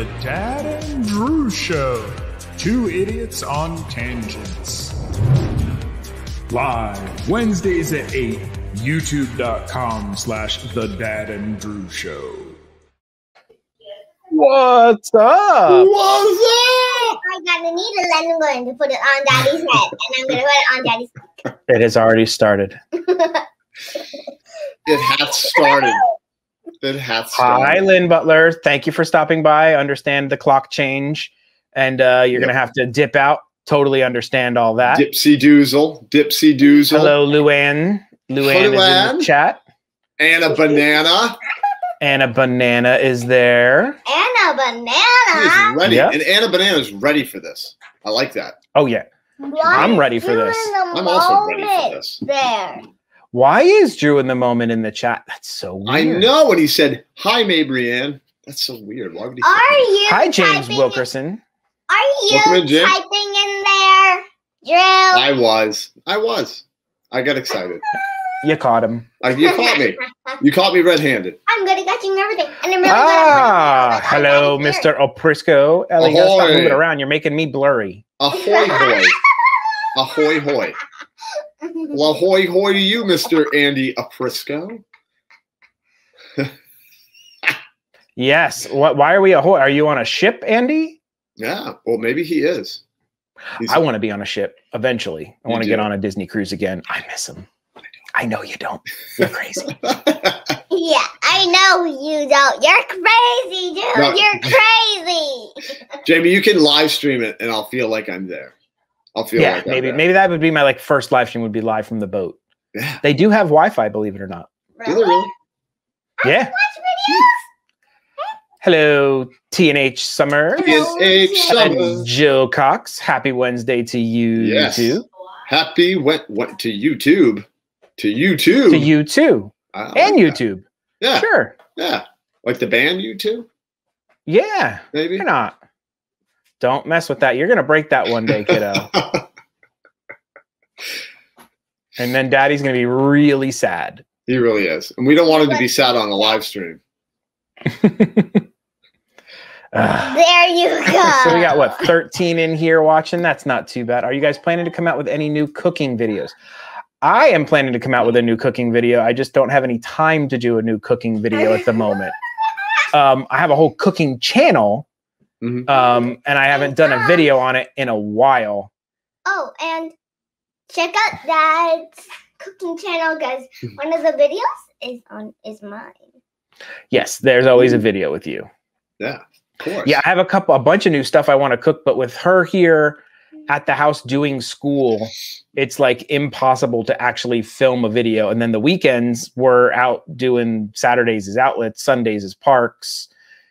The Dad and Drew Show. Two idiots on tangents. Live Wednesdays at 8. YouTube.com/The Dad and Drew Show. What's up? What's up? I got a needle and I'm going to put it on Daddy's head. And I'm going to put it on Daddy's head. It has already started. It has started. It has started. Hi, Lynn Butler. Thank you for stopping by. I understand the clock change. And you're going to have to dip out. Totally understand all that. Dipsy Doozle. Dipsy Doozle. Hello, Luann. Luann is in the chat. Anna Banana. Anna Banana is there. Anna Banana. She's ready. Yeah. And Anna Banana is ready for this. I like that. Oh, yeah. I'm ready for this. I'm also ready for this. There. Why is Drew in the moment in the chat? That's so weird. I know when he said, hi, Mabrianne. That's so weird. Why would he say Are you Hi, James typing Wilkerson. Are Welcome in, you Jim. typing in there, Drew? I was. I got excited. You caught him. You caught me. You caught me red-handed. I'm good at catching everything. And I'm really Hello, Mr. Oprisco. Ellie, stop Ahoy. moving around. You're making me blurry. Ahoy, hoy. Ahoy, hoy. Well, ahoy, hoy to you, Mr. Andy Aprisco. Yes. Why are we ahoy? Are you on a ship, Andy? Yeah, well, maybe he is. I want to be on a ship eventually. I want to do? get on a Disney cruise again. I miss him. I know you don't. You're crazy. Yeah, I know you don't. You're crazy, dude. No. You're crazy. Jamie, you can live stream it, and I'll feel like I'm there. I'll feel Yeah, like I'm maybe there. maybe that would be my first live stream would be live from the boat. Yeah. They do have Wi-Fi, believe it or not. Do they really? Yeah. Watch videos. Hello, TNH Summer. TNH Summer. And Jill Cox. Happy Wednesday to you Yes. too. Happy went to YouTube. To YouTube. To you too. I like And that. YouTube. Yeah. Sure. Yeah. Like the band YouTube, Yeah. maybe? Why not? Don't mess with that. You're gonna break that one day, kiddo. And then Daddy's gonna be really sad. He really is. And we don't want him to be sad on a live stream. There you go. So we got what 13 in here watching. That's not too bad. Are you guys planning to come out with any new cooking videos? I am planning to come out with a new cooking video. I just don't have any time to do a new cooking video at the moment. I have a whole cooking channel, Mhm. and I haven't done a video on it in a while. Oh, and check out Dad's cooking channel because one of the videos is mine. Yes, there's always a video with you. Yeah, of course. Yeah, I have a bunch of new stuff I want to cook, but with her here at the house doing school, it's like impossible to actually film a video. And then the weekends we're out doing Saturdays as outlets, Sundays as parks.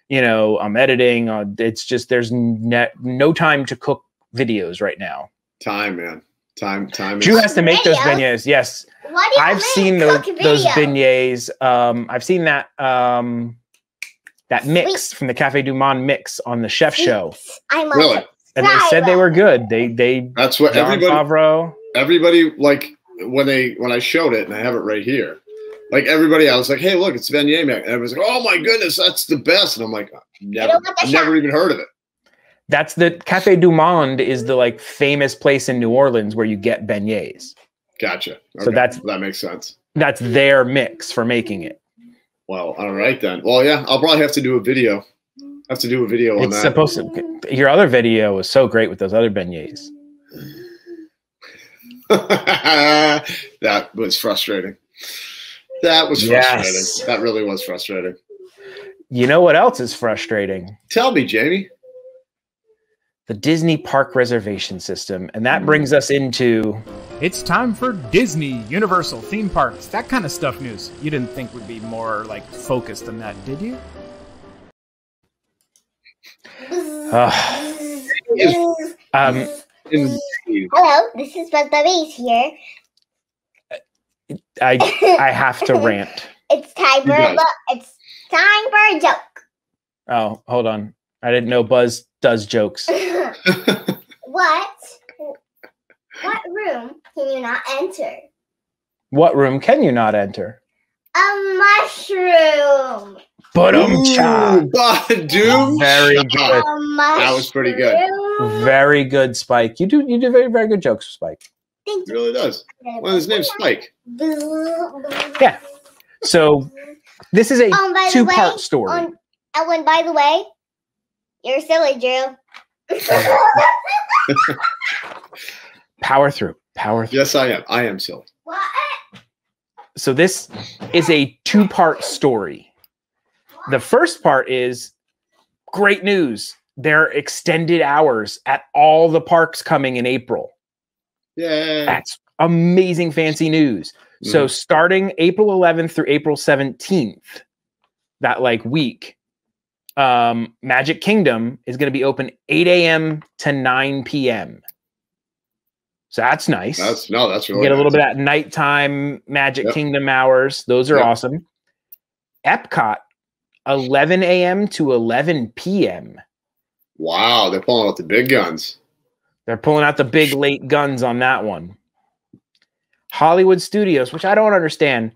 You know, I'm editing. It's just there's no time to cook videos right now. Time, man. Time. Drew has to make those Videos? beignets. Yes, What do you I've mean, seen cook those video? beignets. I've seen that that mix from the Cafe Du Monde mix on the chef show. I must Really? And they said they were good. They That's what John Favreau. everybody like when I showed it, and I have it right here. Like everybody, I was like, "Hey, look, it's beignet mac," and everyone's like, "Oh my goodness, that's the best!" And I'm like, I've never even heard of it. That's the Cafe Du Monde is the like famous place in New Orleans where you get beignets. Gotcha. Okay. So that makes sense. That's their mix for making it. Well, all right then. Well, yeah, I'll probably have to do a video. On It's that. supposed to. Your other video was so great with those other beignets. That was frustrating. That was frustrating. Yes. That really was frustrating. You know what else is frustrating? Tell me, Jamie. The Disney park reservation system, and that brings us into. It's time for Disney, Universal, theme parks, that kind of stuff news. You didn't think we'd be more like focused than that, did you? Hello, this is Buzz Bees here. I have to rant. It's time for a joke. Oh, hold on. I didn't know Buzz does jokes. What room can you not enter? What room can you not enter? A mushroom. Ba-dum-cha. Doom. Very good. That was pretty good. Very good, Spike. You do very, very good jokes, Spike. He really does. Well, his name's Spike. Yeah. So this is a two-part story. Ellen, by the way, you're silly, Drew. Power through. Power through. Yes, I am. I am silly. What? So this is a two-part story. The first part is great news. There are extended hours at all the parks coming in April. Yeah. That's amazing, fancy news. So starting April 11th through April 17th, that like week, Magic Kingdom is going to be open 8 a.m. to 9 p.m. So that's nice. That's really you get a little nice. bit of nighttime Magic Kingdom hours. Those are awesome. Epcot, 11 a.m. to 11 p.m. Wow, they're pulling out the big guns. They're pulling out the big late guns on that one. Hollywood Studios, which I don't understand,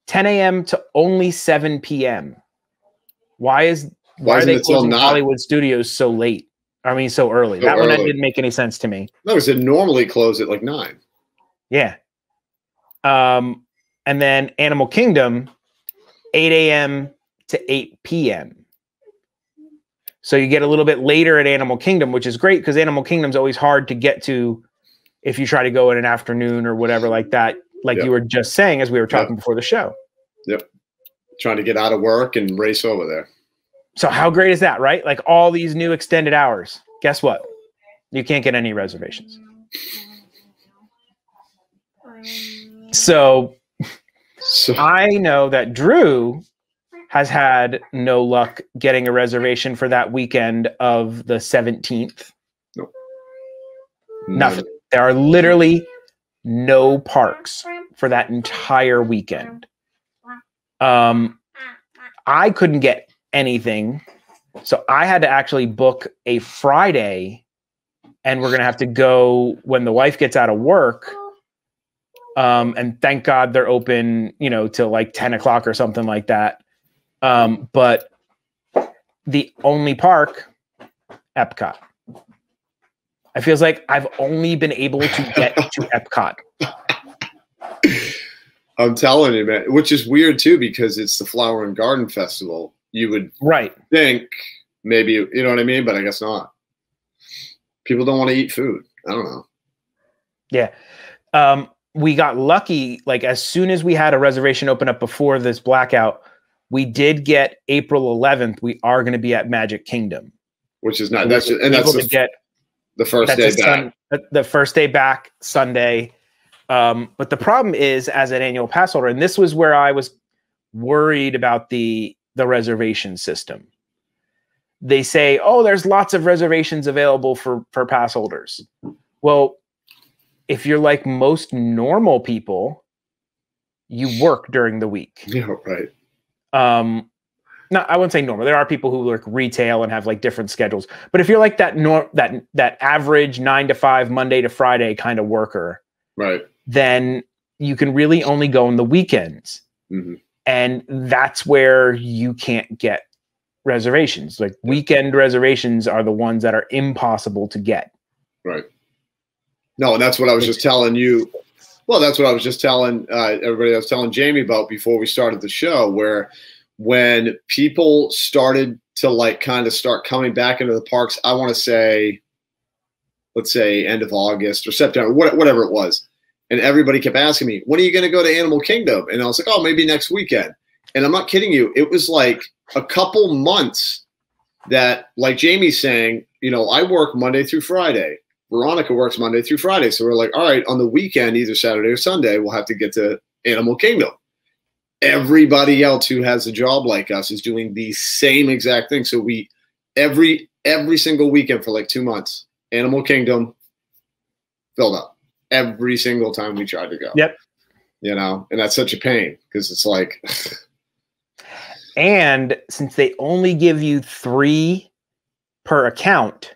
10 a.m. to only 7 p.m. Why are they closing Hollywood Studios so late? I mean, so early. That one didn't make any sense to me. No, because they normally close at like 9. Yeah. And then Animal Kingdom, 8 a.m. to 8 p.m. So you get a little bit later at Animal Kingdom, which is great because Animal Kingdom's always hard to get to if you try to go in an afternoon or whatever like that, like you were just saying as we were talking before the show. Yep. Trying to get out of work and race over there. So how great is that, right? Like all these new extended hours. Guess what? You can't get any reservations. So I know that Drew has had no luck getting a reservation for that weekend of the 17th. Nope. Nothing. There are literally no parks for that entire weekend. I couldn't get anything. So I had to actually book a Friday, and we're going to have to go when the wife gets out of work. And thank God they're open, till like 10 o'clock or something like that. But the only park, Epcot. It feels like I've only been able to get to Epcot. I'm telling you, man, which is weird too, because it's the Flower and Garden Festival. You would think maybe, you know what I mean? But I guess not. People don't want to eat food. I don't know. Yeah. We got lucky. Like as soon as we had a reservation open up before this blackout, we did get April 11th. We are going to be at Magic Kingdom. Which is not, that's the first day back. The first day back, Sunday. But the problem is, as an annual pass holder, and this was where I was worried about the reservation system. They say, oh, there's lots of reservations available for pass holders. Well, if you're like most normal people, you work during the week. Yeah, right. No, I wouldn't say normal. There are people who work retail and have like different schedules. But if you're like that average 9 to 5, Monday to Friday kind of worker, right, then you can really only go on the weekends. Mm-hmm. And that's where you can't get reservations. Like weekend reservations are the ones that are impossible to get. Right. No, and that's what I was just telling you. Well, that's what I was just telling everybody. I was telling Jamie about before we started the show, where when people started to like kind of start coming back into the parks, I want to say, let's say end of August or September, whatever it was. And everybody kept asking me, when are you going to go to Animal Kingdom? And I was like, oh, maybe next weekend. And I'm not kidding you. It was like a couple months that, like Jamie's saying, I work Monday through Friday. Veronica works Monday through Friday. So we're like, all right, on the weekend, either Saturday or Sunday, we'll have to get to Animal Kingdom. Everybody else who has a job like us is doing the same exact thing. So we, every single weekend for like 2 months, Animal Kingdom filled up every single time we tried to go. Yep. And that's such a pain because it's like. And since they only give you 3 per account,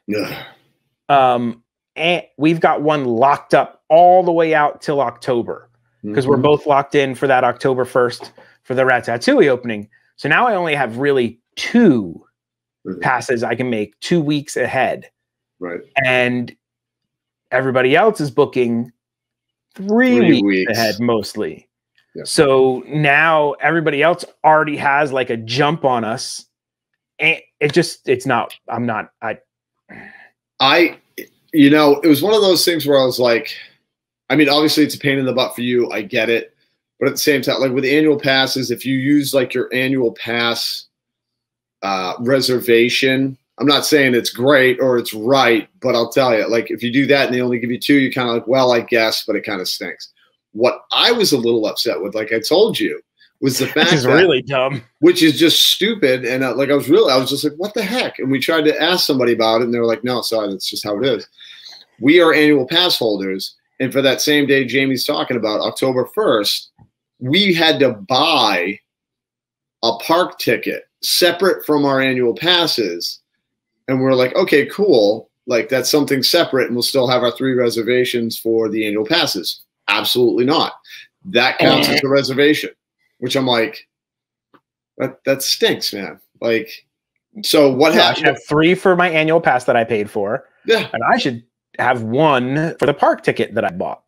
and we've got one locked up all the way out till October because we're both locked in for that October 1st for the Ratatouille opening. So now I only have really 2 passes I can make 2 weeks ahead. Right. And everybody else is booking 3 weeks ahead mostly. Yeah. So now everybody else already has like a jump on us. And it was one of those things where I was like, I mean, obviously it's a pain in the butt for you. I get it. But at the same time, like with annual passes, if you use like your annual pass reservation, I'm not saying it's great or it's right, but I'll tell you, like if you do that and they only give you 2, you're kind of like, well, I guess, but it kind of stinks. What I was a little upset with, like I told you, was the fact that really dumb, which is just stupid. And I was just like, what the heck? And we tried to ask somebody about it, and they were like, no, sorry, that's just how it is. We are annual pass holders, and for that same day Jamie's talking about, October 1st, we had to buy a park ticket separate from our annual passes, and we're like, okay, cool, like that's something separate, and we'll still have our 3 reservations for the annual passes. Absolutely not. That counts as a reservation, which I'm like, that stinks, man. Like, so what happened? I should have 3 for my annual pass that I paid for. Yeah. And I should have 1 for the park ticket that I bought.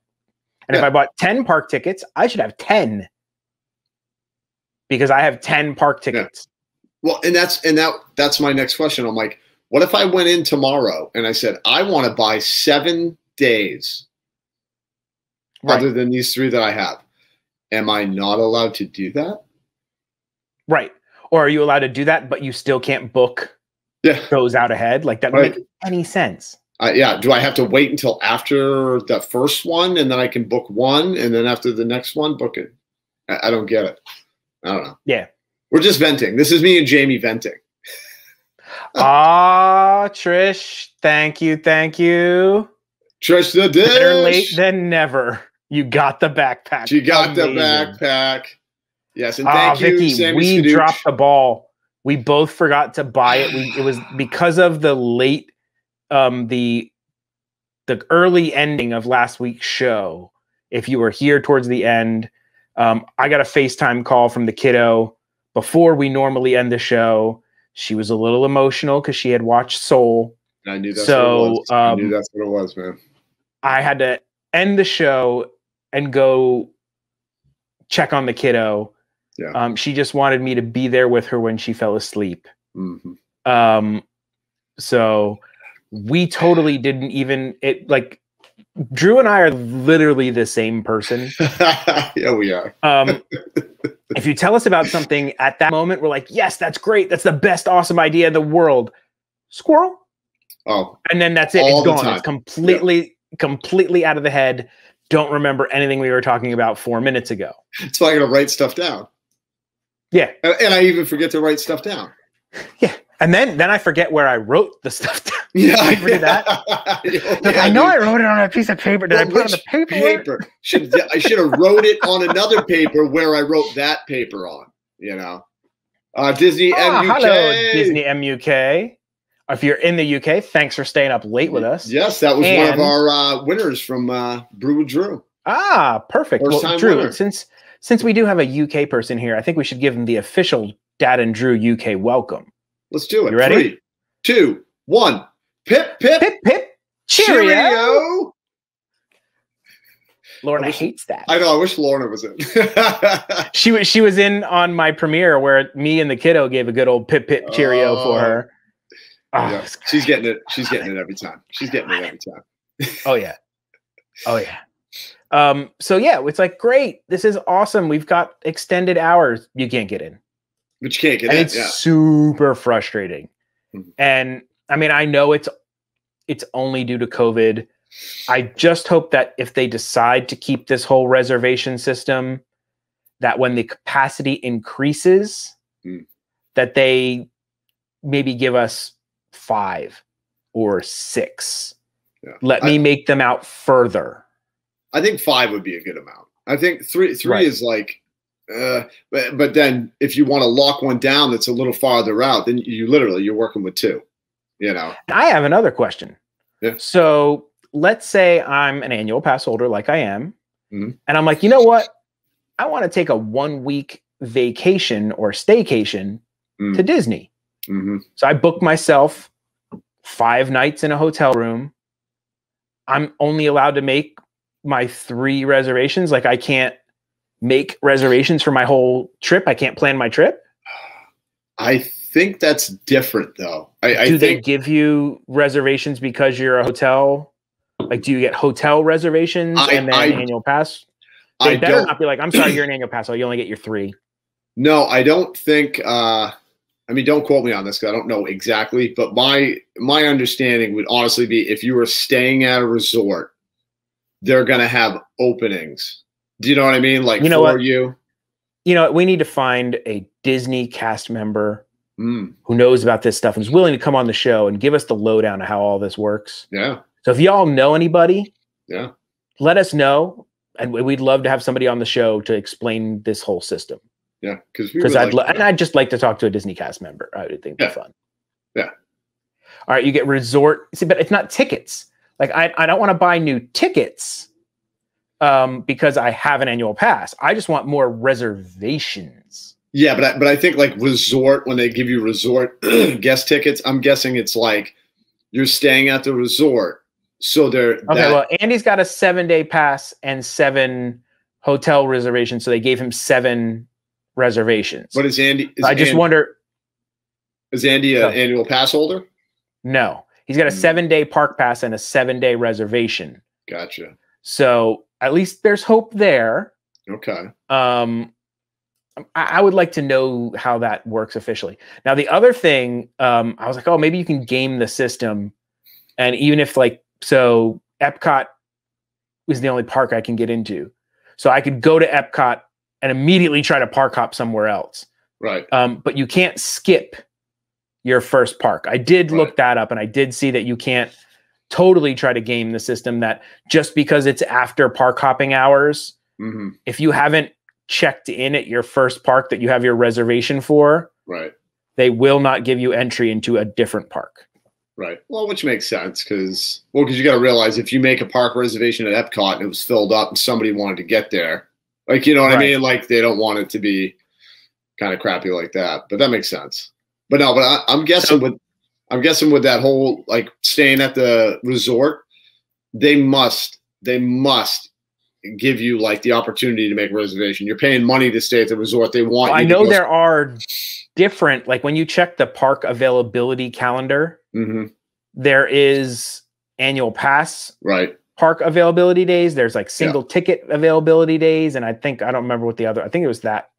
And if I bought 10 park tickets, I should have 10 because I have 10 park tickets. Yeah. Well, and that's my next question. I'm like, what if I went in tomorrow and I said, I want to buy 7 days other than these 3 that I have? Am I not allowed to do that? Right. Or are you allowed to do that, but you still can't book those out ahead? Like that doesn't make any sense. Yeah. Do I have to wait until after the first one and then I can book 1 and then after the next one, book it? I don't get it. I don't know. Yeah. We're just venting. This is me and Jamie venting. Trish. Thank you. Thank you. Trish the dish. Better late than never. You got the backpack. She got the backpack. Yes, and thank you, Vicky. Sammy We Skadooch. dropped the ball. We both forgot to buy it. It was because of the late, the early ending of last week's show. If you were here towards the end, I got a FaceTime call from the kiddo before we normally end the show. She was a little emotional because she had watched Soul. I knew that's what it was. I knew that's what it was, man. I had to end the show and go check on the kiddo. Yeah. She just wanted me to be there with her when she fell asleep. Mm-hmm. So we totally didn't even like Drew and I are literally the same person. Yeah, we are. If you tell us about something at that moment, we're like, yes, that's great. That's the best, awesome idea in the world. Squirrel. Oh, and then that's it. It's gone. It's completely out of the head. Don't remember anything we were talking about 4 minutes ago. It's why I got to write stuff down. Yeah. And I even forget to write stuff down. Yeah. And then I forget where I wrote the stuff down. Yeah. I do that. I know I wrote it on a piece of paper. Did I put it on the paper? I should have wrote it on another paper where I wrote that paper on, you know. Disney MUK. Hello, Disney MUK. If you're in the UK, thanks for staying up late with us. Yes, that was one of our winners from Brew with Drew. Perfect. Well, Drew, winner. Since we do have a UK person here, I think we should give him the official Dad and Drew UK welcome. Let's do it. You ready? 3, 2, 1. Pip, pip. Pip, pip. Cheerio. Cheerio. Lorna hates that. I know. I wish Lorna was in. She was in on my premiere where me and the kiddo gave a good old pip, pip, cheerio for her. Yeah. She's getting it. She's getting it every time. She's getting it every time. Oh yeah. Oh yeah. So yeah, it's like, great. This is awesome. We've got extended hours. You can't get in. But you can't get in. It's super frustrating. Mm-hmm. And I mean, I know it's only due to COVID. I just hope that if they decide to keep this whole reservation system, that when the capacity increases, that they maybe give us 5 or 6. Yeah. Let me make them out further. I think 5 would be a good amount. I think 3 is like, but then if you want to lock one down that's a little farther out, then you're working with 2. You know. I have another question. Yeah. So let's say I'm an annual pass holder, like I am, and I'm like, you know what? I want to take a 1 week vacation or staycation to Disney. Mm-hmm. So I booked myself 5 nights in a hotel room. I'm only allowed to make my 3 reservations. Like I can't make reservations for my whole trip. I can't plan my trip. I think that's different though. Do they give you reservations because you're a hotel? Like, do you get hotel reservations and then annual pass? They better not be like, I'm sorry, you're an annual pass, so you only get your 3. No, I don't think. I mean, don't quote me on this because I don't know exactly. But my understanding would honestly be if you were staying at a resort, they're going to have openings. Do you know what I mean? Like, you know what? We need to find a Disney cast member who knows about this stuff and is willing to come on the show and give us the lowdown of how all this works. Yeah. So if y'all know anybody, yeah, let us know. And we'd love to have somebody on the show to explain this whole system. Yeah, because I'd just like to talk to a Disney cast member. I would think it'd be fun. Yeah. All right, you get resort. See, but it's not tickets. Like I don't want to buy new tickets because I have an annual pass. I just want more reservations. Yeah, but I think like resort, when they give you resort guest tickets, I'm guessing it's like you're staying at the resort. So they're okay. Well, Andy's got a 7-day pass and 7 hotel reservations, so they gave him 7 reservations. But is Andy? Wonder. Is Andy an annual pass holder? No, he's got a 7-day park pass and a 7-day reservation. Gotcha. So at least there's hope there. Okay. I would like to know how that works officially. Now, the other thing, I was like, oh, maybe you can game the system, and even if so Epcot is the only park I can get into. So I could go to Epcot and immediately try to park hop somewhere else. Right. But you can't skip your first park. I did look that up, and I did see that you can't totally try to game the system, that just because it's after park hopping hours, if you haven't checked in at your first park that you have your reservation for, they will not give you entry into a different park. Right. Well, which makes sense because you got to realize if you make a park reservation at Epcot and it was filled up and somebody wanted to get there, like, you know what I mean? Like they don't want it to be kind of crappy like that, but that makes sense. But no, but I'm guessing with that whole, like staying at the resort, they must give you like the opportunity to make a reservation. You're paying money to stay at the resort. They want you I know there are different, like when you check the park availability calendar, there is annual pass park availability days. There's like single ticket availability days. And I don't remember what the other, I think it was that.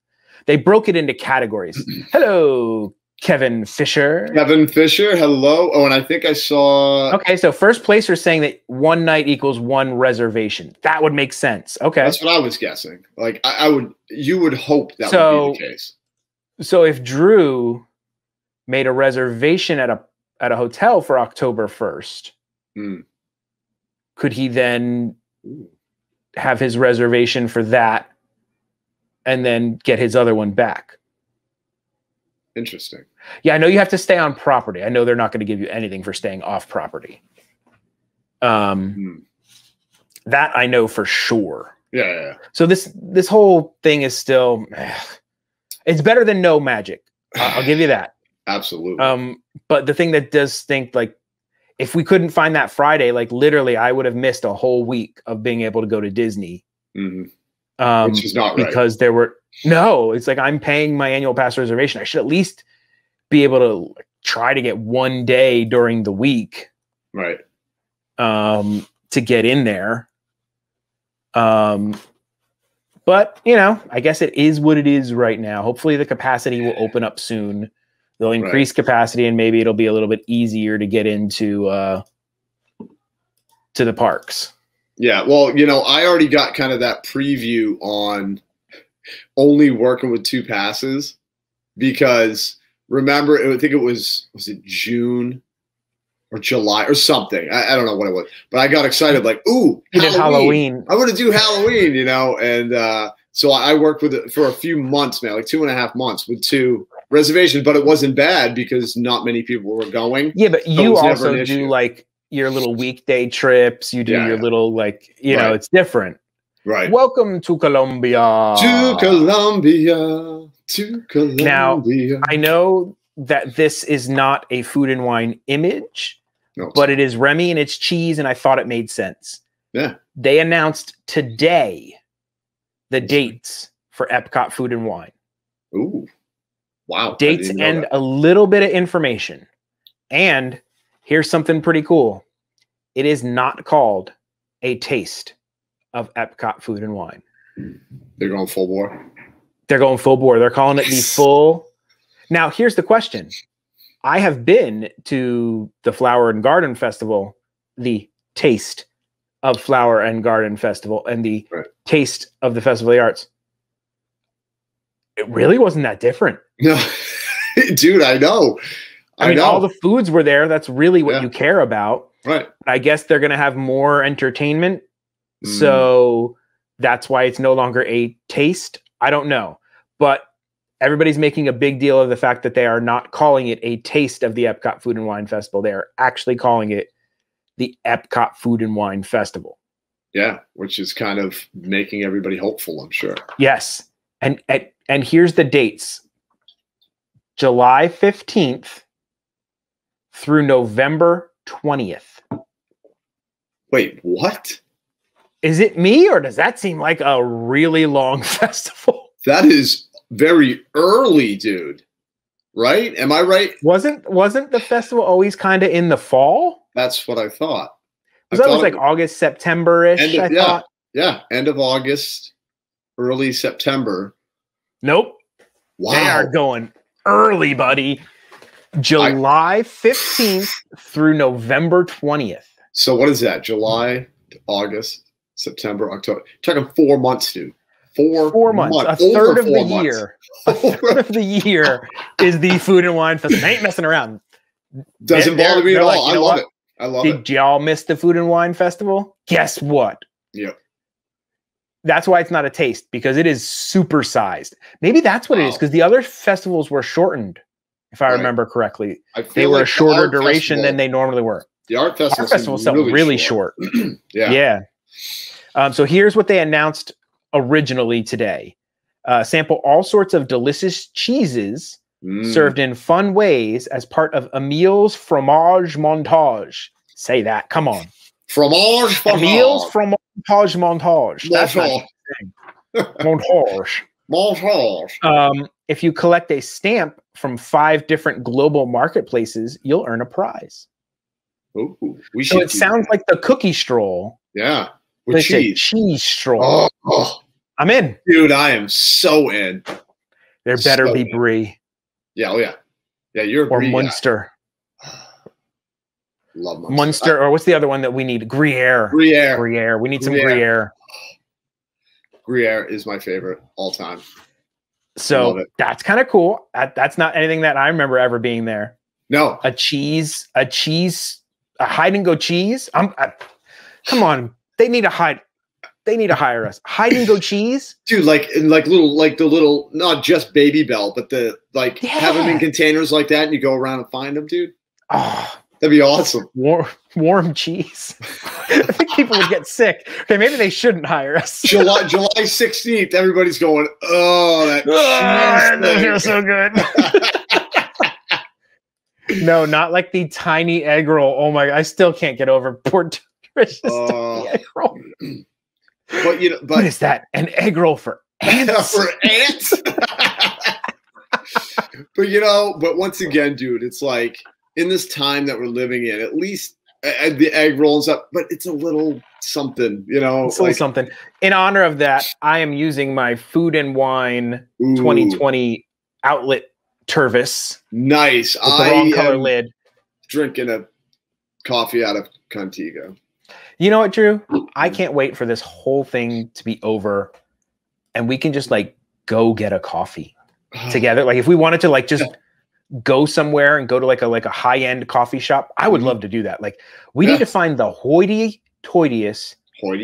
They broke it into categories. Hello, Kevin Fisher. Kevin Fisher, hello. Oh, and I think I saw. Okay, so first place are saying that 1 night equals 1 reservation. That would make sense. Okay, that's what I was guessing. Like you would hope that would be the case. So if Drew made a reservation at a hotel for October 1st, could he then have his reservation for that and then get his other one back? Interesting. Yeah, I know you have to stay on property. I know they're not going to give you anything for staying off property. That I know for sure. Yeah. So this whole thing is still, it's better than no magic. I'll give you that. Absolutely. But the thing that does stink, like if we couldn't find that Friday, like literally I would have missed a whole week of being able to go to Disney. Which is not right. Because it's like I'm paying my annual pass reservation. I should at least be able to try to get 1 day during the week. Right. To get in there. But I guess it is what it is right now. Hopefully the capacity will open up soon. They'll increase capacity and maybe it'll be a little bit easier to get into to the parks. Yeah, well, I already got kind of that preview on only working with 2 passes because remember, I think was it June or July or something? I don't know what it was, but I got excited like, ooh, Halloween. I want to do Halloween, and so I worked with it for a few months, man, like 2.5 months with 2 reservations, but it wasn't bad because not many people were going. Yeah, but you also do like your little weekday trips. You do your little know, it's different. Right. Welcome to Colombia. To Colombia. to Colombia. Now, I know that this is not a Food and Wine image, No, but it is Remy and it's cheese, and I thought it made sense. yeah. They announced today the dates for Epcot Food and Wine. Ooh. Wow. I Dates didn't know and that. a little bit of information. And here's something pretty cool. It is not called a taste of Epcot Food and Wine. They're going full bore. They're going full bore. They're calling it the full. Now, here's the question. I have been to the Flower and Garden Festival, the Taste of Flower and Garden Festival, and the Taste of the Festival of the Arts. It really wasn't that different. No, dude, I know. I mean, know. all the foods were there. That's really what you care about. Right. I guess they're going to have more entertainment. So that's why it's no longer a taste. I don't know. But everybody's making a big deal of the fact that they are not calling it a taste of the Epcot Food and Wine Festival. They are actually calling it the Epcot Food and Wine Festival. Yeah, which is kind of making everybody hopeful, I'm sure. Yes. And here's the dates. July 15th through November 20th. Wait, what? Is it me, or does that seem like a really long festival? That is very early, dude. Right? Am I right? Wasn't the festival always kind of in the fall? That's what I thought. Was that like August, September-ish, I thought? Yeah, end of August, early September. Nope. Wow. They are going early, buddy. July 15th through November 20th. So what is that? July, August, September, October. Talking 4 months, dude. 4 months. months. A third of the months. year. A third of the year is the Food and Wine Festival. They ain't messing around. Doesn't bother me at all. I love it. I love it. Did y'all miss the Food and Wine Festival? Guess what? Yep. That's why it's not a taste, because it is supersized. Maybe that's what it is, because the other festivals were shortened, if I remember correctly. They were a shorter duration than they normally were. The art festival felt really short. Yeah. So here's what they announced originally today. Sample all sorts of delicious cheeses served in fun ways as part of Emil's fromage montage. Say that. Come on. Fromage. Emil's fromage montage. That's not montage. Montage. If you collect a stamp from 5 different global marketplaces, you'll earn a prize. Ooh, So it sounds like the cookie stroll. Yeah. With cheese. Cheese stroll. Oh. I'm in. Dude, I am so in. There better be brie. Yeah, oh yeah. Yeah, you're a or brie Munster. Guy. Love Munster. Munster, or what's the other one that we need? Gruyere. Gruyere. We need some Gruyere. Gruyere is my favorite all time. So that's kind of cool. That's not anything that I remember ever being there. No. A hide and go cheese. Come on. They need to hire us. Hide and go cheese, dude. Like the little, not just Baby Bell, but have them in containers like that, and you go around and find them, dude. Oh, that'd be awesome. Warm cheese. I think people would get sick. Okay, maybe they shouldn't hire us. July 16th, everybody's going, oh, that feels so good. No, not like the tiny egg roll. Oh my! I still can't get over poor Trish's tiny egg roll. But what is that? An egg roll for ants? For ants? But once again, dude, it's like in this time that we're living in, at least the egg rolls up, but it's a little something, It's a little something. In honor of that, I am using my Food and Wine 2020 outlet Tervis. Nice. With the wrong color lid. Drinking a coffee out of Contigo. You know what, Drew? I can't wait for this whole thing to be over, and we can just go get a coffee together. Like if we wanted to just go somewhere and go to like a high-end coffee shop, I would love to do that. Like we need to find the hoity-toityest,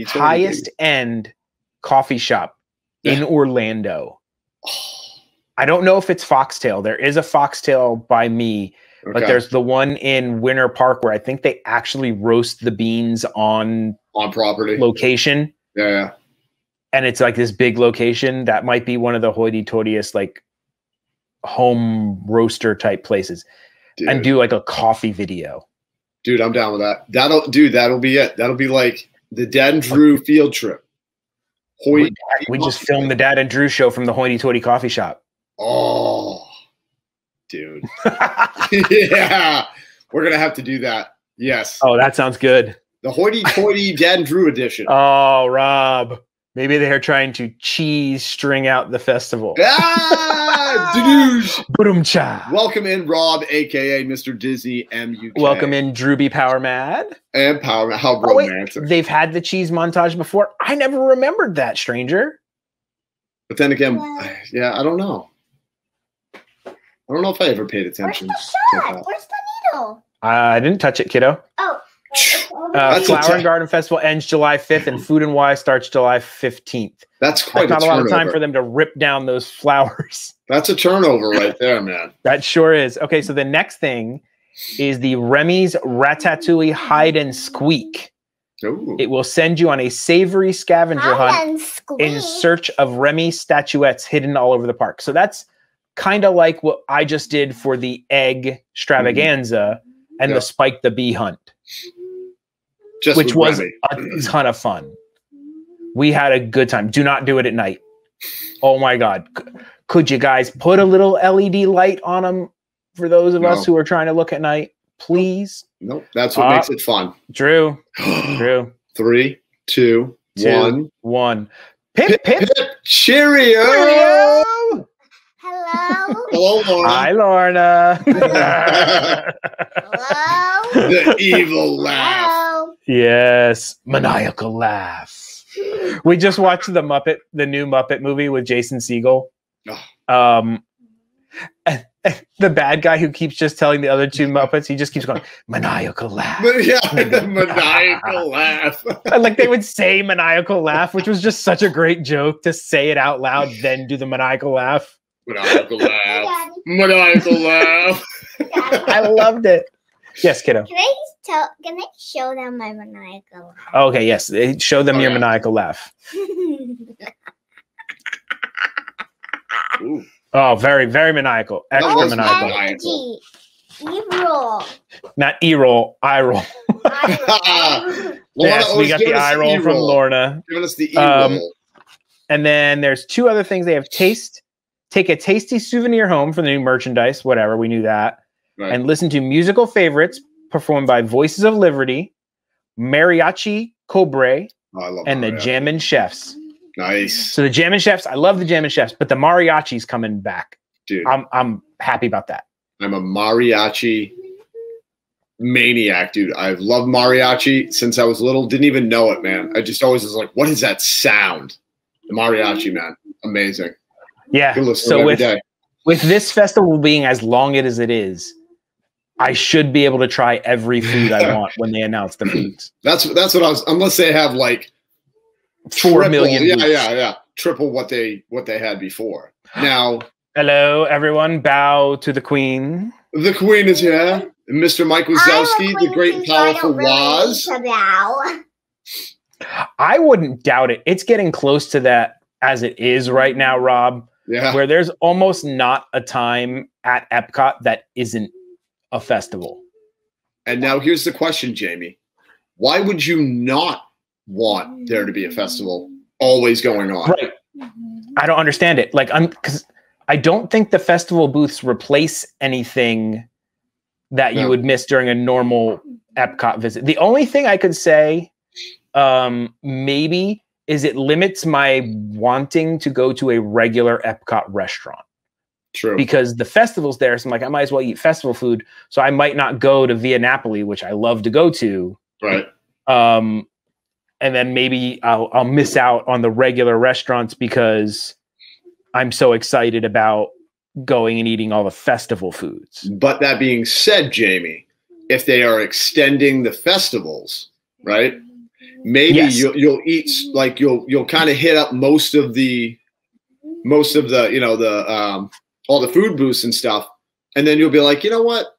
highest end coffee shop in Orlando. I don't know if it's Foxtail. There is a Foxtail by me, but there's the one in Winter Park where I think they actually roast the beans on property location. Yeah. And it's like this big location. That might be one of the hoity-toityest home roaster type places and do like a coffee video. Dude, I'm down with that. That'll be it. That'll be like the Dad and Drew field trip. We just filmed the Dad and Drew show from the Hoity Toity coffee shop. Oh, dude. Yeah. We're going to have to do that. Yes. Oh, that sounds good. The Hoity Toity Dad and Drew edition. Oh, Rob. Maybe they're trying to cheese string out the festival. Ah! Welcome in, Rob, a.k.a. Mr. Disney MUK. Welcome in, Drewby Power Mad. And Power Mad. How romantic. Wait, they've had the cheese montage before? I never remembered that, stranger. But then again, yeah, I don't know. I don't know if I ever paid attention. Where's the shot? Where's the needle? I didn't touch it, kiddo. Oh. Flower and Garden Festival ends July 5th, and Food and Wine starts July 15th. That's quite not a lot of time for them to rip down those flowers. That's a turnover right there, man. That sure is. Okay, so the next thing is the Remy's Ratatouille Hide and Squeak. Ooh. It will send you on a savory scavenger hunt in search of Remy statuettes hidden all over the park. So that's kind of like what I just did for the egg extravaganza and the Spike the Bee hunt. Which was a ton of fun. We had a good time. Do not do it at night. Oh my God. Could you guys put a little LED light on them for those of us who are trying to look at night? Please. Nope. That's what makes it fun. Drew. 3, 2, 1. Pip, pip. Cheerio. Hello. Hello, Lorna. Hi, Lorna. Hello. The evil laugh. Hello. Yes. Maniacal laugh. We just watched the new Muppet movie with Jason Segel. The bad guy who keeps just telling the other two Muppets, he just keeps going, maniacal laugh. Yeah, maniacal laugh. Like they would say maniacal laugh, which was just such a great joke to say it out loud, then do the maniacal laugh. Maniacal laugh. Maniacal laugh. I loved it. Yes, kiddo. Can I show them my maniacal laugh? Okay, yes. Show them your maniacal laugh. Ooh. Oh, very, very maniacal. Extra maniacal. E-roll. Not E-roll, I-roll. Yes, we got the eye-roll from Lorna. Giving us the E-roll. And then there's two other things. They have take a tasty souvenir home for the new merchandise, whatever, we knew that. Right. And listen to musical favorites performed by Voices of Liberty, Mariachi Cobre, and the Jammin' Chefs. Nice. So the Jammin' Chefs, I love the Jammin' Chefs, but the mariachi's coming back. Dude, I'm happy about that. I'm a mariachi maniac, dude. I've loved mariachi since I was little. Didn't even know it, man. I just always was like, what is that sound? The mariachi, man. Amazing. Yeah. So with this festival being as long as it is, I should be able to try every food I want when they announce the foods. That's what I was, unless they have like 4 million. Yeah. Triple what they had before. Now, hello, everyone. Bow to the Queen. The Queen is here. Mr. Mike Wazowski, the great and powerful Waz. I wouldn't doubt it. It's getting close to that as it is right now, Rob. Yeah. Where there's almost not a time at Epcot that isn't a festival. And now here's the question, Jamie. Why would you not want there to be a festival always going on? Right. I don't understand it. Because I don't think the festival booths replace anything that you would miss during a normal Epcot visit. The only thing I could say maybe is it limits my wanting to go to a regular Epcot restaurant. True. Because the festival's there, so I'm like, I might as well eat festival food. So I might not go to Via Napoli, which I love to go to. Right. And then maybe I'll miss out on the regular restaurants because I'm so excited about going and eating all the festival foods. But that being said, Jamie, if they are extending the festivals, right? Maybe you'll eat like you'll kind of hit up most of the all the food booths and stuff, and then you'll be like, you know what?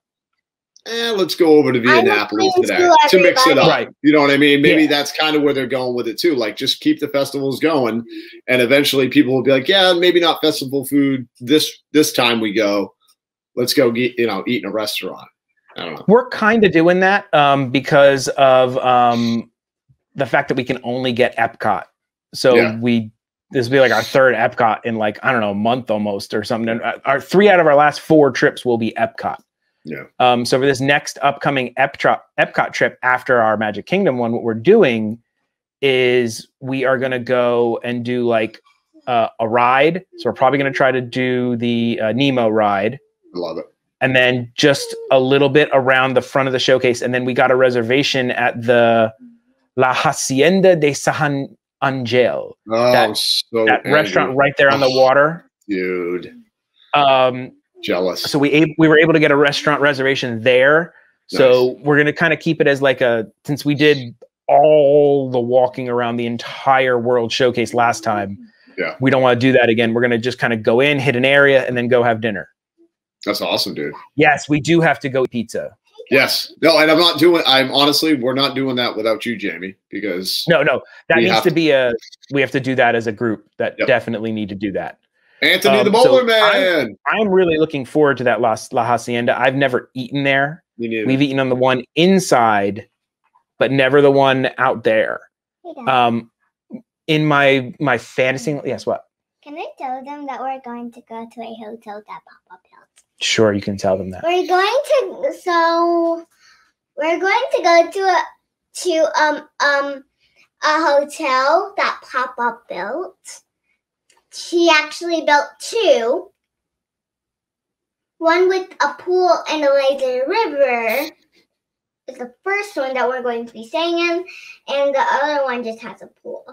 let's go over to Indianapolis today to mix it up. Right. You know what I mean? Maybe that's kind of where they're going with it too. Like, just keep the festivals going, and eventually people will be like, yeah, maybe not festival food this time we go. Let's go eat in a restaurant. I don't know. We're kind of doing that because of the fact that we can only get Epcot. So this will be like our third Epcot in like, I don't know, a month almost or something. Our 3 out of our last 4 trips will be Epcot. Yeah. So for this next upcoming Epcot trip after our Magic Kingdom one, what we're doing is we are going to go and do like a ride. So we're probably going to try to do the Nemo ride. I love it. And then just a little bit around the front of the showcase. And then we got a reservation at the La Hacienda de San Angel. Oh, that restaurant right there on the water. Dude. Jealous. So we were able to get a restaurant reservation there. Nice. So we're going to kind of keep it as like since we did all the walking around the entire World Showcase last time. Yeah. We don't want to do that again. We're going to just kind of go in, hit an area, and then go have dinner. That's awesome, dude. Yes, we do have to go eat pizza. Yes. No, and we're not doing that without you, Jamie, because no, that needs to be we have to do that as a group that definitely need to do that. Anthony the Bowler Man. I'm really looking forward to that La Hacienda. I've never eaten there. We've eaten on the one inside, but never the one out there. In my fantasy, yes, what? Can I tell them that we're going to go to a hotel that pop-up built? Sure, you can tell them that. We're going to go to a hotel that Pop-Up built. She actually built 2. One with a pool and a lazy river is the first one that we're going to be staying in, and the other one just has a pool.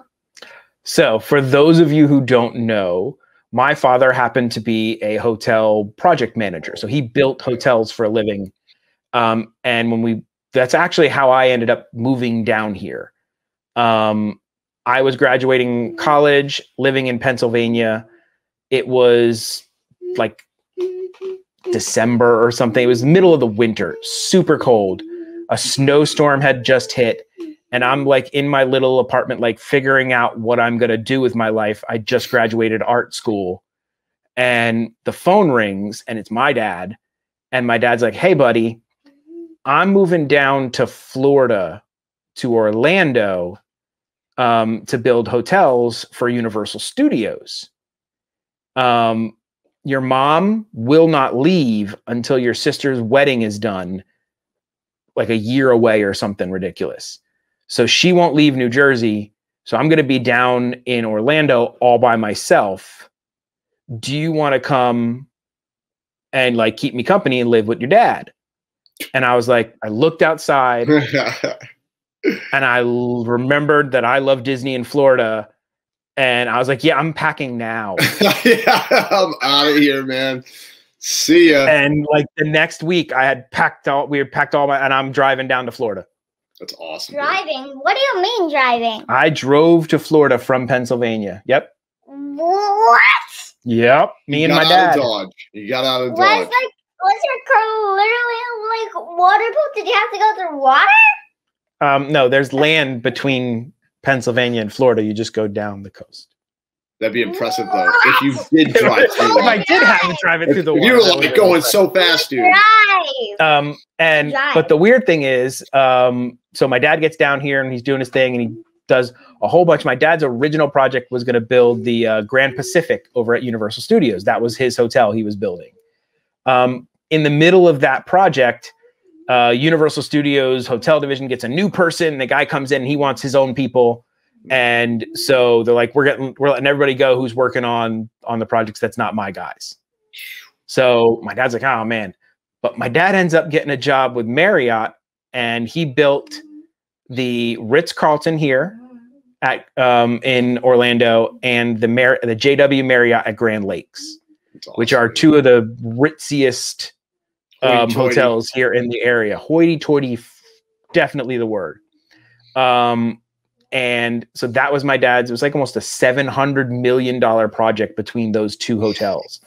So, for those of you who don't know, my father happened to be a hotel project manager. So he built hotels for a living. And that's actually how I ended up moving down here. I was graduating college, living in Pennsylvania. It was like December or something. It was middle of the winter, super cold. A snowstorm had just hit. And I'm like in my little apartment, like figuring out what I'm going to do with my life. I just graduated art school and the phone rings and it's my dad. And my dad's like, hey, buddy, I'm moving down to Florida, to Orlando, to build hotels for Universal Studios. Your mom will not leave until your sister's wedding is done, like a year away or something ridiculous. So she won't leave New Jersey. So I'm going to be down in Orlando all by myself. Do you want to come and like keep me company and live with your dad? And I was like, I looked outside and I remembered that I love Disney in Florida. And I was like, yeah, I'm packing now. Yeah, I'm out of here, man. See ya. And like the next week we had packed all and I'm driving down to Florida. That's awesome. Driving? Dude. What do you mean driving? I drove to Florida from Pennsylvania. Yep. What? Yep. Me and my dad. You got out of Dodge. Was your car literally like waterproof? Did you have to go through water? No, there's land between Pennsylvania and Florida. You just go down the coast. That'd be impressive, though, if you did drive through. If I did have to drive it through the water. You were like going so fast, dude. But the weird thing is, so my dad gets down here and he's doing his thing and he does a whole bunch. My dad's original project was going to build the Grand Pacific over at Universal Studios. That was his hotel he was building. In the middle of that project, Universal Studios hotel division gets a new person. The guy comes in and he wants his own people. And so they're like, we're letting everybody go who's working on the projects that's not my guys. So my dad's like, oh man. But my dad ends up getting a job with Marriott, and he built the Ritz-Carlton here at in Orlando and the JW Marriott at Grand Lakes, awesome, which are 2 of the ritziest hotels here in the area. Hoity-toity, definitely the word. And so that was my dad's. It was like almost a $700 million project between those 2 hotels.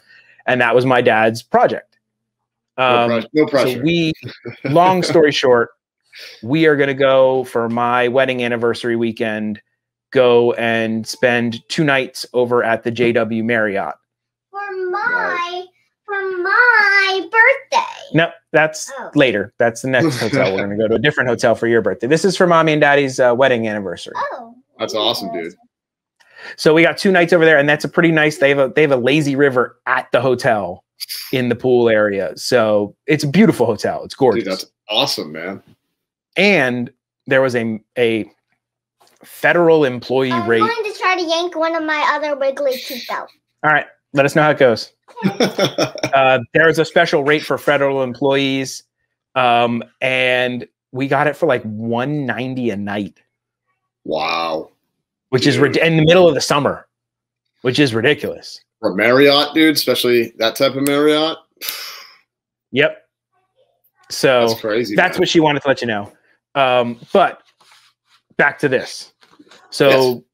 And that was my dad's project. No pressure. So long story short, we are going to go for my wedding anniversary weekend, go and spend 2 nights over at the JW Marriott. For my birthday. No, that's later. That's the next hotel. We're going to go to a different hotel for your birthday. This is for Mommy and Daddy's wedding anniversary. That's awesome, dude. So we got 2 nights over there, and that's a pretty nice. They have a lazy river at the hotel in the pool area. So it's a beautiful hotel. It's gorgeous. Dude, that's awesome, man. And there was a federal employee rate. I'm going to try to yank one of my other wiggly teeth out. All right, let us know how it goes. There is a special rate for federal employees, and we got it for like $190 a night. Wow, which is in the middle of the summer, which is ridiculous. For Marriott, dude, especially that type of Marriott. Yep. So that's crazy. That's what she wanted to let you know. But back to this. So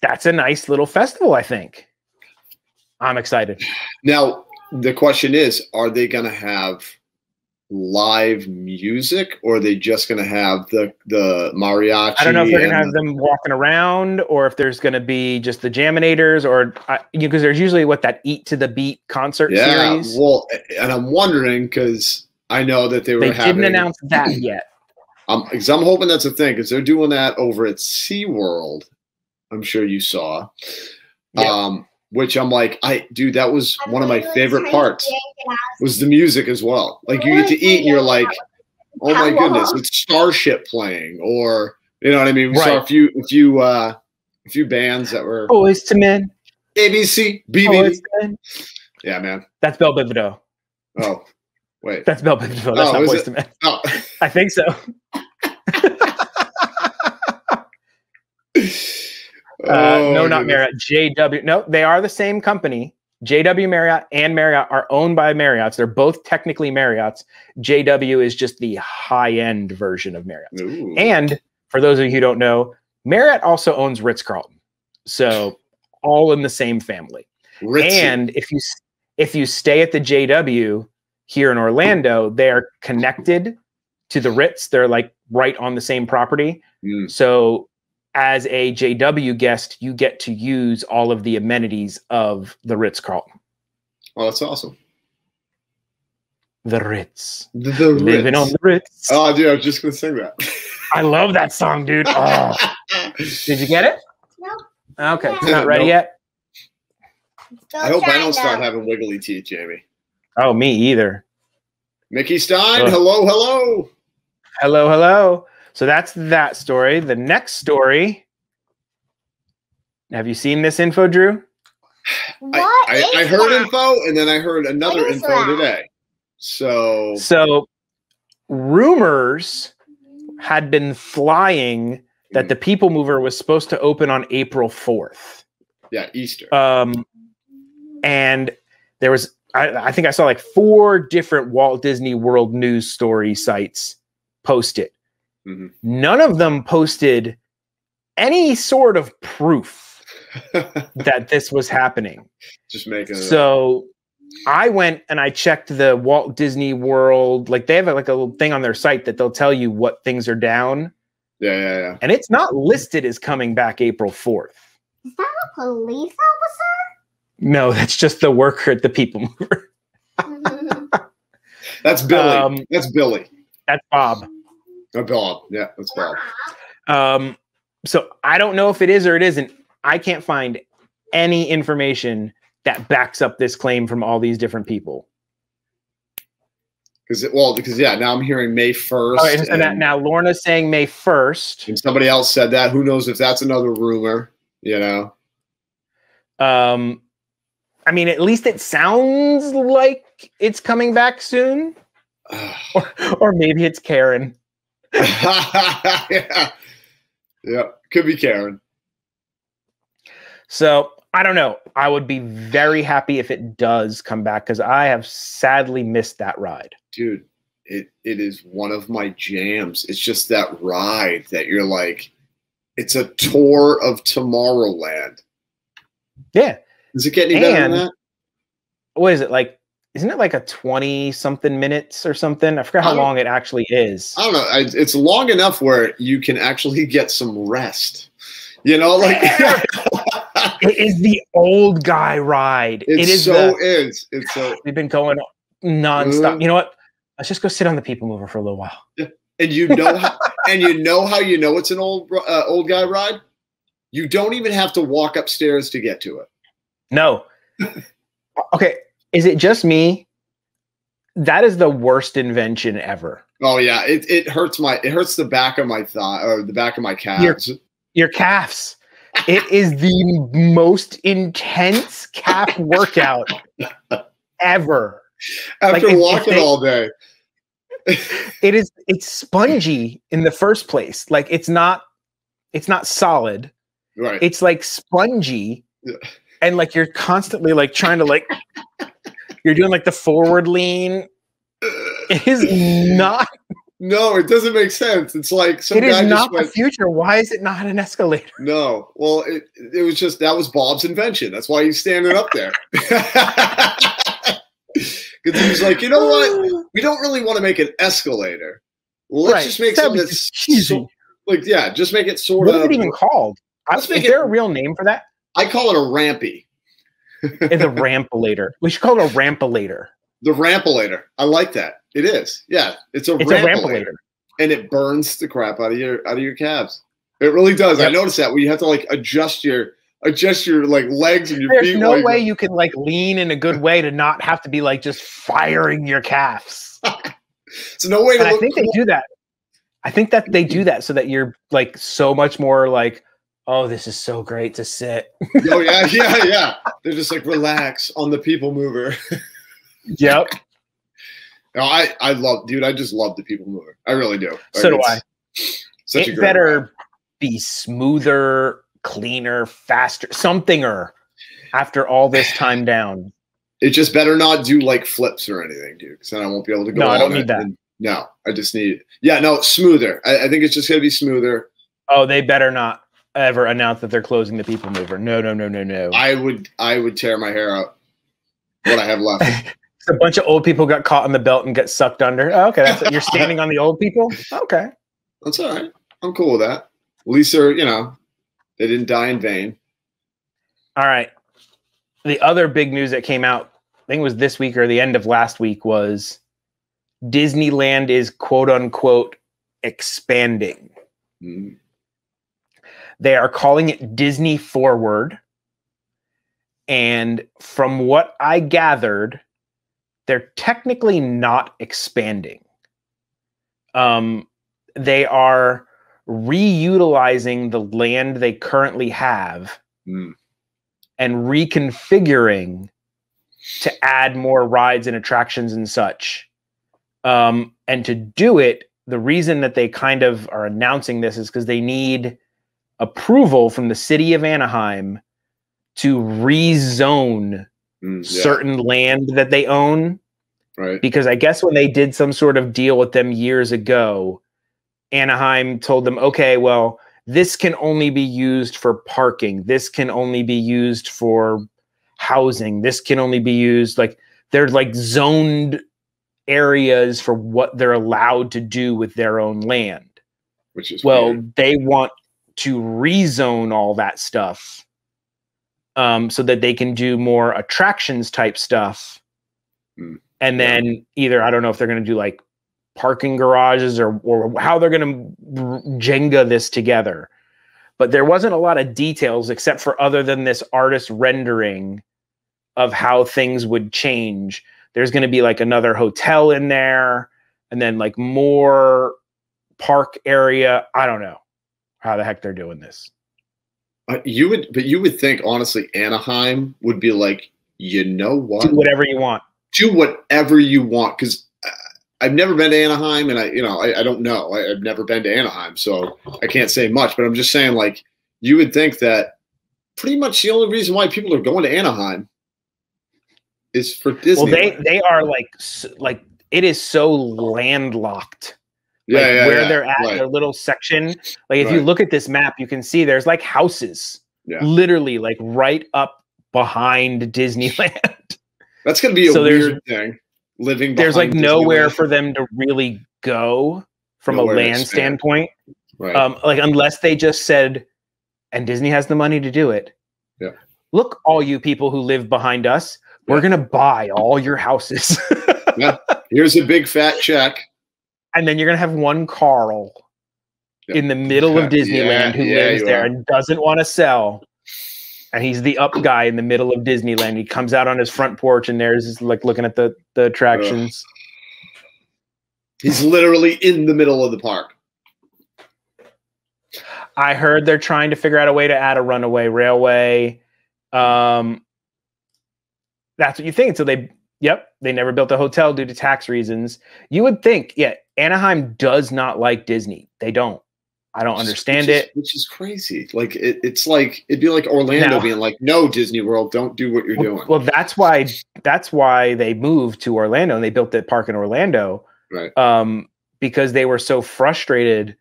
that's a nice little festival, I think. I'm excited. Now, the question is, are they going to have live music, or are they just going to have the mariachi? I don't know if they're going to have them walking around, or if there's going to be just the Jaminators, or because there's usually that Eat to the Beat concert series. Well, and I'm wondering because I know that they didn't announce that yet. Because I'm hoping that's a thing, because they're doing that over at SeaWorld. I'm sure you saw. Yep. Which I'm like, dude, that was one of my favorite parts. Was the music as well. Like you get to eat, and you're like, oh my goodness, it's Starship playing, or you know what I mean. We saw a few bands that were Boys to Men, ABC, BB. Yeah, man. That's Bell Biv. Oh, wait, that's Bell Biv. That's not Boys to Men. Oh. I think so. No, not Marriott. JW. No, they are the same company. JW Marriott and Marriott are owned by Marriott's. They're both technically Marriott's. JW is just the high-end version of Marriott's. Ooh. And for those of you who don't know, Marriott also owns Ritz-Carlton. So all in the same family. Ritzy. And if you stay at the JW here in Orlando, they're connected to the Ritz. They're like right on the same property. So as a JW guest, you get to use all of the amenities of the Ritz-Carlton. Oh, that's awesome. The Ritz. The Ritz. Living on the Ritz. Oh, dude, I was just going to sing that. I love that song, dude. Oh. Did you get it? Nope. Okay, it's not ready yet? I hope I don't start having wiggly teeth, Jamie. Oh, me either. Mickey Stein, hello, hello. Hello, hello. So that's that story. The next story. Have you seen this info, Drew? I heard info, and then I heard another info today. So rumors had been flying that the People Mover was supposed to open on April 4th. Yeah, Easter. And there was, I think I saw like 4 different Walt Disney World news story sites post it. None of them posted any sort of proof that this was happening. Just making it up. I went and I checked the Walt Disney World. Like they have like a little thing on their site that they'll tell you what things are down. Yeah. And it's not listed as coming back April 4th. Is that a police officer? No, that's just the worker at the People Mover. That's Billy. That's Billy. That's Bob. Bob. Yeah, that's Bob. So I don't know if it is or it isn't. I can't find any information that backs up this claim from all these different people. Because now I'm hearing May 1st. Right, and now Lorna's saying May 1st. And somebody else said that. Who knows if that's another rumor, you know? I mean, at least it sounds like it's coming back soon. or maybe it's Karen. Yeah, could be Karen. So I don't know. I would be very happy if it does come back because I have sadly missed that ride. Dude, it is one of my jams. It's just that ride that you're like, it's a tour of Tomorrowland. Yeah. Does it get any better than that? What is it, like isn't it like a 20 something minutes or something? I forgot how long it actually is. I don't know. It's long enough where you can actually get some rest. You know, like it is the old guy ride. It's so we've been going nonstop. You know what? Let's just go sit on the people mover for a little while. Yeah. And you know how you know it's an old guy ride? You don't even have to walk upstairs to get to it. No. Okay. Is it just me? That is the worst invention ever. Oh yeah. It hurts the back of my thigh or the back of my calves. Your calves. It is the most intense calf workout ever. After walking all day. It's spongy in the first place. Like it's not solid. Right. It's like spongy. Yeah. And like you're constantly like trying to like you're doing like the forward lean. It is not. No, it doesn't make sense. It's like it is not the future. Why is it not an escalator? No. Well, it was just that was Bob's invention. That's why he's standing up there. Because he was like, you know what? We don't really want to make an escalator. Let's just make something that's just make it sort of. What is it even called? Is there a real name for that? I call it a rampy. It's a rampalator. We should call it a rampalator. The rampalator. I like that. It is. Yeah, it's a rampalator. And it burns the crap out of your calves. It really does. Yep. I noticed that when you have to like adjust your like legs and your feet. There's no way you can like lean in a good way to not have to be like just firing your calves. So no way. I think they do that. I think that they do that so that you're like so much more like, oh, this is so great to sit. Oh yeah. They're just like relax on the people mover. Yep. No, I just love the people mover. I really do. So do I. Such it better be smoother, cleaner, faster, somethinger after all this time down. It just better not do like flips or anything, dude, because then I won't be able to go. No, I don't need that. No, I just need smoother. I think it's just gonna be smoother. Oh, they better not ever announce that they're closing the people mover. No. I would tear my hair out. What I have left. A bunch of old people got caught in the belt and get sucked under. Oh, okay, you're standing on the old people. Okay, that's all right. I'm cool with that. At least they're, they didn't die in vain. All right. The other big news that came out, I think it was this week or the end of last week, was Disneyland is quote unquote expanding. Mm. They are calling it Disney Forward, and from what I gathered, they're technically not expanding. They are reutilizing the land they currently have and reconfiguring to add more rides and attractions and such. And to do it, the reason that they kind of are announcing this is because they need approval from the city of Anaheim to rezone certain land that they own. Right. Because I guess when they did some sort of deal with them years ago, Anaheim told them, okay, well, this can only be used for parking. This can only be used for housing. This can only be used they're like zoned areas for what they're allowed to do with their own land. Which is weird. They want to rezone all that stuff. So that they can do more attractions type stuff. And then either, I don't know if they're going to do like parking garages or how they're going to Jenga this together. But there wasn't a lot of details except for other than this artist rendering of how things would change. There's going to be like another hotel in there and then like more park area. I don't know how the heck they're doing this. You would think, honestly, Anaheim would be like, you know what? Do whatever you want. Do whatever you want. Because I've never been to Anaheim, and I don't know. I've never been to Anaheim, so I can't say much. But I'm just saying, like, you would think that pretty much the only reason why people are going to Anaheim is for Disney. Well, they are like it is so landlocked. Where they're at, their little section. Like if you look at this map, you can see there's like houses, literally like right up behind Disneyland. That's going to be a weird thing. Living there's like behind nowhere Disneyland. for them to really go from Nowhere a to land expand. standpoint. Right. Like unless they just said, and Disney has the money to do it. Yeah. Look, all you people who live behind us, we're going to buy all your houses. Yeah. Here's a big fat check. And then you're going to have one Carl in the middle of Disneyland who lives there and doesn't want to sell. And he's the up guy in the middle of Disneyland. He comes out on his front porch and there's like looking at the attractions. He's literally in the middle of the park. I heard they're trying to figure out a way to add a runaway railway. That's what you think. So they never built a hotel due to tax reasons. You would think, Anaheim does not like Disney. They don't. I don't understand it. Which is crazy. Like it's like it'd be like Orlando being like, "No, Disney World, don't do what you're doing." Well, that's why they moved to Orlando and they built that park in Orlando. Right. Because they were so frustrated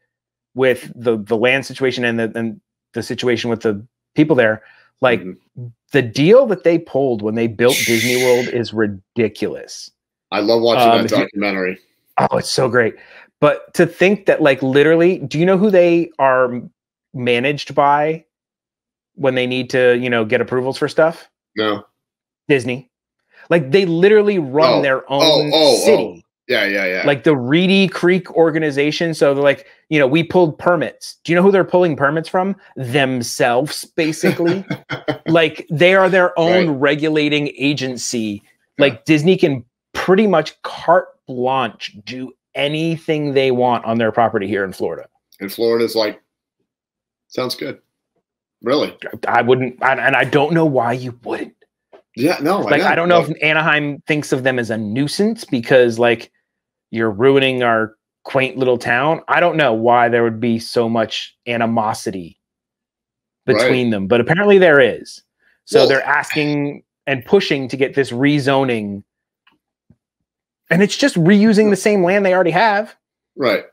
with the land situation and the situation with the people there. Like the deal that they pulled when they built Disney World is ridiculous. I love watching that documentary. Oh, it's so great. But to think that, like, literally, do you know who they are managed by when they need to, get approvals for stuff? No. Disney. Like, they literally run their own city. Yeah. Like the Reedy Creek organization. So they're like, we pulled permits. Do you know who they're pulling permits from? Themselves, basically. Like, they are their own regulating agency. Like, Disney can pretty much carte blanche do anything they want on their property here in Florida. And Florida's like, sounds good. Really? I wouldn't, and I don't know why you wouldn't. Yeah, no. Like, I don't know if Anaheim thinks of them as a nuisance because, like, you're ruining our quaint little town. I don't know why there would be so much animosity between them, but apparently there is. So they're asking and pushing to get this rezoning. And it's just reusing the same land they already have. Right.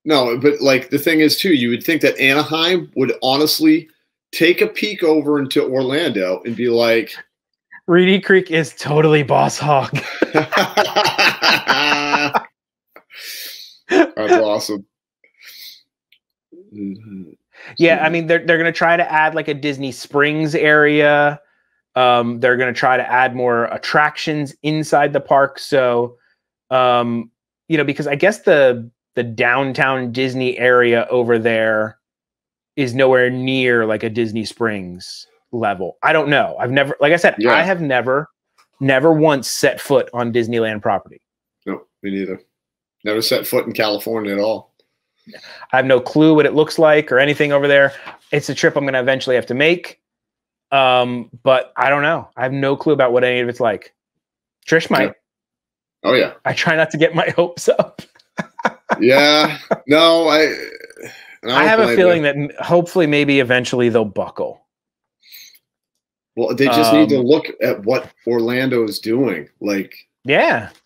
No, but like the thing is too, you would think that Anaheim would honestly take a peek over into Orlando and be like, Reedy Creek is totally boss hog. That's awesome. Yeah, I mean, they're going to try to add like a Disney Springs area. They're going to try to add more attractions inside the park. So, because I guess the downtown Disney area over there is nowhere near like a Disney Springs level. I don't know. I've never, like I said, I have never once set foot on Disneyland property. No, me neither. Never set foot in California at all. I have no clue what it looks like or anything over there. It's a trip I'm going to eventually have to make. But I don't know. I have no clue about what any of it's like. Trish might. Oh yeah. I try not to get my hopes up. Yeah. No, I have a feeling that hopefully maybe eventually they'll buckle. Well, they just need to look at what Orlando is doing. Like,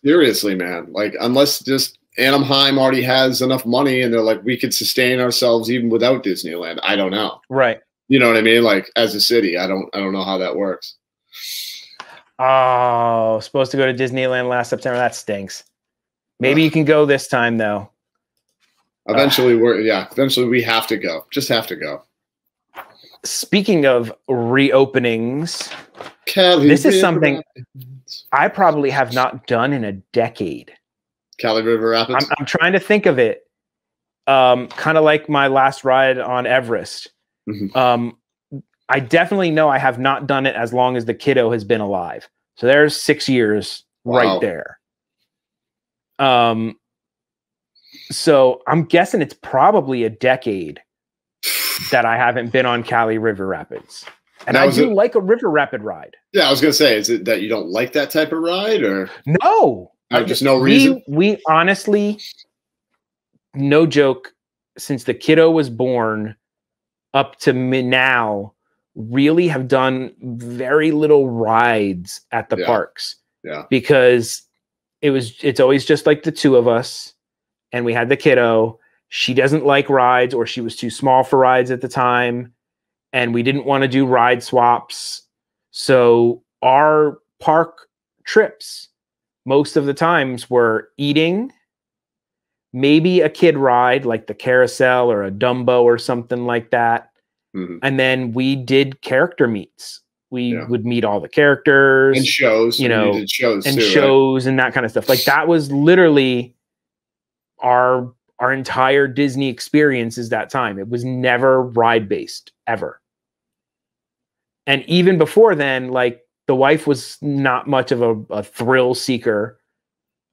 seriously, man. Like, unless just Anaheim already has enough money and they're like, we could sustain ourselves even without Disneyland. I don't know. Right. You know what I mean? Like, as a city, I don't know how that works. Oh, supposed to go to Disneyland last September. That stinks. Maybe you can go this time though. Eventually eventually we have to go. Just have to go. Speaking of reopenings, this is something I probably have not done in a decade. Cali River Rapids? I'm trying to think of it. Kind of like my last ride on Everest. Mm-hmm. I definitely know I have not done it as long as the kiddo has been alive. So there's 6 years right there. So I'm guessing it's probably a decade that I haven't been on Cali River Rapids. And I do like a river rapid ride. Yeah, I was going to say, is it that you don't like that type of ride or? No. Just no reason? We honestly, no joke, since the kiddo was born up to now, really have done very little rides at the parks. Yeah. Because it's always just like the two of us and we had the kiddo. She doesn't like rides or she was too small for rides at the time. And we didn't want to do ride swaps. So our park trips, most of the times were eating, maybe a kid ride like the carousel or a Dumbo or something like that. Mhm. And then we did character meets. We would meet all the characters and shows, you know, did shows and too, shows and that kind of stuff. Like that was literally our entire Disney experience is that time. It was never ride based ever. And even before then, like the wife was not much of a thrill seeker.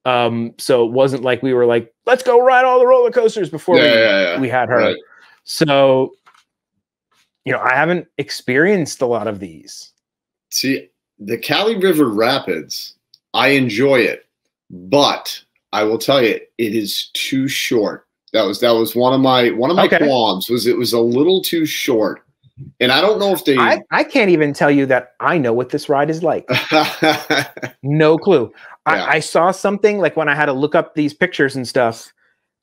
So it wasn't like we were like, let's go ride all the roller coasters before we had her. Right. So, you know, I haven't experienced a lot of these. See, the Cali River Rapids, I enjoy it, but I will tell you, it is too short. That was one of my qualms. Was it was a little too short, and I don't know if they. I can't even tell you that I know what this ride is like. No clue. Yeah. I saw something like when I had to look up these pictures and stuff.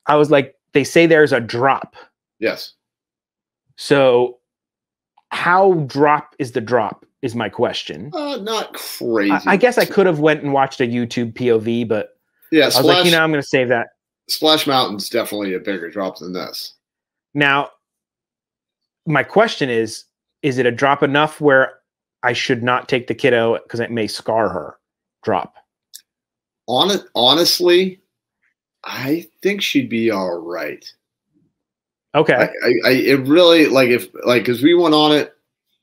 I was like, they say there's a drop. Yes. So, how drop is the drop? Is my question. Not crazy. I guess I could have went and watched a YouTube POV, but yeah, I was like, you know, I'm going to save that. Splash Mountain's definitely a bigger drop than this. Now, my question is it a drop enough where I should not take the kiddo because it may scar her? Drop. Honestly, I think she'd be all right. Okay. It really because we went on it.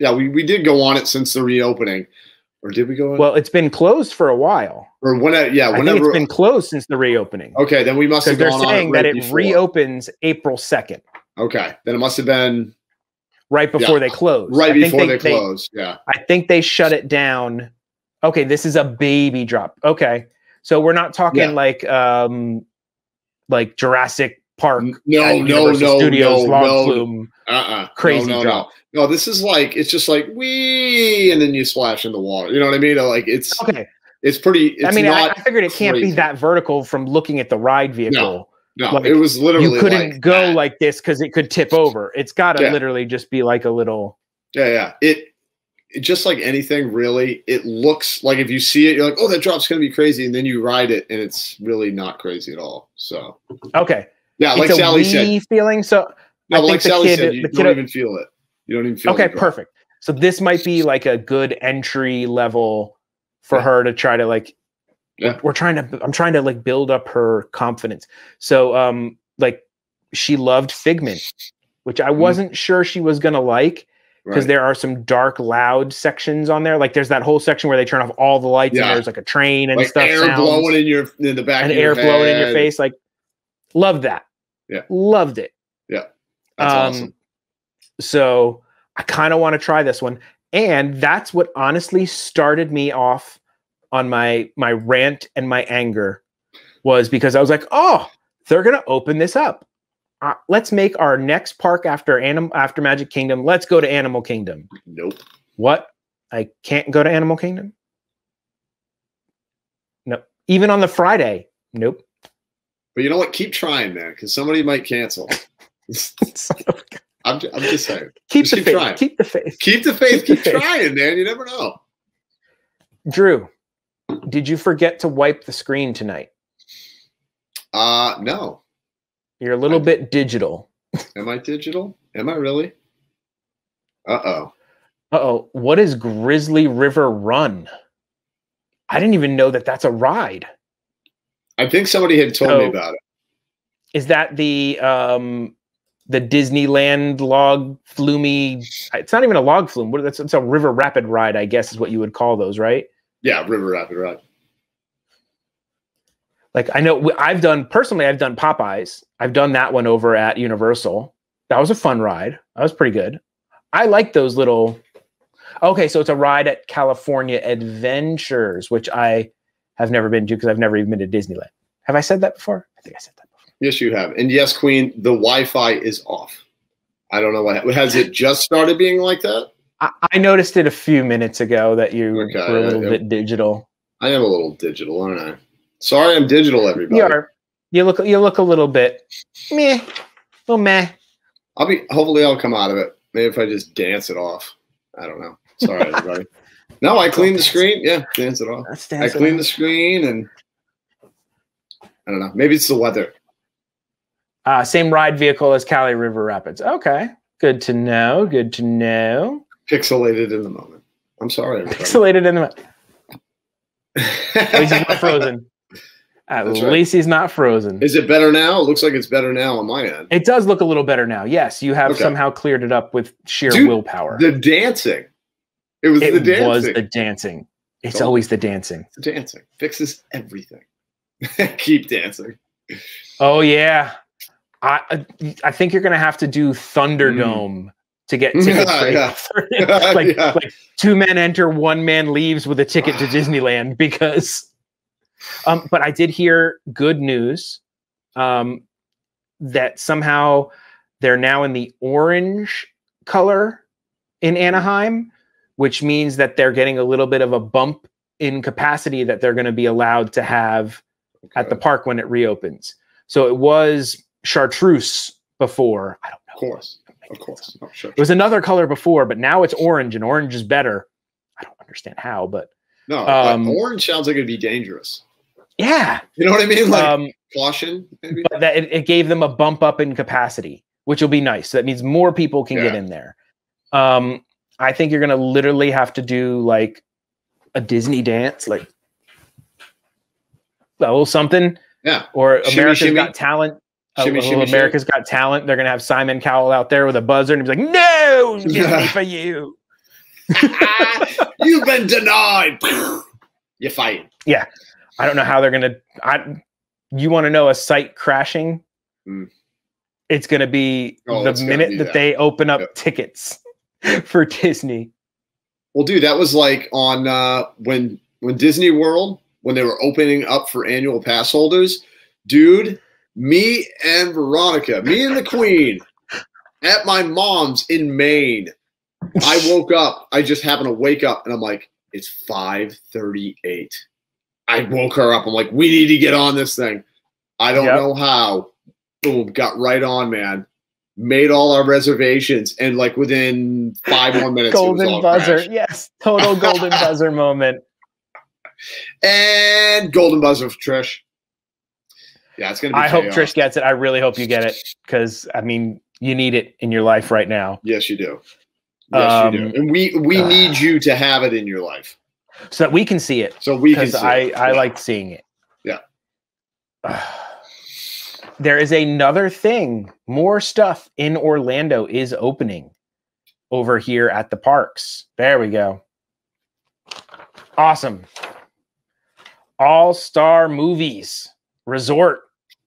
Yeah, we did go on it since the reopening, or did we go on? Well, it's been closed for a while. Or whenever, I think it's been closed since the reopening. Okay, then we must have gone on it. They're saying that it reopens April 2nd. Okay, then it must have been right before they closed. Right before they closed. Yeah, I think they shut it down. Okay, this is a baby drop. Okay, so we're not talking like Jurassic Park. No, Studios log flume. Crazy drop. No, this is like it's just like wee, and then you splash in the water. You know what I mean? Like it's okay. It's pretty. It's I figured it can't be that vertical from looking at the ride vehicle. No, like, it was literally you couldn't go like this because it could tip over. It's got to literally just be like a little. Yeah. It just like anything really. It looks like if you see it, you're like, oh, that drop's gonna be crazy, and then you ride it, and it's really not crazy at all. So okay. Yeah, like Sally said. Feeling so. No, like Sally said, you don't even feel it. You don't even feel it. Okay, perfect. So this might be like a good entry level for her to try to like. Yeah. I'm trying to like build up her confidence. So like she loved Figment, which I wasn't sure she was gonna like because there are some dark, loud sections on there. Like there's that whole section where they turn off all the lights and there's like a train and like stuff. Air blowing in the back and of your air head. blowing in your face. Like loved that. Yeah. Loved it. Yeah. That's awesome. So I kind of want to try this one. And that's what honestly started me off on my rant and my anger was because I was like, oh, they're going to open this up. Let's make our next park after Magic Kingdom. Let's go to Animal Kingdom. Nope. What? I can't go to Animal Kingdom? Nope. Even on the Friday? Nope. But you know what? Keep trying, man, because somebody might cancel. I'm just saying. Keep the faith. Keep the faith. Keep the faith. Keep trying, man. You never know. Drew, did you forget to wipe the screen tonight? No. You're a little bit digital. Am I digital? Am I really? Uh-oh. What is Grizzly River Run? I didn't even know that that's a ride. I think somebody had told me about it. Is that the Disneyland log flumy? It's not even a log flume. It's a river rapid ride, I guess is what you would call those, right? Yeah, river rapid ride. Like I know I've done Popeyes. I've done that one over at Universal. That was a fun ride. That was pretty good. I like those little. Okay, so it's a ride at California Adventures, which I have never been to because I've never even been to Disneyland. Have I said that before? I think I said that before. Yes, you have. And yes, Queen, the Wi-Fi is off. I don't know what has it just started being like that? I noticed it a few minutes ago that you were a little bit digital. I am a little digital, aren't I? Sorry, I'm digital, everybody. You are. You look a little bit meh. Little meh. Hopefully I'll come out of it. Maybe if I just dance it off. I don't know. Sorry, everybody. No, I cleaned the screen. Yeah, dance it off. I cleaned the screen, and I don't know. Maybe it's the weather. Same ride vehicle as Cali River Rapids. Okay, good to know. Good to know. Pixelated in the moment. I'm sorry, everybody. Pixelated in the moment. At least he's not frozen. At least he's not frozen. Is it better now? It looks like it's better now on my end. It does look a little better now. Yes, you have somehow cleared it up with sheer willpower. The dancing. It was the dancing. It's always the dancing. The dancing fixes everything. Keep dancing. Oh yeah. I think you're gonna have to do Thunderdome to get tickets. Like 2 men enter, 1 man leaves with a ticket to Disneyland because. But I did hear good news that somehow they're now in the orange color in Anaheim, which means that they're getting a little bit of a bump in capacity that they're going to be allowed to have at the park when it reopens. So it was chartreuse before. I don't know. Of course. Oh, sure. It was another color before, but now it's orange, and orange is better. I don't understand how, but no, orange sounds like it'd be dangerous. Yeah. You know what I mean? Like caution, maybe? But that it gave them a bump up in capacity, which will be nice. So that means more people can get in there. I think you're going to literally have to do like a Disney dance, like a little something. Yeah. Or America's Got Talent. Shimmy, America's Got Talent. They're going to have Simon Cowell out there with a buzzer and he's like, no, Disney for you. You've been denied. You're fighting. Yeah. I don't know how they're going to. You want to know a site crashing? It's going to be the minute that they open up tickets for Disney. Well, dude, that was like on when Disney World, when they were opening up for annual pass holders, dude, me and Veronica, me and the Queen at my mom's in Maine. I woke up. I just happened to wake up and I'm like, it's 5:38. I woke her up. I'm like, we need to get on this thing. I don't know how. Boom, got right on, man. Made all our reservations, and like within 5 more minutes, golden it was all buzzer. crashed. Yes, total golden buzzer moment. And golden buzzer for Trish. Yeah, it's gonna be. I hope Trish gets it. I really hope you get it because I mean, you need it in your life right now. Yes, you do. Yes, you do. And we need you to have it in your life. So that we can see it. So we can see it. I like seeing it. Yeah. There is another thing. More stuff in Orlando is opening over here at the parks. There we go. Awesome. All-Star Movies Resort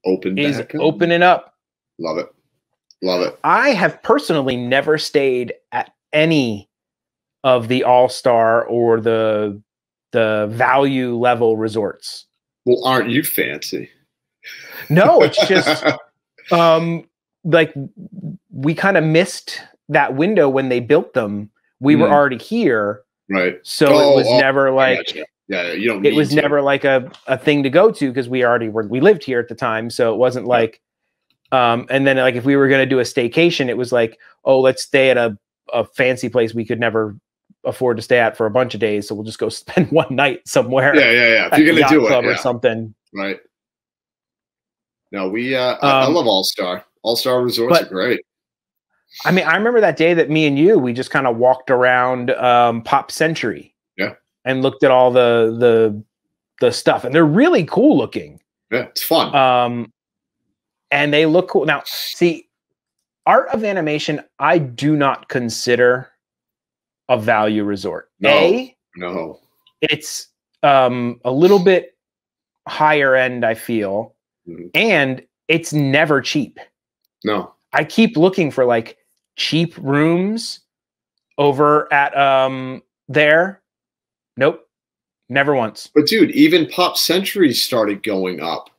is opening up. Love it. Love it. I have personally never stayed at any of the All-Star or the value level resorts. Well, aren't you fancy? No, it's just like we kind of missed that window when they built them. We were already here. Right. So it was never like you don't it was never like a thing to go to because we lived here at the time. So it wasn't like and then like if we were going to do a staycation, it was like, oh, let's stay at a fancy place we could never afford to stay at for a bunch of days. So we'll just go spend one night somewhere. Yeah. If you're going to do it or something. Right. No, I love All-Star. All-Star resorts are great. I mean, I remember that day that me and we just kind of walked around Pop Century. Yeah. And looked at all the stuff. And they're really cool looking. Yeah, it's fun. And they look cool. Now, see, Art of Animation, I do not consider a value resort. No. It's a little bit higher end, I feel. And it's never cheap. No. I keep looking for like cheap rooms over at there. Nope. Never once. But dude, even Pop Century started going up.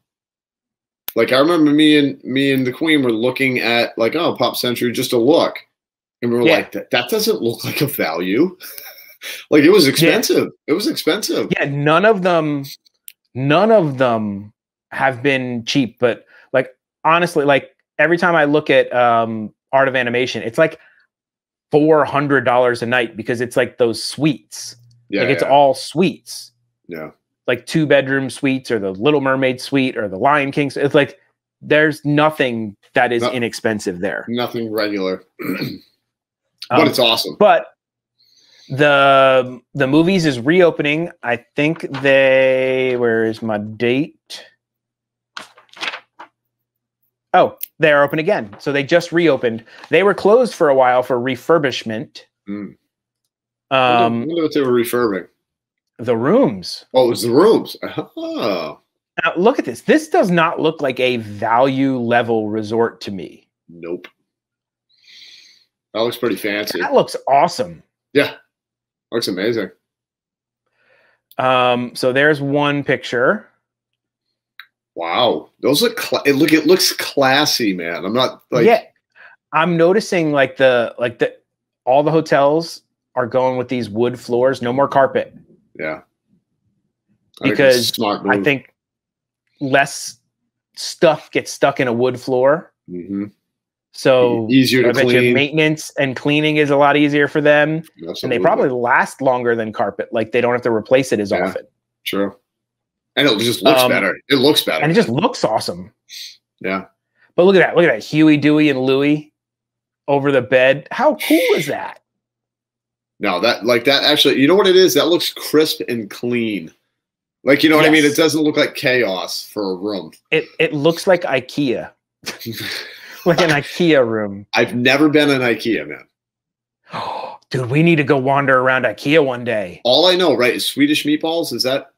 Like I remember me and the Queen were looking at like, oh, Pop Century, just a look. And we were like, that doesn't look like a value. Like it was expensive. Yeah. It was expensive. Yeah, none of them have been cheap, but like honestly, like every time I look at Art of Animation, it's like $400 a night because it's like those suites. Yeah, Like it's all suites. Yeah. Like 2-bedroom suites or the Little Mermaid suite or the Lion King. It's like there's nothing that is inexpensive there. Nothing regular. But it's awesome. But the movies is reopening. I think where is my date? Oh, they're open again. So they just reopened. They were closed for a while for refurbishment. I wonder what they were refurbing. The rooms. Oh, it was the rooms. Oh. Now, look at this. This does not look like a value level resort to me. Nope. That looks pretty fancy. That looks awesome. Yeah. Looks amazing. So there's one picture. Wow. Those look it looks classy, man. I'm not like Yeah. I'm noticing like all the hotels are going with these wood floors, no more carpet. Yeah. Because I think less stuff gets stuck in a wood floor. Mm-hmm. So easier to clean. Maintenance and cleaning is a lot easier for them. Absolutely. And they probably last longer than carpet. Like they don't have to replace it as often. True. And it just looks better. It looks better. And it just looks awesome. Yeah. But look at that. Look at that. Huey, Dewey, and Louie over the bed. How cool is that? No, that actually, you know what it is? That looks crisp and clean. Like, you know what I mean? It doesn't look like chaos for a room. It looks like IKEA. Like an IKEA room. I've never been in IKEA, man. Dude, we need to go wander around IKEA one day. All I know, right, is Swedish meatballs.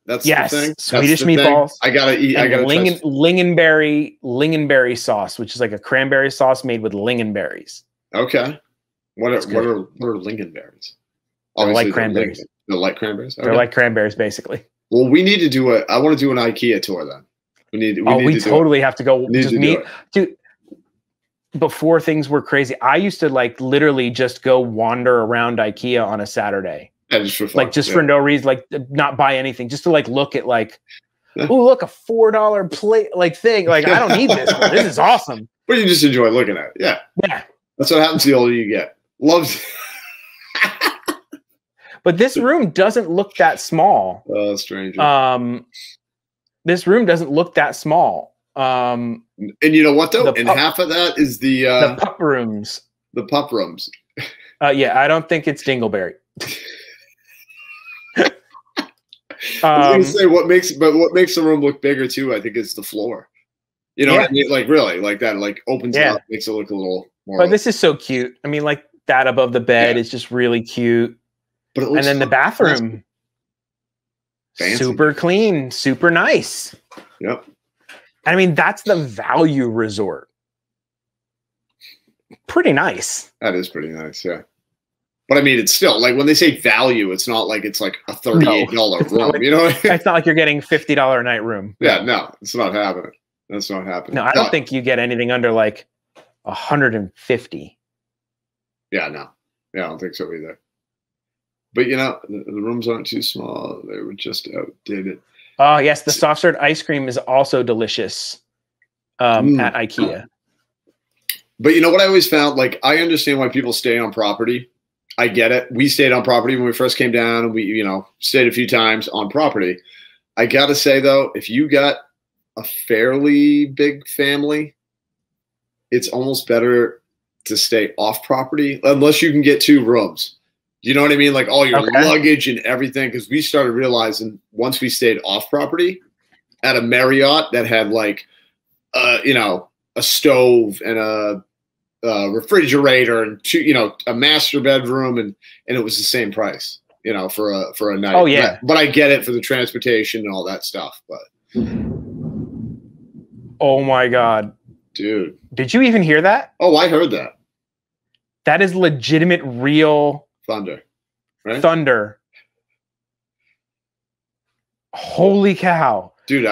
That's the thing? Swedish meatballs. I gotta eat. I gotta lingonberry sauce, which is like a cranberry sauce made with lingonberries. Okay. What are lingonberries? They're like cranberries. They're like cranberries? Okay. They're like cranberries, basically. Well, we need to do I want to do an IKEA tour then. We totally have to go. Just meet. Dude, before things were crazy, I used to like literally just go wander around IKEA on a Saturday. Yeah, just for fun. Like just for no reason, like not buy anything, just to like look at like, oh, look, a $4 plate like thing. Like I don't need this, but this is awesome. But you just enjoy looking at it. Yeah. Yeah. That's what happens the older you get. Loves. But this room doesn't look that small. Oh, strange. This room doesn't look that small. And you know what though? And half of that is the pup rooms. The pup rooms. Yeah, I don't think it's Dingleberry. I was gonna say what makes the room look bigger too, I think, is the floor. You know what I mean? Like really, like that, like opens it up, makes it look a little more. But this is so cute. I mean, like that above the bed is just really cute. But and then the bathroom, super clean, super nice. Yep. I mean, that's the value resort. Pretty nice. That is pretty nice, yeah. But I mean, it's still like when they say value, it's not like it's like a $38 room. Like, you know, what I mean? It's not like you're getting $50 a night room. Yeah, no, it's not happening. That's not happening. No, I don't think you get anything under like 150. Yeah, no, yeah, I don't think so either. But you know, the rooms aren't too small. They were just outdated. Oh yes, the soft serve ice cream is also delicious at IKEA. But you know what I always found? Like, I understand why people stay on property. I get it. We stayed on property when we first came down, and we, you know, stayed a few times on property. I gotta say though, if you got a fairly big family, it's almost better to stay off property unless you can get 2 rooms. You know what I mean? Like all your luggage and everything. Because we started realizing once we stayed off property at a Marriott that had like, you know, a stove and a refrigerator and 2, you know, a master bedroom, and it was the same price, you know, for a night. Oh yeah. But I get it for the transportation and all that stuff. But oh my God, dude, did you even hear that? Oh, I heard that. That is legitimate, real thunder, right? Thunder. Holy cow. Dude,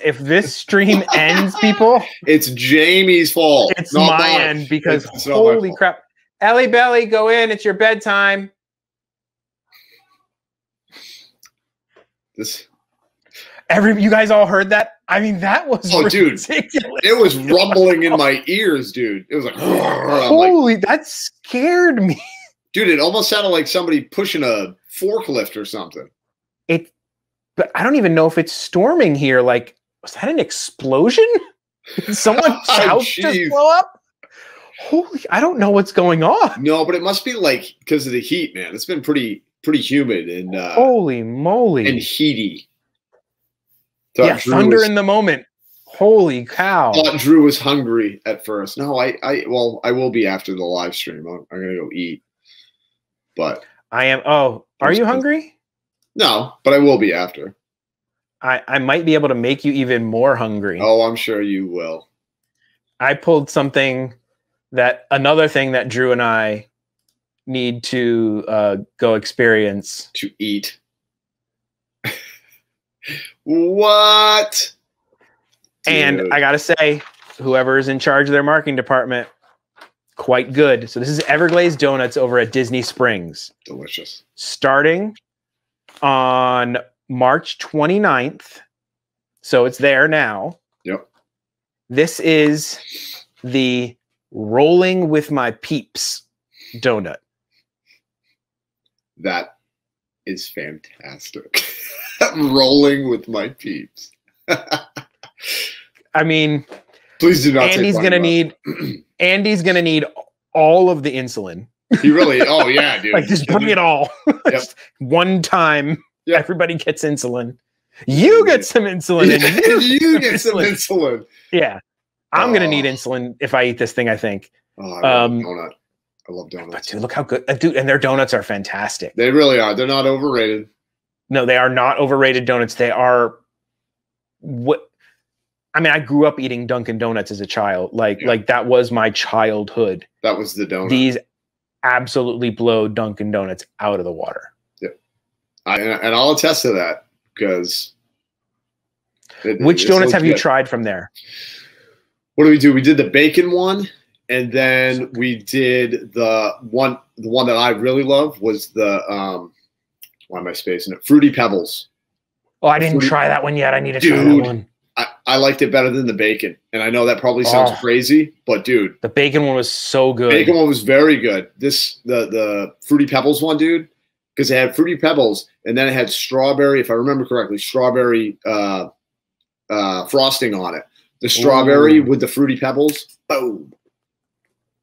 if this stream ends, people, it's Jamie's fault. It's my end because holy crap. Ellie Belly, go in. It's your bedtime. You guys all heard that? I mean, that was ridiculous. Dude, it was rumbling in my ears, dude. It was like, holy, that scared me. Dude, it almost sounded like somebody pushing a forklift or something. But I don't even know if it's storming here. Like, was that an explosion? Did someone's house just blow up? Holy, I don't know what's going on. No, but it must be like because of the heat, man. It's been pretty humid and holy moly, and heaty. Yeah, thunder in the moment. Holy cow! Thought Drew was hungry at first. No, I will be after the live stream. I'm gonna go eat. But I am. Oh, are you hungry? No, but I will be after. I might be able to make you even more hungry. Oh, I'm sure you will. I pulled another thing that Drew and I need to go experience. To eat. What? And Dude. I gotta say, whoever is in charge of their marketing department, quite good. So this is Everglazed Donuts over at Disney Springs. Delicious. Starting on March 29th. So it's there now. Yep. This is the Rolling with My Peeps donut. That is fantastic. Rolling with my peeps. I mean, please do not. Andy's gonna need all of the insulin. He really. Oh yeah, dude. Like just bring it all. Yep. One time, yep. Everybody gets insulin. You get some insulin, and you get some insulin. Yeah, I'm gonna need insulin if I eat this thing. I think. Oh, I love donut. I love donuts. But dude, look how good, dude, and their donuts are fantastic. They really are. They're not overrated. No, they are not overrated donuts. They are what. I mean, I grew up eating Dunkin' Donuts as a child. Like that was my childhood. That was the donut. These absolutely blow Dunkin' Donuts out of the water. Yeah, and I'll attest to that because. Which donuts have you tried from there? What do we do? We did the bacon one, and then we did the one that I really love was the why am I spacing it? Fruity Pebbles. Oh, I didn't try that one yet. I need to try that one. I liked it better than the bacon. And I know that probably sounds crazy, but dude. The bacon one was so good. The bacon one was very good. The Fruity Pebbles one, dude, because it had Fruity Pebbles and then it had strawberry, if I remember correctly, strawberry frosting on it. The strawberry with the Fruity Pebbles, boom.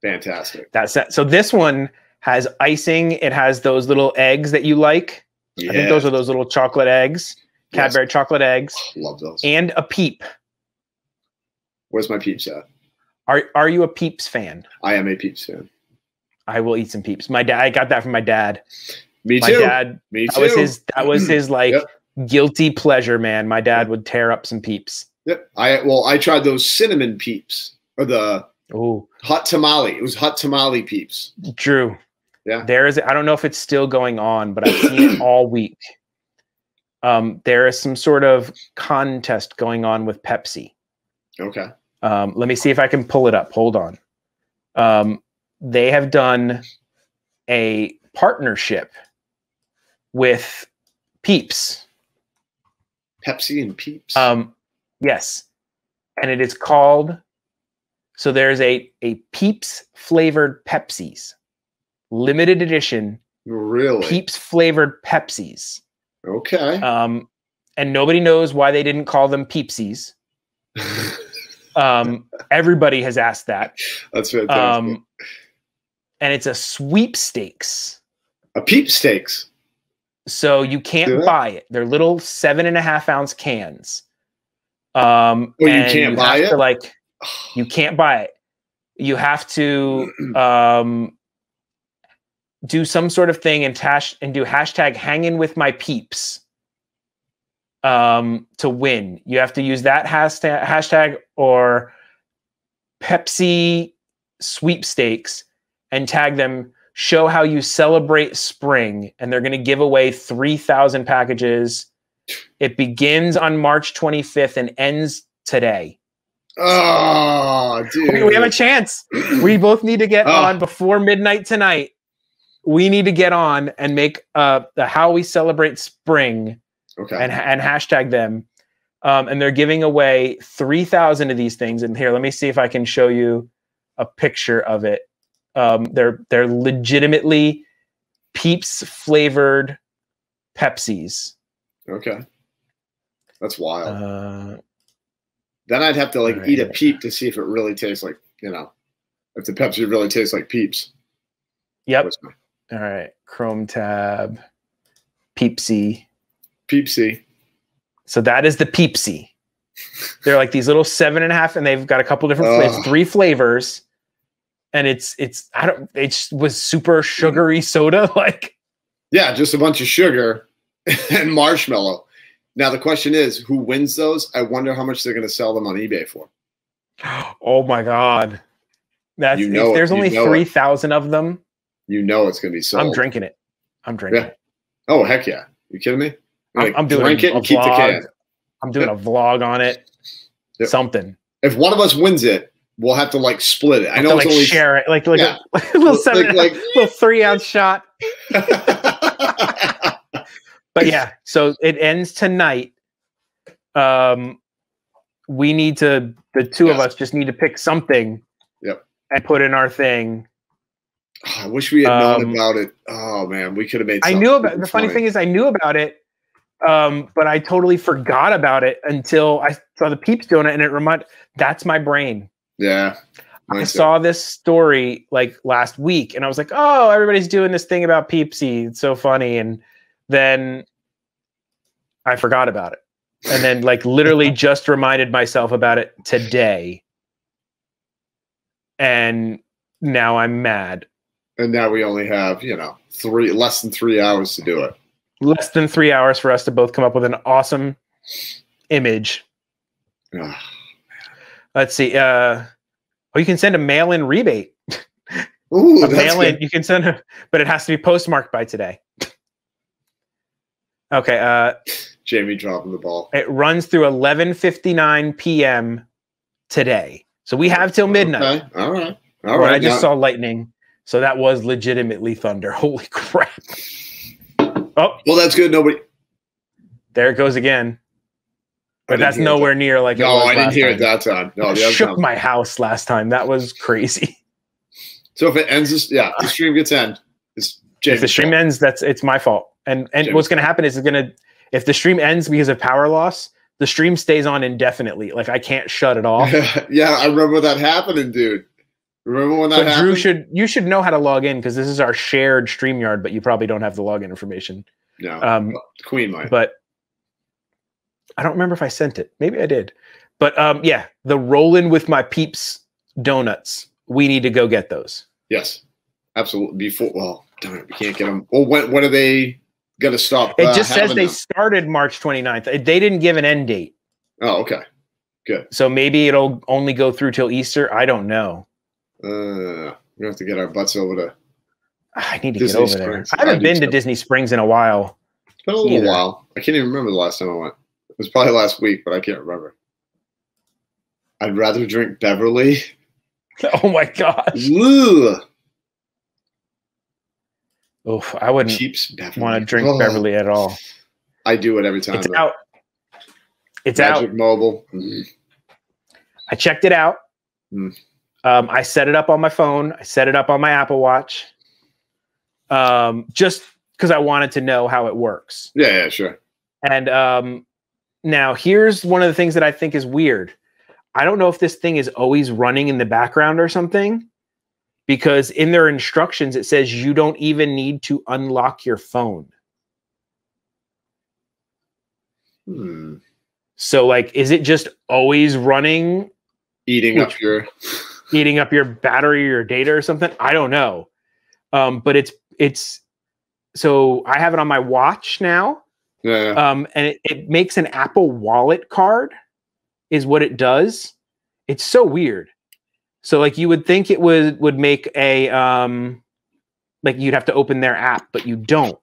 Fantastic. That's that. So this one has icing. It has those little eggs that you like. Yeah. I think those are those little chocolate eggs. Cadbury chocolate eggs. Love those. And a Peep. Where's my Peeps at? Are you a Peeps fan? I am a Peeps fan. I will eat some Peeps. My dad, I got that from my dad. Me too. My dad, me too. That was his like guilty pleasure, man. My dad would tear up some Peeps. Yep. I tried those cinnamon Peeps or the hot tamale. It was hot tamale Peeps. Drew. Yeah. I don't know if it's still going on, but I've seen it all week. There is some sort of contest going on with Pepsi. Okay. Let me see if I can pull it up. Hold on. They have done a partnership with Peeps. Pepsi and Peeps? Yes. And it is called, so there's a Peeps flavored Pepsis. Limited edition. Really? Peeps flavored Pepsis. Okay. And nobody knows why they didn't call them Peepsies. Everybody has asked that. That's fantastic. And it's a sweepstakes. A Peepstakes. So you can't buy it. They're little 7.5 ounce cans. Well, you can't buy it? You can't buy it. You have to do some sort of thing and do hashtag hanging with my peeps to win. You have to use that hashtag or Pepsi sweepstakes and tag them, show how you celebrate spring. And they're going to give away 3,000 packages. It begins on March 25th and ends today. Oh, dude. We have a chance. We both need to get on before midnight tonight. We need to get on and make the how we celebrate spring and hashtag them. And they're giving away 3,000 of these things. And here, let me see if I can show you a picture of it. They're legitimately Peeps flavored Pepsis. Okay. That's wild. Uh, Then I'd have to like right. eat a Peep to see if it really tastes like, if the Pepsi really tastes like Peeps. Yep. All right. Chrome tab. Peepsy. Peepsy. So that is the Peepsy. They're like these little 7.5, and they've got a couple different flavors, 3 flavors. And it was super sugary soda. Like, yeah, just a bunch of sugar and marshmallow. Now the question is, who wins those? I wonder how much they're going to sell them on eBay for. Oh my God. That's if there's only 3,000 of them. It's going to be sold. I'm drinking it. it. Oh, heck yeah. You kidding me? I'm doing drink it and keep the can. I'm doing a vlog on it. Yep. Something. If one of us wins it, we'll have to like split it. I know it's only share it, like a little 3-ounce shot. But yeah, so it ends tonight. We need to. The two of us just need to pick something. Yep. And put in our thing. Oh, I wish we had known about it. Oh man, we could have made. I knew about. The funny thing is, I knew about it. But I totally forgot about it until I saw the Peeps doing it, and it reminded. That's my brain. Yeah, I saw this story like last week, and I was like, "Oh, everybody's doing this thing about Peepsy. It's so funny." And then I forgot about it, and then like literally just reminded myself about it today, and now I'm mad. And now we only have less than 3 hours to do it. Less than 3 hours for us to both come up with an awesome image. Oh, let's see. You can send a mail-in rebate. Ooh, mail-in. You can send but it has to be postmarked by today. Okay. Jamie dropping the ball. It runs through 11:59 p.m. today, so we have till midnight. Okay. All right. I just saw lightning, so that was legitimately thunder. Holy crap! Oh, well, that's good. Nobody. There it goes again. But that's nowhere near like. No, I didn't hear it that time. No, it shook my house last time. That was crazy. So if it ends, the stream gets end. If the stream ends, it's my fault. And what's going to happen is if the stream ends because of power loss, the stream stays on indefinitely. Like I can't shut it off. Yeah, I remember that happening, dude. Remember when that happened? Drew you should know how to log in because this is our shared StreamYard, but you probably don't have the login information. No, Queen might. But I don't remember if I sent it. Maybe I did. But yeah, the Rollin' with My Peeps donuts. We need to go get those. Yes, absolutely. Darn it, we can't get them. Well, when are they going to stop? It just says they started March 29th. They didn't give an end date. Oh, okay. Good. So maybe it'll only go through till Easter. I don't know. We have to get our butts over to. I need to get over there. I haven't been to Disney Springs in a while. It's been a little while. I can't even remember the last time I went. It was probably last week, but I can't remember. I'd rather drink Beverly. Oh my gosh. Ugh. Oof, I wouldn't want to drink Beverly at all. I do it every time. It's out. It's Magic out. Mobile. I checked it out. I set it up on my phone. I set it up on my Apple Watch. Just because I wanted to know how it works. Yeah, sure. And now here's one of the things that I think is weird. I don't know if this thing is always running in the background or something, because in their instructions, it says you don't even need to unlock your phone. So like, is it just always running? Eating up your battery or data or something? I don't know. But it's so I have it on my watch now. Yeah. And it makes an Apple Wallet card is what it does. It's so weird. So like you would think it would make a like you'd have to open their app, but you don't.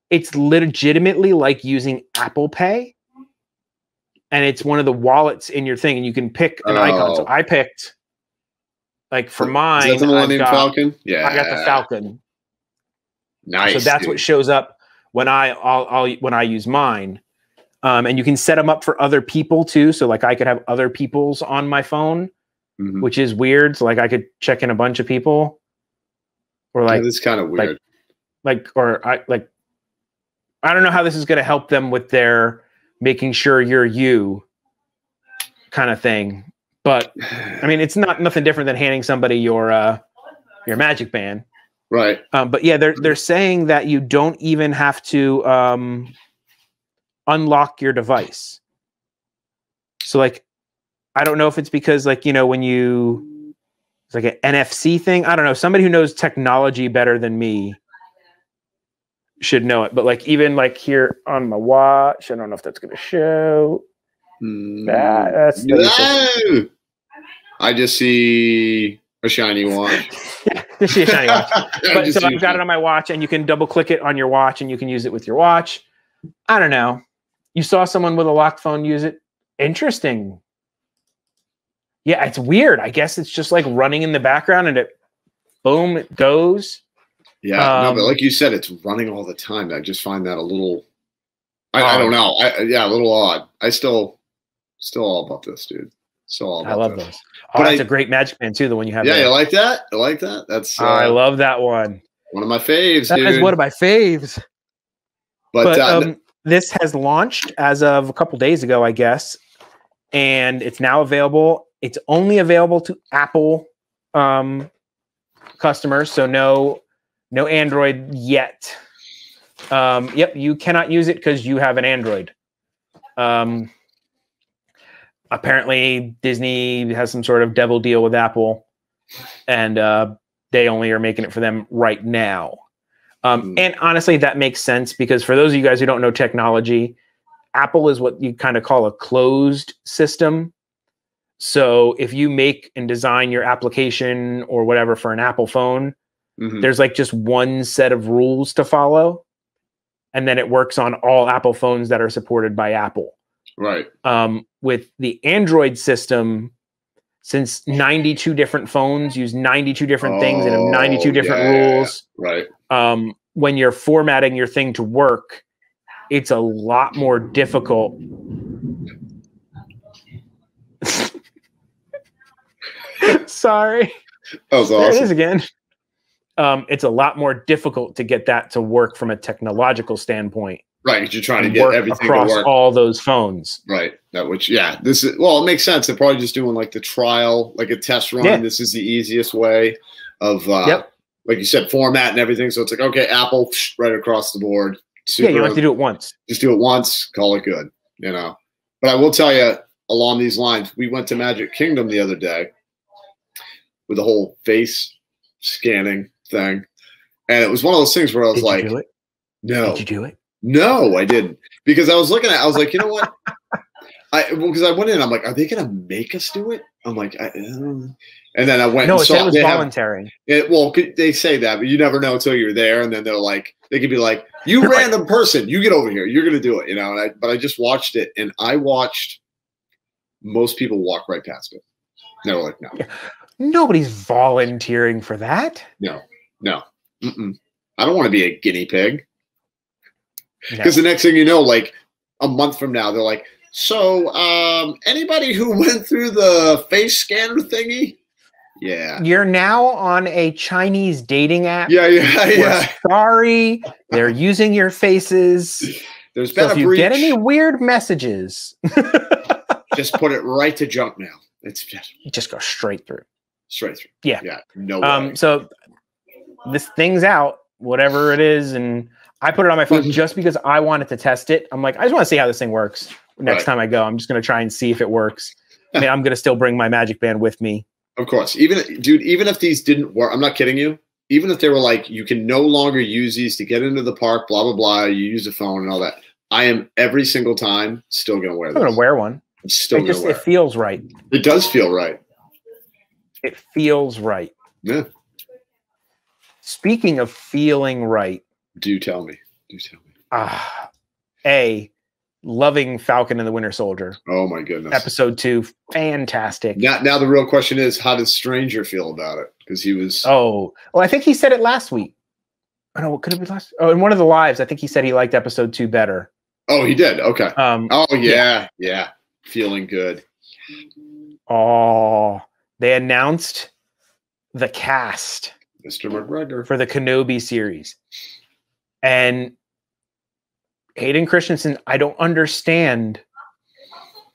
It's legitimately like using Apple Pay. And it's one of the wallets in your thing, and you can pick an icon. So I picked, like for mine, is that the Millennium Falcon? Yeah, I got the Falcon. Nice. So that's what shows up when I use mine, and you can set them up for other people too. So like I could have other people's on my phone, which is weird. So like I could check in a bunch of people, or like it's kind of weird. I don't know how this is going to help them with their making sure you're you kind of thing. But I mean, it's nothing different than handing somebody your Magic Band. Right. But yeah, they're saying that you don't even have to unlock your device. So like, I don't know if it's because like, you know, when it's like an NFC thing. I don't know. Somebody who knows technology better than me should know it. But like, even like here on my watch, I don't know if that's going to show. That's no! I just see a shiny watch. Yeah, just see a shiny watch. But so I've got it on my watch, and you can double click it on your watch, and you can use it with your watch. I don't know. You saw someone with a locked phone use it. Interesting. Yeah, it's weird. I guess it's just like running in the background, and boom, it goes. Yeah, no, but like you said, it's running all the time. I just find that a little. I don't know. A little odd. I still all about this, dude. Still all about I love this. those. Oh, that's a great Magic Band too. The one you have. Yeah, there. you like that? I like that. That's. I love that one. One of my faves. That is one of my faves. But this has launched as of a couple days ago, I guess, and it's now available. It's only available to Apple customers, so no Android yet. Yep, you cannot use it because you have an Android. Apparently, Disney has some sort of devil deal with Apple, and they only are making it for them right now. And honestly, that makes sense because for those of you guys who don't know technology, Apple is what you kind of call a closed system. So if you make and design your application or whatever for an Apple phone, there's like just one set of rules to follow. And then it works on all Apple phones that are supported by Apple. Right. With the Android system, since 92 different phones use 92 different things and have 92 different rules. Right. When you're formatting your thing to work, it's a lot more difficult. Sorry. That was awesome. There it is again. It's a lot more difficult to get that to work from a technological standpoint. Right, you're trying to get everything across to work. all those phones. Right. This is it makes sense. They're probably just doing like the trial, like a test run. Yeah. This is the easiest way of like you said, format and everything. So it's like, okay, Apple right across the board. Yeah, you have to do it once. Just do it once, call it good, you know. But I will tell you, along these lines, we went to Magic Kingdom the other day with the whole face scanning thing. And it was one of those things where I was like, do it? No. Did you do it? No, I didn't. Because I was looking at it, I was like, you know what? Because I went in, I'm like, are they going to make us do it? I'm like, and then I went. No, and it was voluntary. They say that, but you never know until you're there. And then they're like, they could be like, you random person, you get over here, you're going to do it, you know. But I just watched it, and I watched most people walk right past it. They were like, no. Yeah. Nobody's volunteering for that. No. I don't want to be a guinea pig. Because the next thing you know, like a month from now, they're like, so anybody who went through the face scanner thingy? Yeah. You're now on a Chinese dating app. Yeah. Sorry, they're using your faces. There's been if you get any weird messages, just put it right to junk mail. It's just go straight through. Straight through. Yeah. No way. So this thing's out, whatever it is, and I put it on my phone just because I wanted to test it. I'm like, I just want to see how this thing works. Next time I go, I'm just going to try and see if it works. I mean, I'm going to still bring my Magic Band with me. Of course. Even if these didn't work, I'm not kidding you. Even if they were like, you can no longer use these to get into the park, blah, blah, blah. You use a phone and all that. I am every single time still going to wear this. I'm going to wear one. I'm still going to wear it. It feels right. It does feel right. It feels right. Yeah. Speaking of feeling right. Do tell me. Loving Falcon and the Winter Soldier. Oh my goodness. Episode 2, fantastic. Now the real question is, how does Stranger feel about it? Because he was. Oh, well, I think he said it last week. Oh no, what could it be last? Oh, in one of the lives, I think he said he liked episode 2 better. Oh, he did. Okay. Yeah. Feeling good. Oh, they announced the cast, Mr. McGregor, for the Kenobi series, and Hayden Christensen, I don't understand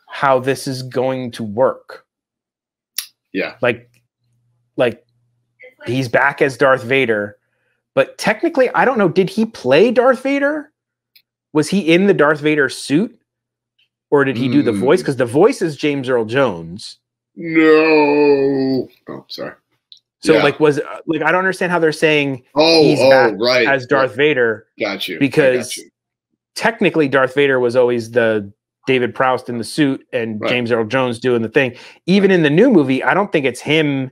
how this is going to work. Yeah. Like he's back as Darth Vader, but technically, I don't know. Did he play Darth Vader? Was he in the Darth Vader suit? Or did he do the voice? Because the voice is James Earl Jones. No. Oh, sorry. So I don't understand how they're saying he's back right as Darth Vader. Got you. Because technically Darth Vader was always the David Prowse in the suit and James Earl Jones doing the thing. Even in the new movie, I don't think it's him.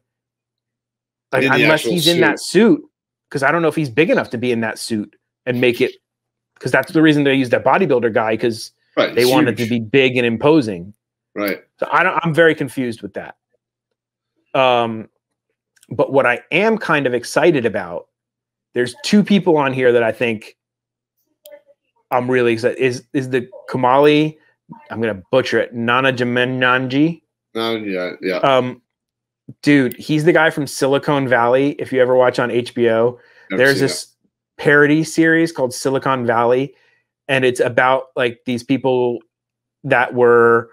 Like, unless he's in that suit, because I don't know if he's big enough to be in that suit and make it. Because that's the reason they used that bodybuilder guy, because they wanted to be big and imposing. Right. So I'm very confused with that. But what I am kind of excited about, there's two people on here that I think I'm really excited. Is the Kamali, I'm gonna butcher it, Nana Jamenanji. Yeah. Dude, he's the guy from Silicon Valley. If you ever watch on HBO, there's this parody series called Silicon Valley, and it's about like these people that were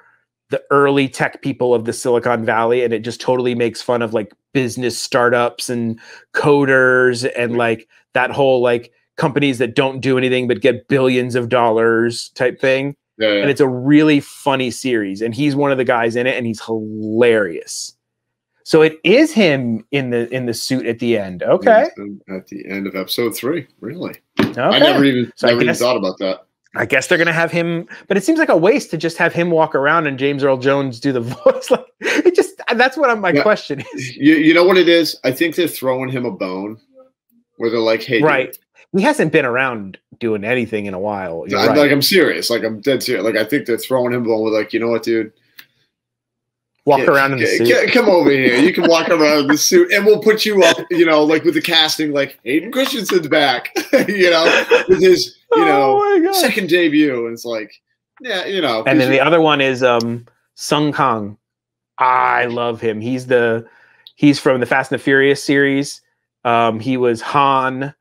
the early tech people of the Silicon Valley, and it just totally makes fun of like business startups and coders and like that whole like companies that don't do anything but get billions of dollars type thing. Yeah. And it's a really funny series, and he's one of the guys in it, and he's hilarious. So it is him in the suit at the end. Okay. At the end of episode 3, really? Okay. I never even thought about that. I guess they're gonna have him, but it seems like a waste to just have him walk around and James Earl Jones do the voice. Like it just that's what my question is. You know what it is? I think they're throwing him a bone where they're like, hey, right. Dude, he hasn't been around doing anything in a while. Like I'm serious. Like I'm dead serious. Like I think they're throwing him a bone with like, you know what, dude? Walk around in the suit. Come over here. You can walk around in the suit, and we'll put you up, like with the casting, like Hayden Christensen's back, with his, second debut. And it's like, yeah, And then the other one is Sung Kang. I love him. He's from the Fast and the Furious series. He was Han.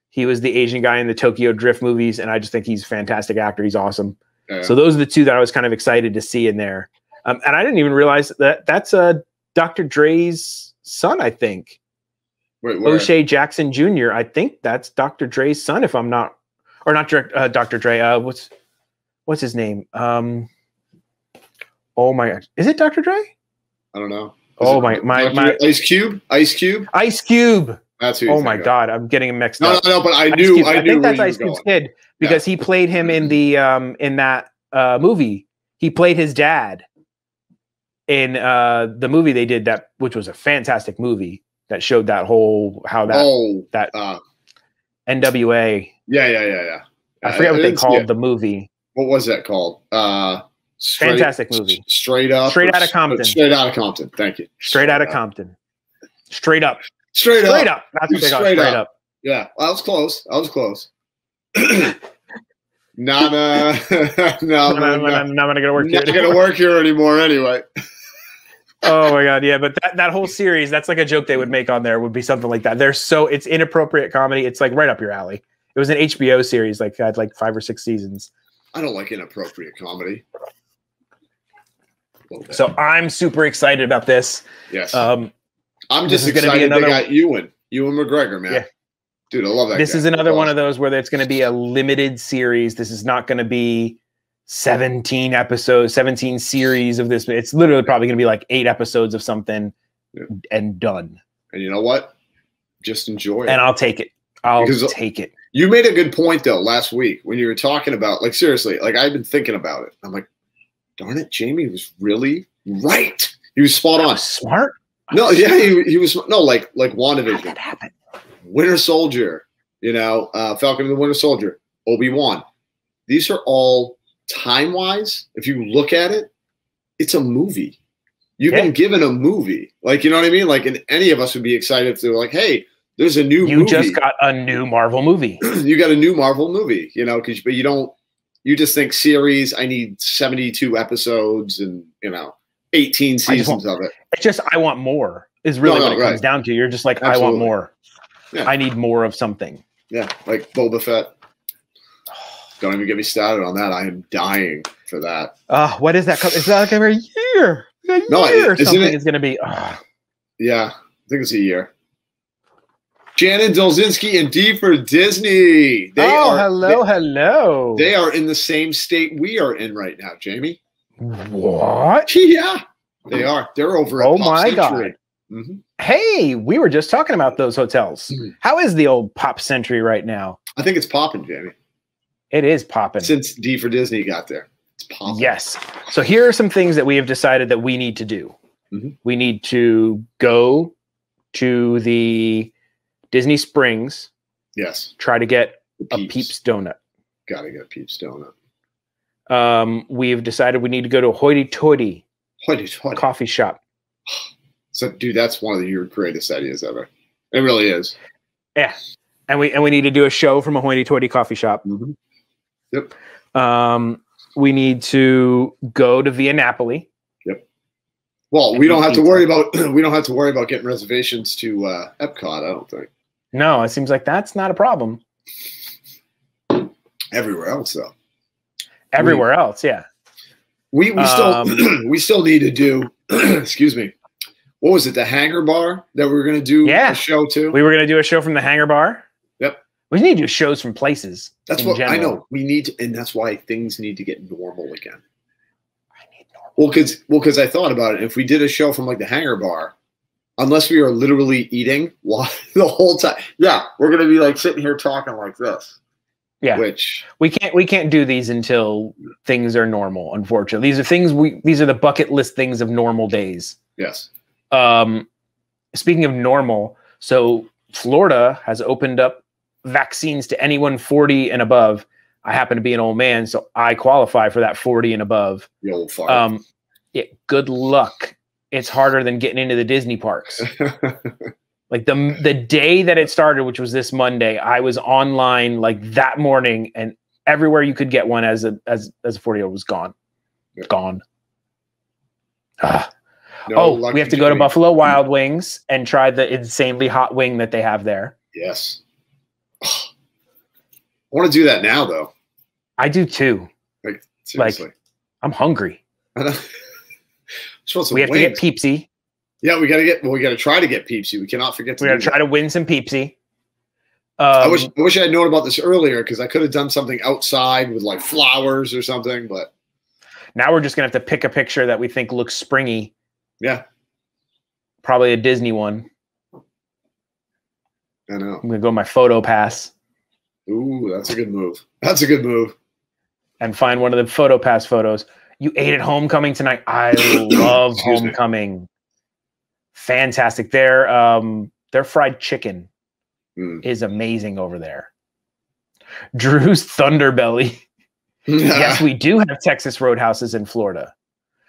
He was the Asian guy in the Tokyo Drift movies, and I just think he's a fantastic actor. He's awesome. Yeah. So those are the two that I was kind of excited to see in there. And I didn't even realize that that's Dr. Dre's son, I think. Wait, where? O'Shea Jackson Jr. I think that's Dr. Dre's son, if I'm not, or not Dr. Dre. What's his name? Oh my gosh, is it Dr. Dre? I don't know. My Ice Cube. Ice Cube. That's who. Oh my God, I'm getting him mixed up. No, but I knew. I think that's Ice Cube's kid because he played him in the in that movie. He played his dad in the movie they did that, which was a fantastic movie that showed that whole NWA. Yeah. I forget what they called the movie. What was that called? Fantastic movie. Straight Outta Compton. Straight Outta Compton. Thank you. Straight Outta Compton. Straight up. Straight up. That's what they call it. Straight up. Yeah, I was close. No, I'm not gonna work here. Not gonna work here anymore anyway. Oh my God, yeah, but that whole series, that's like a joke they would make on there, would be something like that. It's inappropriate comedy. It's like right up your alley. It was an HBO series, like had like 5 or 6 seasons. I don't like inappropriate comedy. So I'm super excited about this. Yes. I'm just excited they got Ewan McGregor, man. Yeah. Dude, I love that. This is another one of those where it's going to be a limited series. This is not going to be 17 episodes, 17 series of this. It's literally probably going to be like 8 episodes of something and done. And you know what? Just enjoy it. And I'll take it. I'll take it. You made a good point, though, last week when you were talking about, like, seriously, like, I've been thinking about it. I'm like, darn it, Jamie was really right. He was spot on. Smart? No, yeah, he was. No, like WandaVision. How did that happen? Winter Soldier, Falcon and the Winter Soldier, Obi-Wan. These are all time-wise, if you look at it, it's a movie. You've been given a movie. Like, you know what I mean? Like, and any of us would be excited if they were like, hey, there's a new movie. You just got a new Marvel movie. You got a new Marvel movie, but you just think series, I need 72 episodes and, 18 seasons of it. It's just, I want more is really what it comes down to. You're just like, absolutely. I want more. Yeah. I need more of something. Yeah, like Boba Fett. Don't even get me started on that. I am dying for that. What is that? It's like every year. No, Or isn't something it? is going to be. Yeah, I think it's a year. Shannon Dolzinski and D for Disney. Hello. They are in the same state we are in right now, Jamie. What? Yeah, they are. They're over at Oh Pop my Century. God. Mm-hmm. Hey, we were just talking about those hotels. Mm-hmm. How is the old Pop Century right now? I think it's popping, Jamie. It is popping. Since D for Disney got there, it's popping. Yes. So here are some things that we have decided that we need to do. Mm-hmm. We need to go to the Disney Springs. Yes. Try to get a Peeps donut. Gotta get a Peeps donut. We've decided we need to go to a hoity-toity coffee shop. So, dude, that's one of your greatest ideas ever. It really is. Yeah. And we need to do a show from a hoity-toity coffee shop. Mm-hmm. Yep. We need to go to Via Napoli. Yep. Well, we don't have to worry about getting reservations to Epcot, I don't think. No, it seems like that's not a problem. Everywhere else, though. Everywhere else, yeah. We still we still need to do excuse me. What was it? The Hangar Bar that we were going to do a show to? We were going to do a show from the Hangar Bar. Yep. We need to do shows from places. That's what general. I know. We need to, and that's why things need to get normal again. I need normal. Well, because I thought about it. If we did a show from like the Hangar Bar, unless we are literally eating the whole time, we're going to be like sitting here talking like this. Yeah. Which we can't do these until things are normal. Unfortunately, these are the bucket list things of normal days. Yes. Speaking of normal, so Florida has opened up vaccines to anyone 40 and above. I happen to be an old man, so I qualify for that 40 and above. The old fart. Good luck. It's harder than getting into the Disney parks. Like the day that it started, which was this Monday, I was online like that morning, and everywhere you could get one as a 40-year-old was gone. Yep. Gone. We have to go to Buffalo Wild Wings and try the insanely hot wing that they have there. Yes. I want to do that now, though. I do too. Like, seriously. I'm hungry. I know. We have to get Peepsy. Yeah, we got to try to get Peepsy. We cannot forget to We got to try to win some Peepsy. I wish I had known about this earlier, because I could have done something outside with like flowers or something, but now we're just going to have to pick a picture that we think looks springy. Yeah. Probably a Disney one. I know. I'm going to go my photo pass. Ooh, that's a good move. And find one of the photo pass photos. You ate at Homecoming tonight. I love Homecoming. Fantastic. Their fried chicken is amazing over there. Drew's Thunderbelly. Yes, we do have Texas Roadhouses in Florida.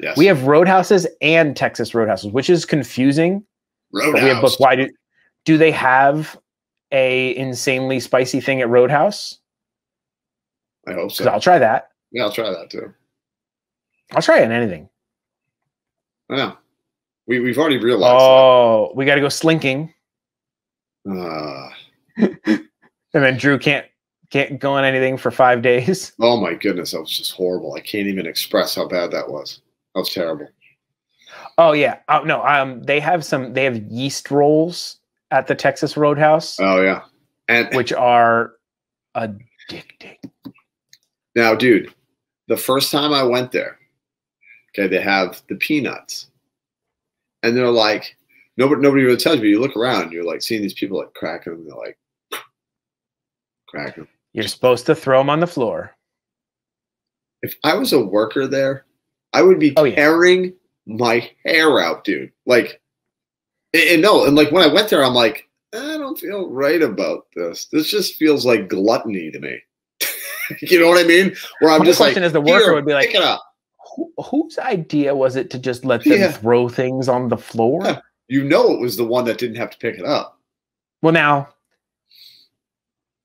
Yes. We have Roadhouses and Texas Roadhouses, which is confusing. Roadhouse. We have both. Why do they have a insanely spicy thing at Roadhouse? I hope so. I'll try that. Yeah, I'll try that too. I'll try it in anything. I know. We've already realized that. We got to go slinking. And then Drew can't go on anything for 5 days. Oh my goodness, that was just horrible. I can't even express how bad that was. That was terrible. Oh yeah. Oh no. They have yeast rolls at the Texas Roadhouse. Oh yeah. And which are addicting. Now, dude, the first time I went there, okay, they have the peanuts. And they're like, nobody really tells you. You look around, you're like seeing these people like cracking them. They're like, cracking them. You're supposed to throw them on the floor. If I was a worker there, I would be tearing my hair out, dude. Like, and like when I went there, I'm like, I don't feel right about this. This just feels like gluttony to me. You know what I mean? Where I'm just like, as the worker would be like, pick it up. Whose idea was it to just let them throw things on the floor? Yeah. You know, it was the one that didn't have to pick it up. Well, now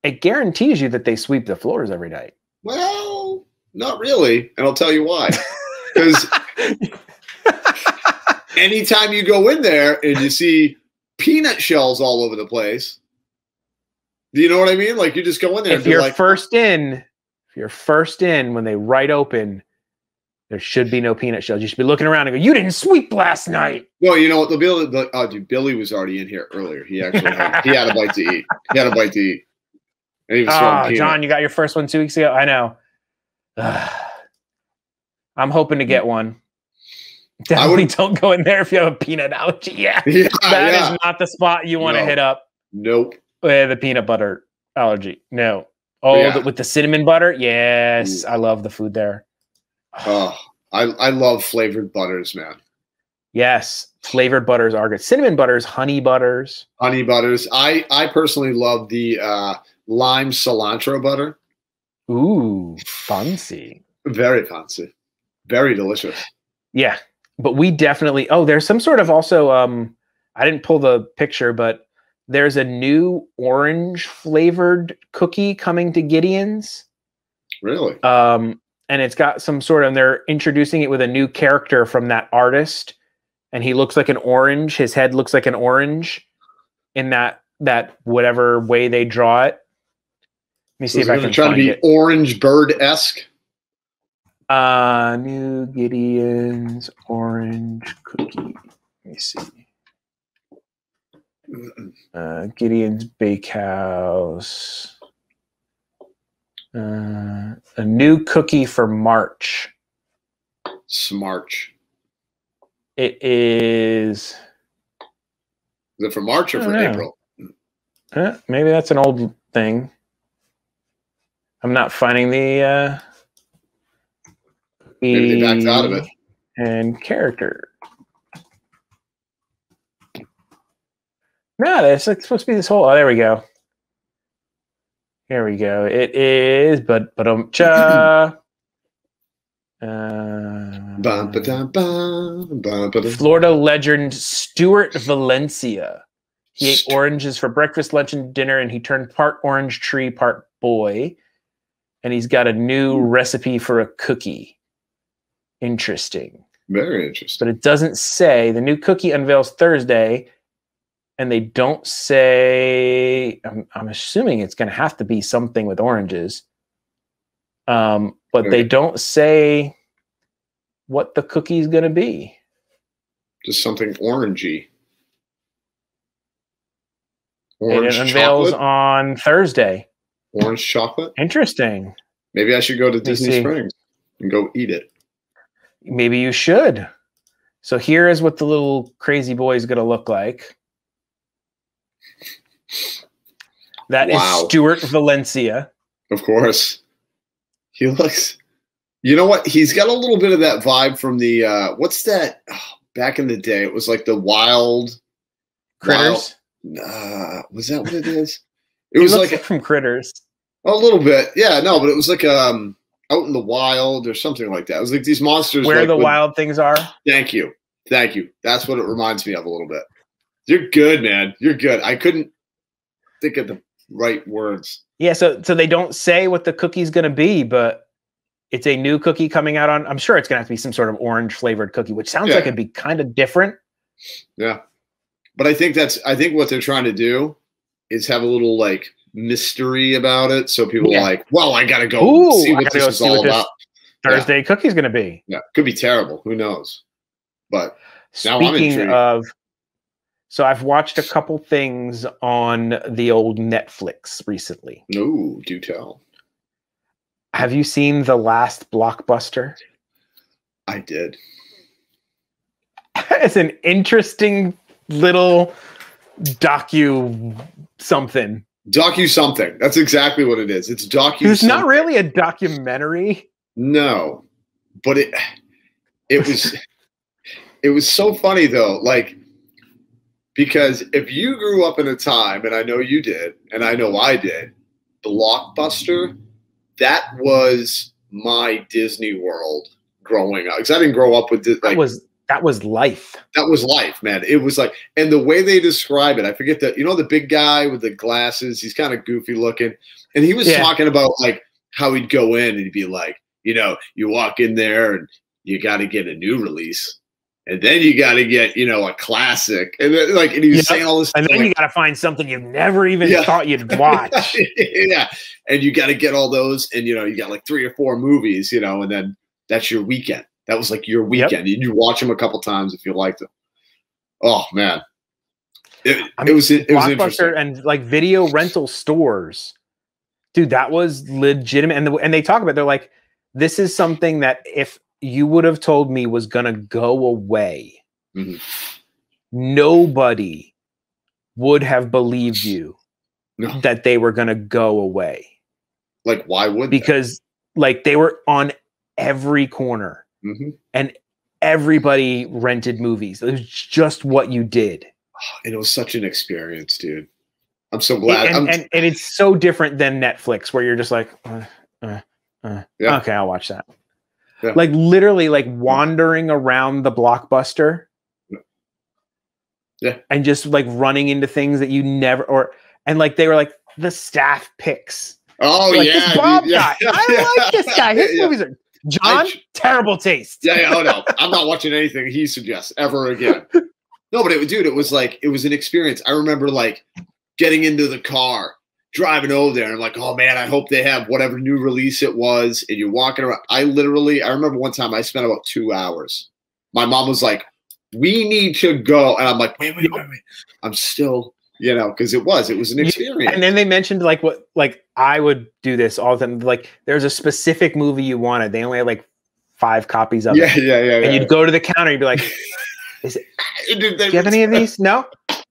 it guarantees you that they sweep the floors every night. Well, not really. And I'll tell you why. Because anytime you go in there and you see peanut shells all over the place, do you know what I mean? Like you just go in there. If you're like, first in, If you're first in when they right open, there should be no peanut shells. You should be looking around and go, "You didn't sweep last night." Well, you know what? They'll be able to, oh, dude, Billy was already in here earlier. He actually he had a bite to eat. He had a bite to eat. And he was throwing John, you got your first one 2 weeks ago. I know. I'm hoping to get one. Definitely don't go in there if you have a peanut allergy. That is not the spot you want to hit up. Nope. With a peanut butter allergy. No. Oh, with the cinnamon butter? Yes. Ooh. I love the food there. Oh, I love flavored butters, man. Yes. Flavored butters are good. Cinnamon butters, honey butters. Honey butters. I personally love the lime cilantro butter. Ooh, fancy. Very fancy. Very delicious. Yeah. But we definitely, there's some sort of also, I didn't pull the picture, but there's a new orange flavored cookie coming to Gideon's. Really? And it's got some sort of, they're introducing it with a new character from that artist. And he looks like an orange. His head looks like an orange in that whatever way they draw it. Let me see if I can try to be Orange Bird-esque. New Gideon's orange cookie. Let me see. Gideon's Bakehouse. A new cookie for March. Smarch. It is. Is it for March or for April? Maybe that's an old thing. I'm not finding the. Maybe they backed out of it. And character. No, it's like supposed to be this whole. Oh, there we go. Here we go. It is, Florida legend Stuart Valencia. He ate oranges for breakfast, lunch, and dinner, and he turned part orange tree, part boy. And he's got a new recipe for a cookie. Interesting. Very interesting. But it doesn't say. The new cookie unveils Thursday, and they don't say. I'm assuming it's going to have to be something with oranges. But they don't say what the cookie is going to be. Just something orangey. Orange and it unveils on Thursday. Orange chocolate? Interesting. Maybe I should go to Disney Springs and go eat it. Maybe you should. So here is what the little crazy boy is going to look like. That is Stuart Valencia. Of course. He looks... You know what? He's got a little bit of that vibe from the... what's that? Oh, back in the day, it was like the Wild... Critters? Was that what it is? It he was looks like from Critters. A little bit. Yeah, no, but it was like out in the wild or something like that. It was like these monsters. Where the wild things are? Thank you. Thank you. That's what it reminds me of a little bit. You're good, man. You're good. I couldn't think of the right words. Yeah, so they don't say what the cookie's going to be, but it's a new cookie coming out on. I'm sure it's going to have to be some sort of orange flavored cookie, which sounds like it'd be kind of different. Yeah. But I think what they're trying to do is have a little like mystery about it. So people are like, well, I got to go see what this is all about. Thursday cookie's going to be. Yeah. Could be terrible. Who knows? But now I'm speaking intrigued. of, so I've watched a couple things on the old Netflix recently. No, do tell. Have you seen The Last Blockbuster? I did. It's an interesting little docu something. That's exactly what it is. It's docu. It's not really a documentary. No, but it was so funny though. Like, because if you grew up in a time, and I know you did, and I know I did, Blockbuster, that was my Disney World growing up. Because I didn't grow up with this. Like, that was life. That was life, man. It was like, and the way they describe it, I forget that, the big guy with the glasses, he's kind of goofy looking. And he was talking about like how he'd go in and he'd be like, you walk in there and you got to get a new release. And then you got to get, you know, a classic. And then, like, and he was saying all this. And then like, you got to find something you've never even thought you'd watch. Yeah. And you got to get all those. And, you know, you got like 3 or 4 movies, you know, and then that's your weekend. That was like your weekend. You watch them a couple times if you liked them. Oh, man. It was Blockbuster and like video rental stores. Dude, that was legitimate. And they talk about, they're like, this is something that if you would have told me was going to go away, nobody would have believed you that they were going to go away. Like, why would Because like they were on every corner and everybody rented movies. It was just what you did. And it was such an experience, dude. I'm so glad. And it's so different than Netflix, where you're just like, okay, I'll watch that. Yeah. Like literally like wandering around the Blockbuster. Yeah. And just like running into things that you never, and like they were like the staff picks. Oh, like, yeah. This Bob guy. I like this guy. His movies are John, terrible taste. Yeah, oh no. I'm not watching anything he suggests ever again. No, but it was like, it was an experience. I remember like getting into the car, driving over there, and I'm like, oh man, I hope they have whatever new release it was. And you're walking around. I remember one time I spent about 2 hours. My mom was like, we need to go. And I'm like, wait. I'm still, you know, because it was an experience. And then they mentioned like what, like I would do this all the time. Like there's a specific movie you wanted. They only had like 5 copies of it. Yeah. And you'd go to the counter, you'd be like, do you have any of these? No?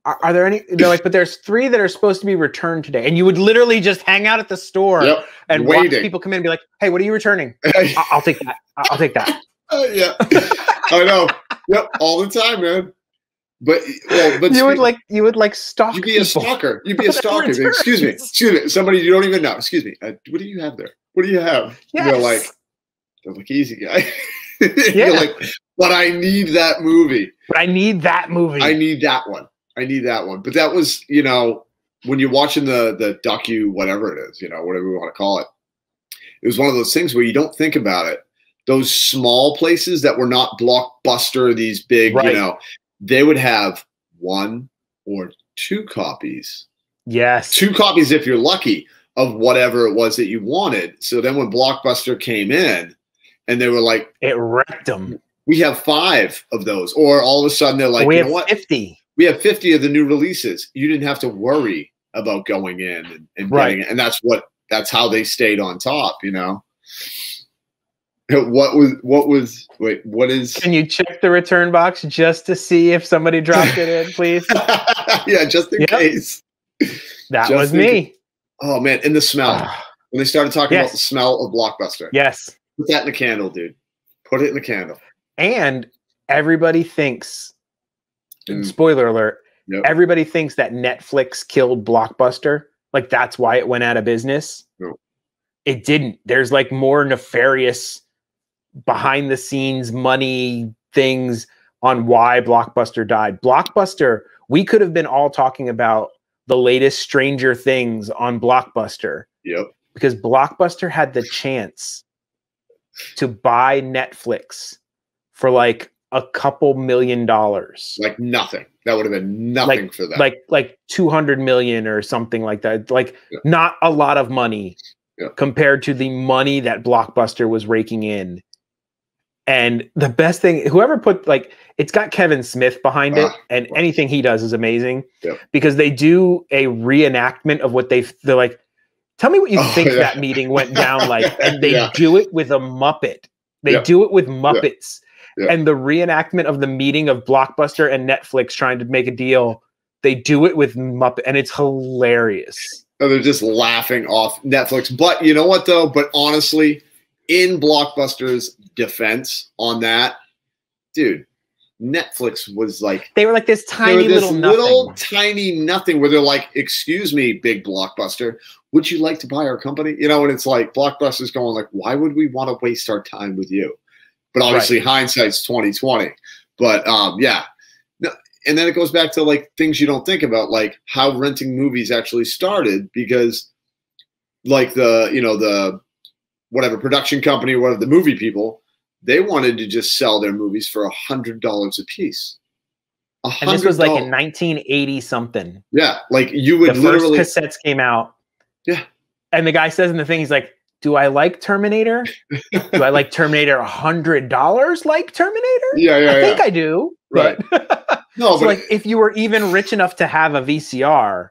Are there any? They're like, but there's 3 that are supposed to be returned today. And you would literally just hang out at the store and watch people come in and be like, hey, what are you returning? I'll take that. I'll take that. Yeah. I know. Yep. All the time, man. But you would like stalk. You'd be a stalker. You'd be a stalker. Excuse me. Somebody you don't even know. Excuse me. What do you have there? What do you have? Yes. They're like easy guy. You're like, but I need that movie. I need that one. But that was, you know, when you're watching the docu, whatever it is, you know, whatever we want to call it. It was one of those things where you don't think about it. Those small places that were not Blockbuster, these big, you know, they would have 1 or 2 copies. Yes. 2 copies if you're lucky of whatever it was that you wanted. So then when Blockbuster came in and they were like, it wrecked them. We have 5 of those. Or all of a sudden they're like, we you have know what? 50. We have 50 of the new releases. You didn't have to worry about going in and getting it. And that's how they stayed on top, you know? What is? Can you check the return box just to see if somebody dropped it in, please? Yeah, just in case. That was me. Oh man, and the smell. When they started talking about the smell of Blockbuster. Yes. Put that in the candle, dude. Put it in the candle. And everybody thinks, spoiler alert, everybody thinks that Netflix killed Blockbuster. Like that's why it went out of business. No. It didn't. There's like more nefarious behind the scenes money things on why Blockbuster died. Blockbuster, we could have been all talking about the latest Stranger Things on Blockbuster. Yep. Because Blockbuster had the chance to buy Netflix for like a couple $1 million. Like nothing. That would have been nothing for them. Like 200 million or something like that. Like not a lot of money compared to the money that Blockbuster was raking in. And the best thing, whoever put it's got Kevin Smith behind it, and anything he does is amazing because they do a reenactment of what they're like, tell me what you think that meeting went down like. And they do it with a Muppet. They do it with Muppets. And the reenactment of the meeting of Blockbuster and Netflix trying to make a deal, they do it with Muppet, and it's hilarious. And they're just laughing off Netflix. But you know what, though? But honestly, in Blockbuster's defense on that, dude, Netflix was like... They were like this tiny little tiny nothing where they're like, excuse me, big Blockbuster, would you like to buy our company? You know, and it's like Blockbuster's going like, why would we want to waste our time with you? But obviously hindsight's 20/20. But yeah. No, and then it goes back to like things you don't think about, like how renting movies actually started, because like the whatever production company or whatever, the movie people, they wanted to just sell their movies for $100 a piece. $100. And this was like in 1980 something. Yeah, like you would the literally. First cassettes came out. Yeah. And the guy says in the thing, he's like, do I like Terminator? Do I like Terminator $100 like Terminator? Yeah, I think I do. Right. But No, so but like if you were even rich enough to have a VCR,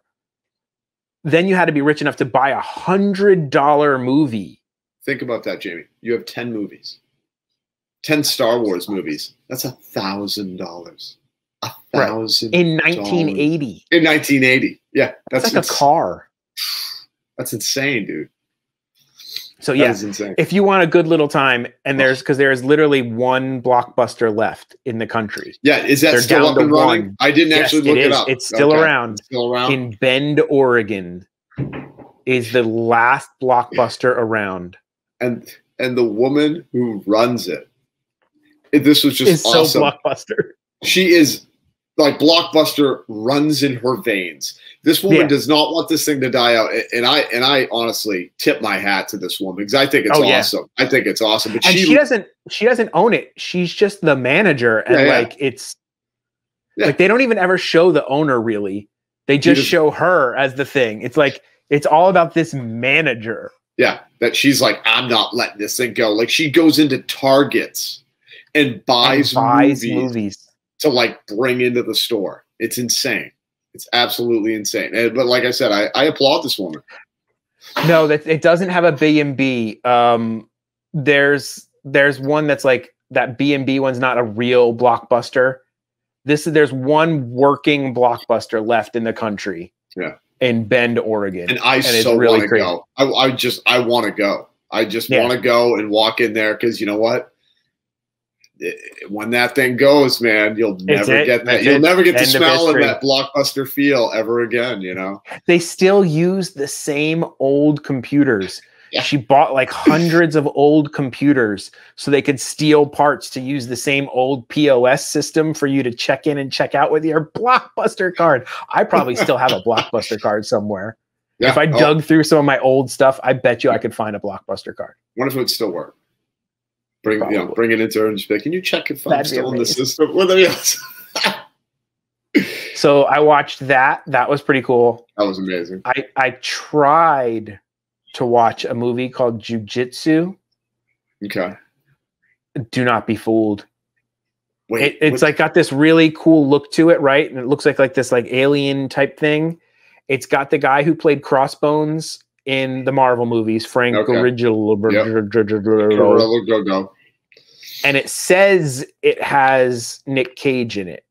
then you had to be rich enough to buy $100 movie. think about that, Jamie. You have 10 movies, 10 Star Wars movies. That's $1,000. $1,000 in 1980. In 1980, yeah, That's like a car. That's insane, dude. So That yeah, is insane. if you want a good little time, and because there's literally one Blockbuster left in the country. Yeah, is that They're still down up to and running? one. I didn't actually look it up. It's still around. It's still around In Bend, Oregon, is the last Blockbuster around. And the woman who runs it, this was just It's awesome. so Blockbuster. She is like Blockbuster runs in her veins. This woman does not want this thing to die out, and I honestly tip my hat to this woman because I think it's awesome. I think it's awesome, but And she doesn't own it. She's just the manager, and like they don't even ever show the owner really. They just show her as the thing. It's like it's all about this manager. Yeah, that she's like, I'm not letting this thing go. Like she goes into Targets and buys movies to like bring into the store. It's insane. It's absolutely insane. But like I said, I applaud this woman. No, it doesn't have a B&B. There's one that's like that B&B one's not a real Blockbuster. There's one working Blockbuster left in the country. Yeah. In Bend, Oregon. And I so want to go. I want to go. I just want to go and walk in there because you know what? When that thing goes, man, you'll never get that. You'll never get the smell of that Blockbuster feel ever again, you know? They still use the same old computers. Yeah. She bought like hundreds of old computers so they could steal parts to use the same old POS system for you to check in and check out with your Blockbuster card. I probably still have a Blockbuster card somewhere. Yeah. If I dug through some of my old stuff, I bet you I could find a Blockbuster card. What if it would still work? Bring it into her and just be like, can you check if I'm still in the system? So I watched that. That was pretty cool. That was amazing. I tried to watch a movie called Jiu-Jitsu. Okay. Do not be fooled. Wait, it's like got this really cool look to it, right? And it looks like this like alien type thing. It's got the guy who played Crossbones in the Marvel movies, Frank Grillo. And it says it has Nick Cage in it.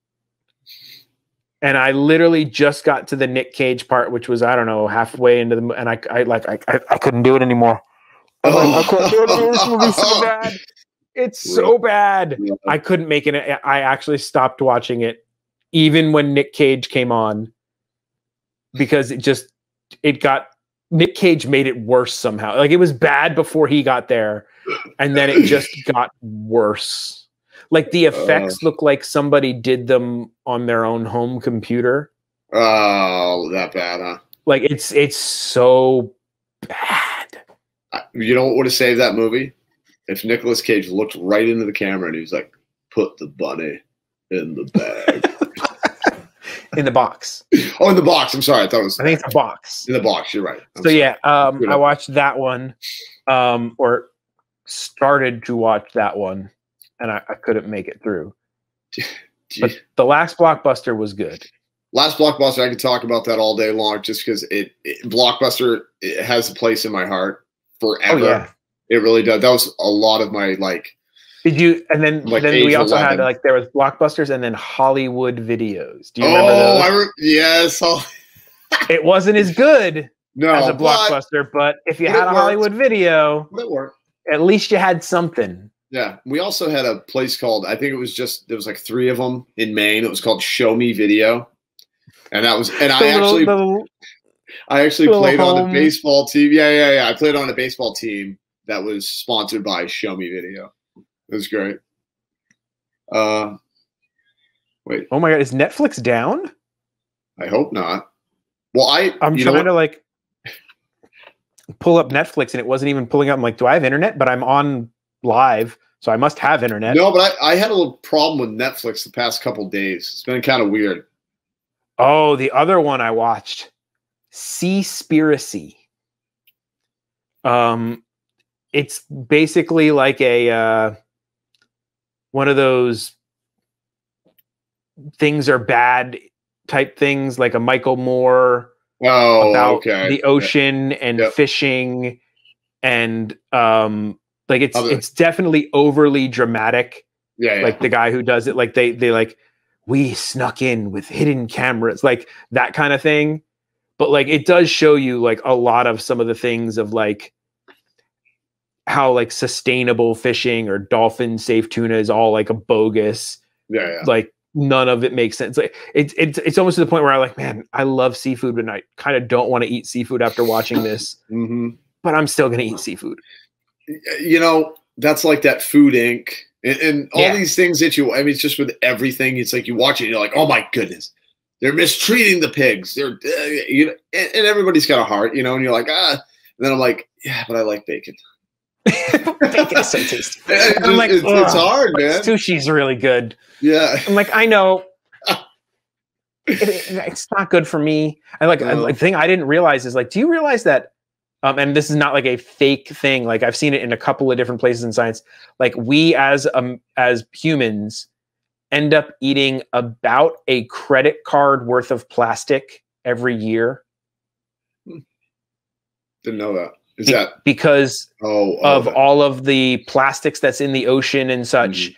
And I literally just got to the Nick Cage part, which was, I don't know, halfway into the, and I couldn't do it anymore. I couldn't do it. This movie's so bad. It's so bad. Yeah. I couldn't make it. I actually stopped watching it, even when Nick Cage came on, because Nick Cage made it worse somehow. Like it was bad before he got there, and then it just got worse. Like the effects look like somebody did them on their own home computer. Oh, that bad, huh? Like it's so bad. You know what would have saved that movie? If Nicolas Cage looked right into the camera and he was like, "Put the bunny in the bag." In the box. Oh, in the box. I'm sorry. I thought it was. I think it's a box. In the box. You're right. I watched that one, or started to watch that one. And I couldn't make it through. But the last Blockbuster was good. Last Blockbuster, I could talk about that all day long just because Blockbuster has a place in my heart forever. Oh, yeah. It really does. That was a lot of my Did you? And then we also 11. Had there was Blockbusters and then Hollywood Videos. Do you remember those? Yes. It wasn't as good as a Blockbuster, but if you had a Hollywood Video, it worked. At least you had something. Yeah, we also had a place called, I think it was there was like 3 of them in Maine. It was called Show Me Video. And that was, and I actually played on a baseball team. Yeah. I played on a baseball team that was sponsored by Show Me Video. It was great. Wait. Oh my God, is Netflix down? I hope not. Well, I'm trying to pull up Netflix and it wasn't even pulling up. I'm like, do I have internet? But I'm on live. So I must have internet. No, but I had a little problem with Netflix the past couple of days. It's been kind of weird. Oh, the other one I watched, Seaspiracy. It's basically like a one of those things are bad type things, like a Michael Moore about the ocean and fishing, and like it's definitely overly dramatic. Like the guy who does it, like they like, we snuck in with hidden cameras, like that kind of thing. But like it does show you like a lot of some of the things of like how like sustainable fishing or dolphin safe tuna is all like a bogus. Like none of it makes sense. Like it's almost to the point where I like, man, I love seafood, but I kind of don't want to eat seafood after watching this. But I'm still gonna eat seafood. You know, that's like that Food Inc. And all these things that I mean, it's just with everything. It's like you watch it, and you're like, oh my goodness, they're mistreating the pigs. They're, you know, and everybody's got a heart, you know. And you're like, And then I'm like, yeah, but I like bacon. Bacon is so tasty. I'm like, it's hard, man. Sushi's really good. Yeah, I'm like, I know. It's not good for me. The thing I didn't realize is like, do you realize that? And this is not like a fake thing. Like I've seen it in a couple of different places in science. Like we as humans end up eating about a credit card worth of plastic every year. Didn't know that. Is that because of all of the plastics that's in the ocean and such?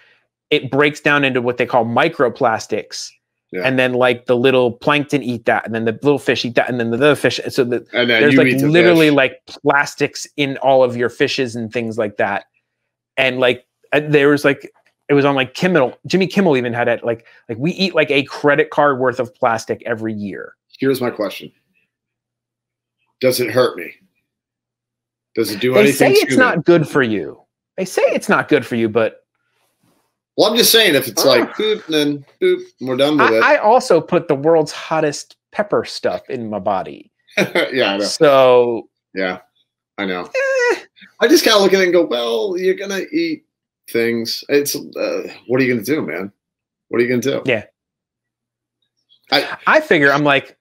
It breaks down into what they call microplastics. And then like the little plankton eat that, and then the little fish eat that, and then the other fish. So there's like literally like plastics in all of your fishes and things like that. And like there was like, it was on like Jimmy Kimmel even had it like we eat like a credit card worth of plastic every year. Here's my question. Does it hurt me? Does it do anything? They say it's not good for you. They say it's not good for you, but well, I'm just saying, if it's like boop, then boop, we're done with it. I also put the world's hottest pepper stuff in my body. Yeah, I know. So yeah, I know. I just kind of look at it and go, well, you're gonna eat things. It's what are you gonna do, man? What are you gonna do? Yeah. I figure I'm like,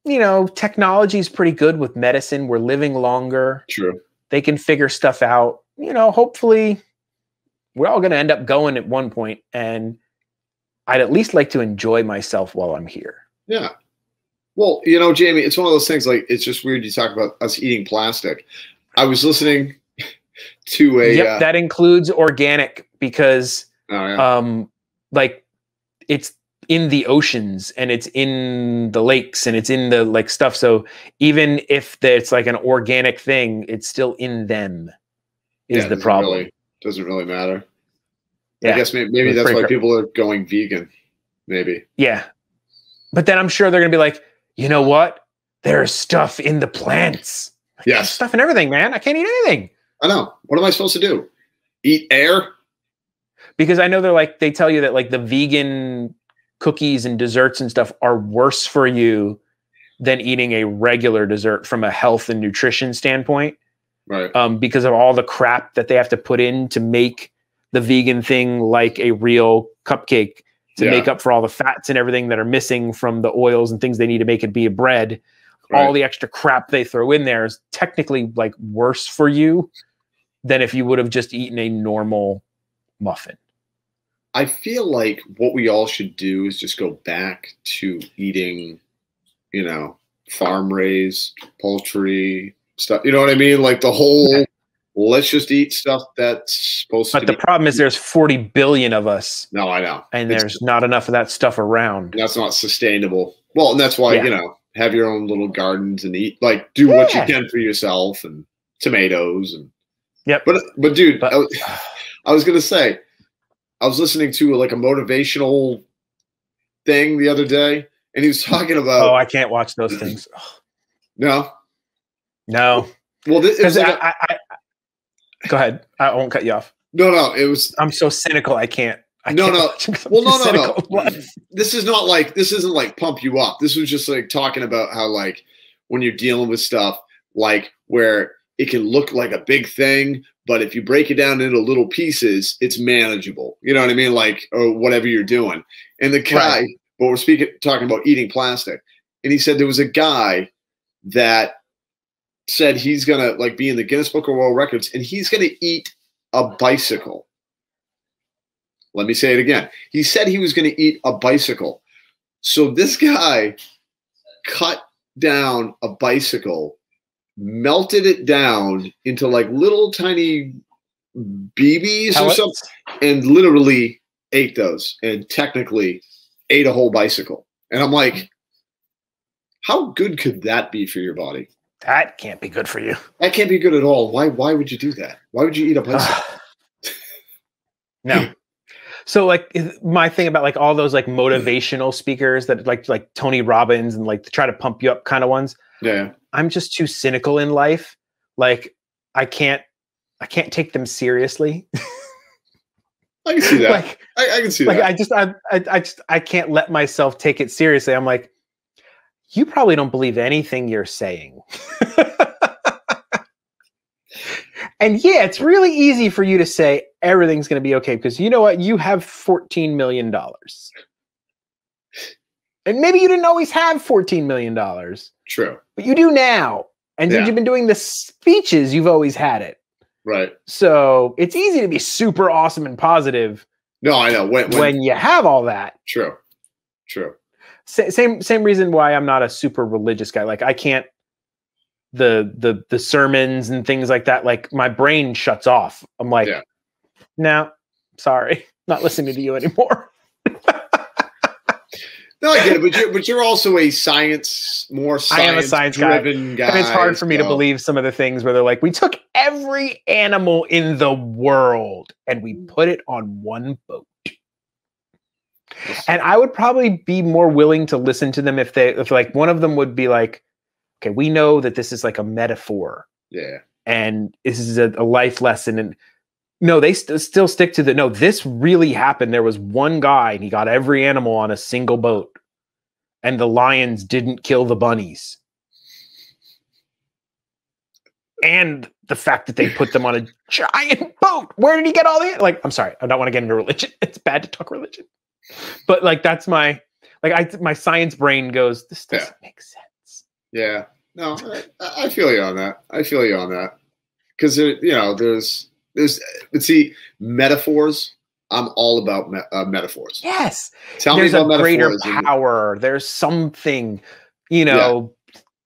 you know, technology is pretty good with medicine. We're living longer. True. They can figure stuff out. You know, hopefully we're all going to end up going at one point, and I'd at least like to enjoy myself while I'm here. Yeah. Well, you know, Jamie, it's one of those things, like, it's just weird you talk about us eating plastic. I was listening to a... Yep, that includes organic because, like, it's in the oceans and it's in the lakes and it's in the, like, stuff. So even if it's, like, an organic thing, it's still in them is the problem. Doesn't really matter. Yeah. I guess maybe that's why people are going vegan. Maybe. Yeah. But then I'm sure they're going to be like, you know what? There's stuff in the plants. Yes. Stuff in everything, man. I can't eat anything. I know. What am I supposed to do? Eat air? Because I know they tell you that like the vegan cookies and desserts and stuff are worse for you than eating a regular dessert from a health and nutrition standpoint. Right. Because of all the crap that they have to put in to make the vegan thing like a real cupcake, to make up for all the fats and everything that are missing from the oils and things they need to make it be a bread. Right. All the extra crap they throw in there is technically like worse for you than if you would have just eaten a normal muffin. I feel like what we all should do is just go back to eating, you know, farm raised poultry stuff. You know what I mean? Like the whole, let's just eat stuff that's supposed to be. But the problem is there's 40 billion of us. No, I know. And there's not enough of that stuff around. That's not sustainable. Well, and that's why, you know, have your own little gardens and eat, like do what you can for yourself, and tomatoes and But dude, I was going to say, I was listening to like a motivational thing the other day, and he was talking about. Oh, I can't watch those things. No. Well, because go ahead. I won't cut you off. No. It was. I'm so cynical. I can't. No. Well, no. This isn't like pump you up. This was just like talking about how like when you're dealing with stuff like where it can look like a big thing, but if you break it down into little pieces, it's manageable. You know what I mean? Like, or whatever you're doing. And the guy, but we're talking about eating plastic. And he said there was a guy that said he's going to like be in the Guinness Book of World Records and he's going to eat a bicycle. Let me say it again. He said he was going to eat a bicycle. So this guy cut down a bicycle, melted it down into like little tiny BBs or something, and literally ate those and technically ate a whole bicycle. And I'm like, how good could that be for your body? That can't be good for you. That can't be good at all. Why would you do that? Why would you eat a bicycle? No. So like my thing about like all those like motivational speakers that like Tony Robbins and like to try to pump you up kind of ones. Yeah. I'm just too cynical in life. Like I can't take them seriously. I can see that. Like, I can see that. I can't let myself take it seriously. I'm like, you probably don't believe anything you're saying. And yeah, it's really easy for you to say everything's going to be okay because you know what? You have $14 million. And maybe you didn't always have $14 million. True. But you do now. And since you've been doing the speeches, you've always had it. Right. So it's easy to be super awesome and positive. No, I know. When you have all that. True. True. Same reason why I'm not a super religious guy. Like I can't the sermons and things like that. Like my brain shuts off. I'm like, no, sorry, not listening to you anymore. No, I get it, but you're also a science I am a science driven guy. And it's hard for me to believe some of the things where they're like, we took every animal in the world and we put it on one boat. And I would probably be more willing to listen to them if like one of them would be like, okay, we know that this is like a metaphor. Yeah. And this is a life lesson. And no, they still stick to no, this really happened. There was one guy and he got every animal on a single boat and the lions didn't kill the bunnies. And the fact that they put them on a giant boat. Where did he get all the, like, I'm sorry, I don't want to get into religion. It's bad to talk religion. But like, that's my science brain goes, this doesn't make sense. Yeah, no, I feel you on that. Because but see, metaphors. I'm all about metaphors. Yes, tell me about metaphors. There's a greater power. There's something,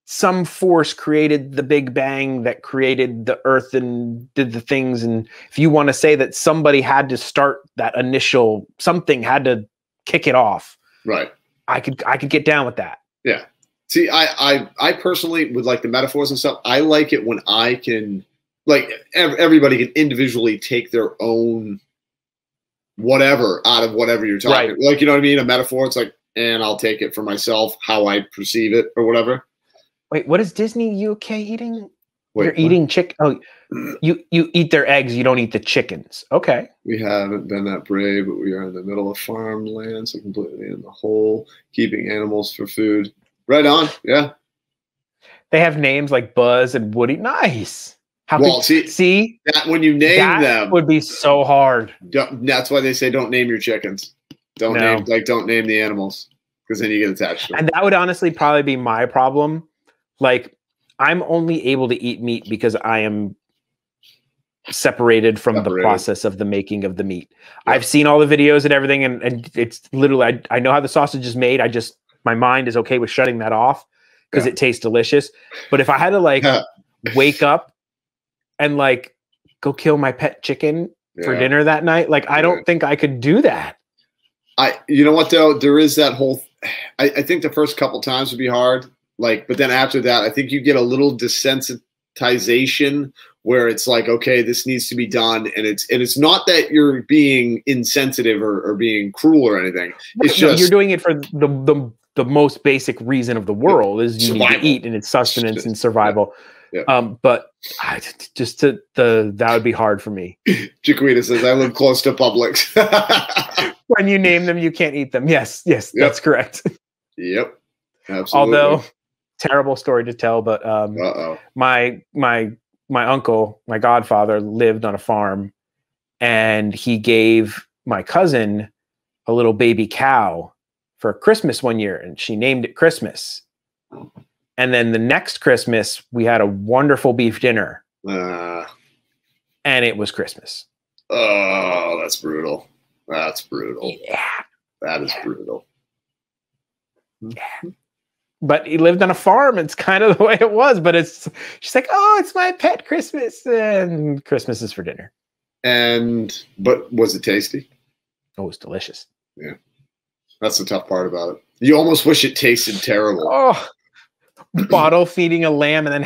some force created the Big Bang that created the Earth and did the things. And if you want to say that somebody had to start that initial, something had to kick it off. Right. I could get down with that. Yeah. See, I personally would like the metaphors and stuff. I like it when I can, like, everybody can individually take their own whatever out of whatever you're talking. Right. Like, you know what I mean? A metaphor, it's like, and I'll take it for myself, how I perceive it or whatever. Wait, what is Disney UK eating? You're eating chicken. Oh, you eat their eggs. You don't eat the chickens. Okay. We haven't been that brave, but we are in the middle of farmland, so completely in the hole, keeping animals for food. Right on. Yeah. They have names like Buzz and Woody. Nice. See that when you name them would be so hard. That's why they say don't name your chickens. Don't name the animals because then you get attached to them. And that would honestly probably be my problem. Like I'm only able to eat meat because I am separated from the process of the making of the meat. Yeah. I've seen all the videos and everything, and it's literally I know how the sausage is made. My mind is okay with shutting that off because it tastes delicious. But if I had to wake up and like go kill my pet chicken for dinner that night, like I don't think I could do that. You know what though? There is that whole. I think the first couple times would be hard. Like, but then after that, I think you get a little desensitization where it's like, okay, this needs to be done, and it's not that you're being insensitive or being cruel or anything. It's just you're doing it for the most basic reason of the world is you need to eat, and it's sustenance and survival. Yeah. But that would be hard for me. Chiquita says, I live close to Publix. When you name them, you can't eat them. Yes, that's correct. Yep. Absolutely. Although terrible story to tell, but my my uncle, my godfather, lived on a farm, and he gave my cousin a little baby cow for Christmas one year, and she named it Christmas. And then the next Christmas, we had a wonderful beef dinner, and it was Christmas. Oh, that's brutal. That's brutal. Yeah. That is brutal. Yeah. But he lived on a farm. It's kind of the way it was. But she's like, oh, it's my pet Christmas. And Christmas is for dinner. But was it tasty? Oh, it was delicious. Yeah. That's the tough part about it. You almost wish it tasted terrible. Oh, bottle feeding a lamb and then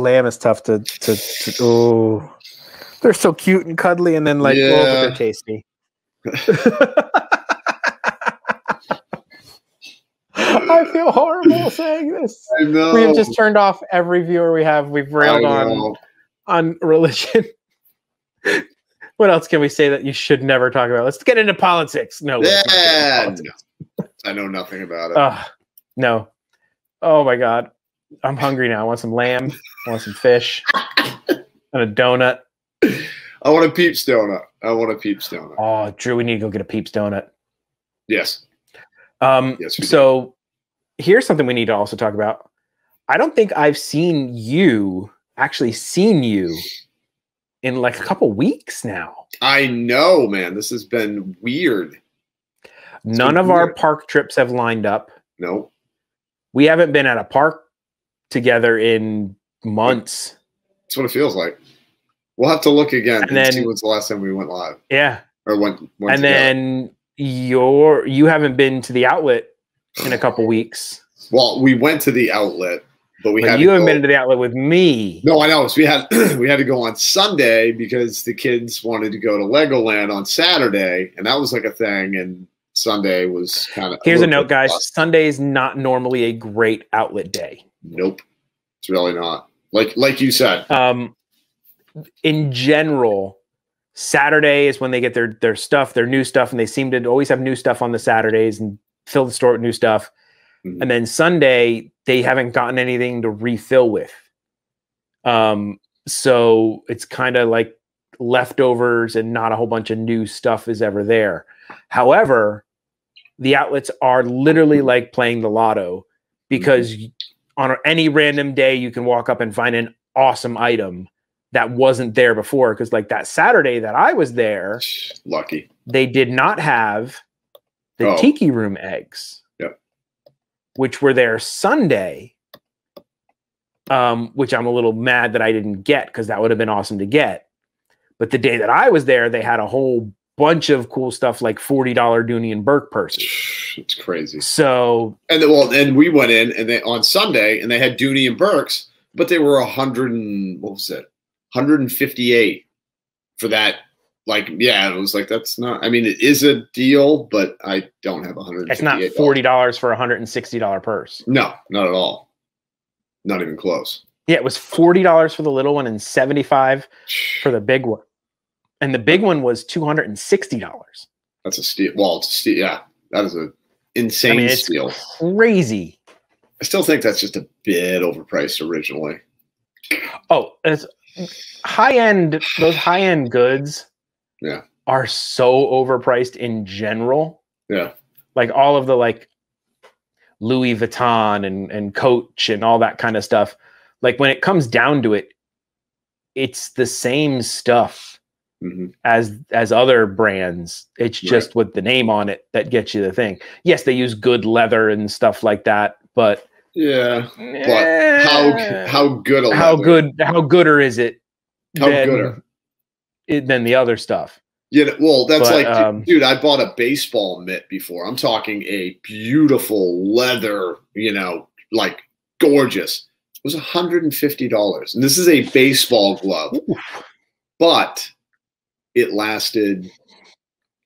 lamb is tough to oh, they're so cute and cuddly and then but they're tasty. I feel horrible saying this. I know. We have just turned off every viewer we have. We've railed on religion. What else can we say that you should never talk about? Let's get into politics. No. Yeah. No. I know nothing about it. No. Oh my God. I'm hungry now. I want some lamb. I want some fish. And a donut. I want a Peeps donut. Oh, Drew, we need to go get a Peeps donut. Yes. Yes, so here's something we need to also talk about. I don't think I've seen you in like a couple weeks now. I know, man. This has been weird. None of our park trips have lined up. No. We haven't been at a park together in months. That's what it feels like. We'll have to look again and see when's the last time we went live. Yeah. Or went and together. Then you haven't been to the outlet in a couple weeks. Well, we went to the outlet, but you haven't been to the outlet with me. No, I know. So we had to go on Sunday because the kids wanted to go to Legoland on Saturday, and that was like a thing. And Sunday was kind of. Here's a note, guys. Sunday is not normally a great outlet day. Nope, it's really not. Like you said. In general, Saturday is when they get their stuff, their new stuff, and they seem to always have new stuff on the Saturdays and fill the store with new stuff. Mm-hmm. And then Sunday, they haven't gotten anything to refill with. So it's kind of like leftovers and not a whole bunch of new stuff is ever there. However, the outlets are literally like playing the lotto because on any random day, you can walk up and find an awesome item that wasn't there before. Because like that Saturday that I was there, lucky, they did not have the Tiki Room eggs, which were there Sunday, which I'm a little mad that I didn't get because that would have been awesome to get. But the day that I was there, they had a whole bunch of cool stuff like $40 Dooney and Burke purses. It's crazy. So and we went in and they on Sunday and they had Dooney and Burks, but they were 158 for that. Like, yeah, it was like, that's not, I mean, it is a deal, but I don't have $158. It's not $40 for a $160 purse. No, not at all. Not even close. Yeah, it was $40 for the little one and $75 for the big one. And the big one was $260. That's a steal. Well, it's a steal. Yeah, that is an insane steal. Crazy. I still think that's just a bit overpriced originally. Oh, it's high-end. Those high-end goods are so overpriced in general. Yeah. Like all of the like Louis Vuitton and Coach and all that kind of stuff. Like when it comes down to it, it's the same stuff as other brands. It's just with the name on it that gets you the thing. Yes, they use good leather and stuff like that, but but how good a leather? How gooder is it? Gooder than the other stuff? Yeah, well, that's dude, I bought a baseball mitt before. I'm talking a beautiful leather, like gorgeous. It was $150. And this is a baseball glove. Ooh. But it lasted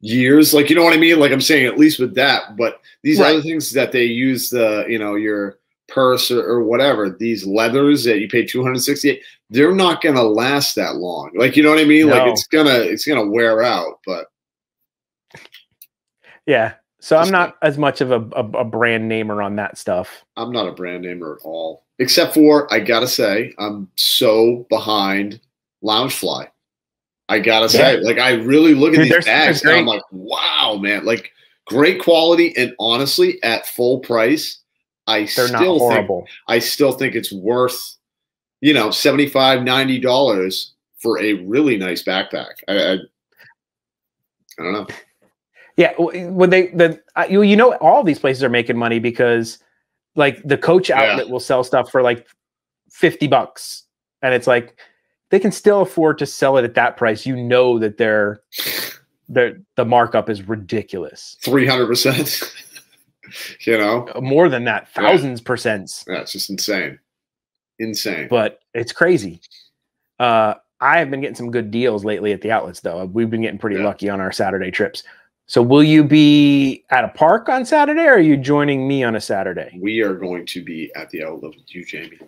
years. Like, you know what I mean? Like I'm saying, at least with that. But these other things that they use, your purse or whatever, these leathers that you pay $268, they're not gonna last that long. Like, you know what I mean? No. Like it's gonna wear out. But yeah, so I'm not as much of a brand namer on that stuff. I'm not a brand namer at all. Except for, I gotta say, I'm so behind Loungefly. I gotta say, like, I really look at these bags and I'm like, wow, man, like, great quality, and honestly, at full price, I still think it's worth, you know, $75, $90 for a really nice backpack. I don't know. Yeah, when you know, all these places are making money because, like, the Coach outlet will sell stuff for like $50, and it's like they can still afford to sell it at that price. You know that the markup is ridiculous. 300%. You know, more than that, thousands %. Yeah, it's just insane. But it's crazy. I have been getting some good deals lately at the outlets, though. We've been getting pretty lucky on our Saturday trips. So will you be at a park on Saturday, or are you joining me on a Saturday? We are going to be at the outlet with you, Jamie.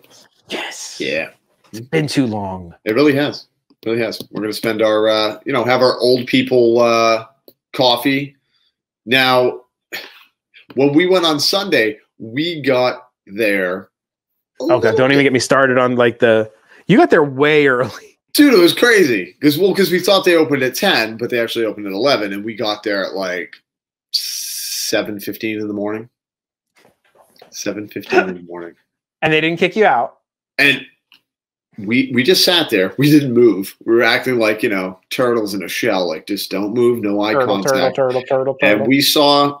Yes. Yeah. It's been too long. It really has. It really has. We're going to spend our, have our old people coffee. Now, when we went on Sunday, we got there. Okay, don't even get me started on you got there way early. Dude, it was crazy because we thought they opened at 10, but they actually opened at 11, and we got there at like 7:15 in the morning. 7:15 in the morning. And they didn't kick you out. And we just sat there. We didn't move. We were acting like, turtles in a shell, like just don't move, no eye contact. Turtle. And we saw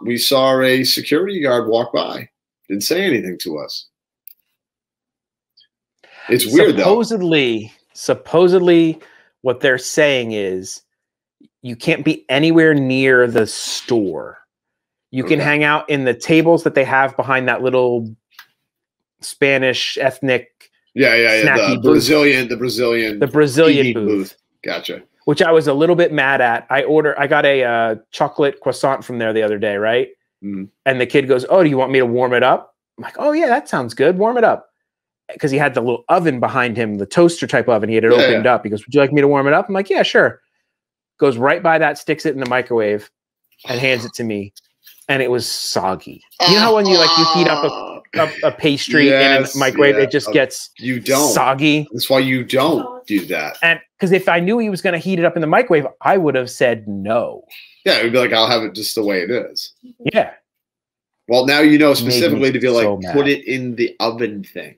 a security guard walk by. Didn't say anything to us. It's weird though. Supposedly what they're saying is you can't be anywhere near the store. You can hang out in the tables that they have behind that little Spanish ethnic the Brazilian booth. Gotcha. Which I was a little bit mad at. I got a chocolate croissant from there the other day, right? Mm-hmm. And the kid goes, "Oh, do you want me to warm it up?" I'm like, "Oh yeah, that sounds good. Warm it up." Because he had the little oven behind him, the toaster type oven. He had it opened up. He goes, "Would you like me to warm it up?" I'm like, "Yeah, sure." Goes right by that, sticks it in the microwave, and hands it to me. And it was soggy. You know how when you heat up a pastry in a microwave, it just gets soggy? That's why you don't do that. And because if I knew he was going to heat it up in the microwave, I would have said no. Yeah, it would be like, I'll have it just the way it is. Yeah. Well, now you know specifically to be like, put it in the oven thing.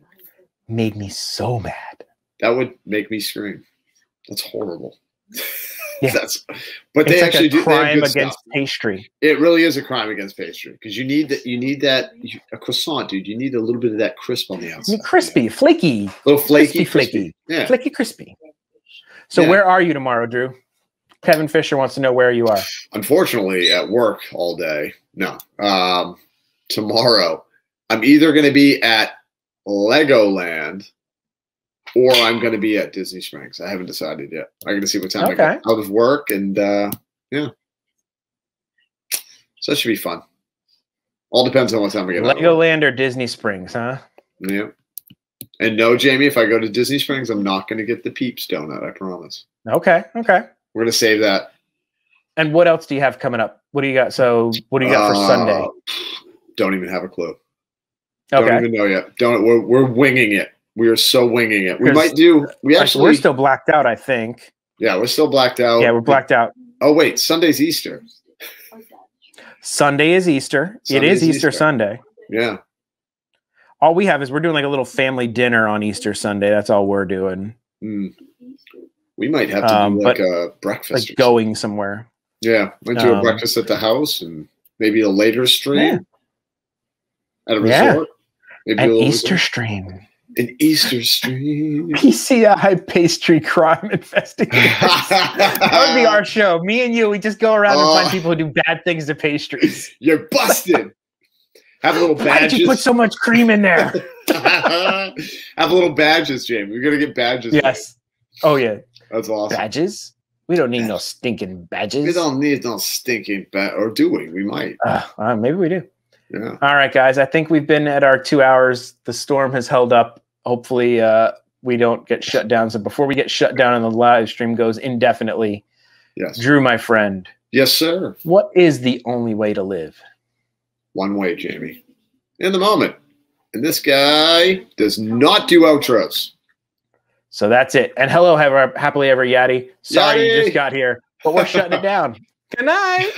Made me so mad. That would make me scream. That's horrible. Yeah. But they actually do crime against pastry. It really is a crime against pastry because you need that a croissant, dude. You need a little bit of that crisp on the outside. Crispy, flaky. A little flaky, flaky. Yeah. Flaky, crispy. So where are you tomorrow, Drew? Kevin Fisher wants to know where you are. Unfortunately, at work all day. No. Tomorrow, I'm either going to be at Legoland or I'm going to be at Disney Springs. I haven't decided yet. I'm going to see what time I get out of work, and so that should be fun. All depends on what time I get out. Legoland or Disney Springs, huh? Yeah. And no, Jamie, if I go to Disney Springs, I'm not going to get the Peeps donut. I promise. Okay. We're going to save that. And what else do you have coming up? What do you got? So what do you got for Sunday? Don't even have a clue. Okay. Don't even know yet. We're winging it. We are so winging it. We're still blacked out, I think. Yeah, we're still blacked out. Yeah, we're blacked out. Oh, wait. Sunday's Easter. Sunday is Easter. It is Easter Sunday. Yeah. All we have is we're doing like a little family dinner on Easter Sunday. That's all we're doing. Mm. We might have to do like a breakfast. Like going somewhere. Yeah. Might do a breakfast at the house and maybe a later stream at a resort. Maybe an Easter stream. An Easter stream. PCI pastry crime investigation. That would be our show. Me and you, we just go around and find people who do bad things to pastries. You're busted. Have a little badges. Why did you put so much cream in there? Have a little badges, Jamie. We're gonna get badges. Yes. Oh yeah. That's awesome. Badges? We don't need no stinking badges. We don't need no stinking or do we? We might. Maybe we do. Yeah. All right, guys. I think we've been at our 2 hours. The storm has held up. Hopefully, we don't get shut down. So before we get shut down and the live stream goes indefinitely, Drew, my friend. Yes, sir. What is the only way to live? One way, Jamie. In the moment. And this guy does not do outros. So that's it. And hello, happily ever Yaddy. Sorry you Yaddy! just got here, but we're shutting it down. Good night.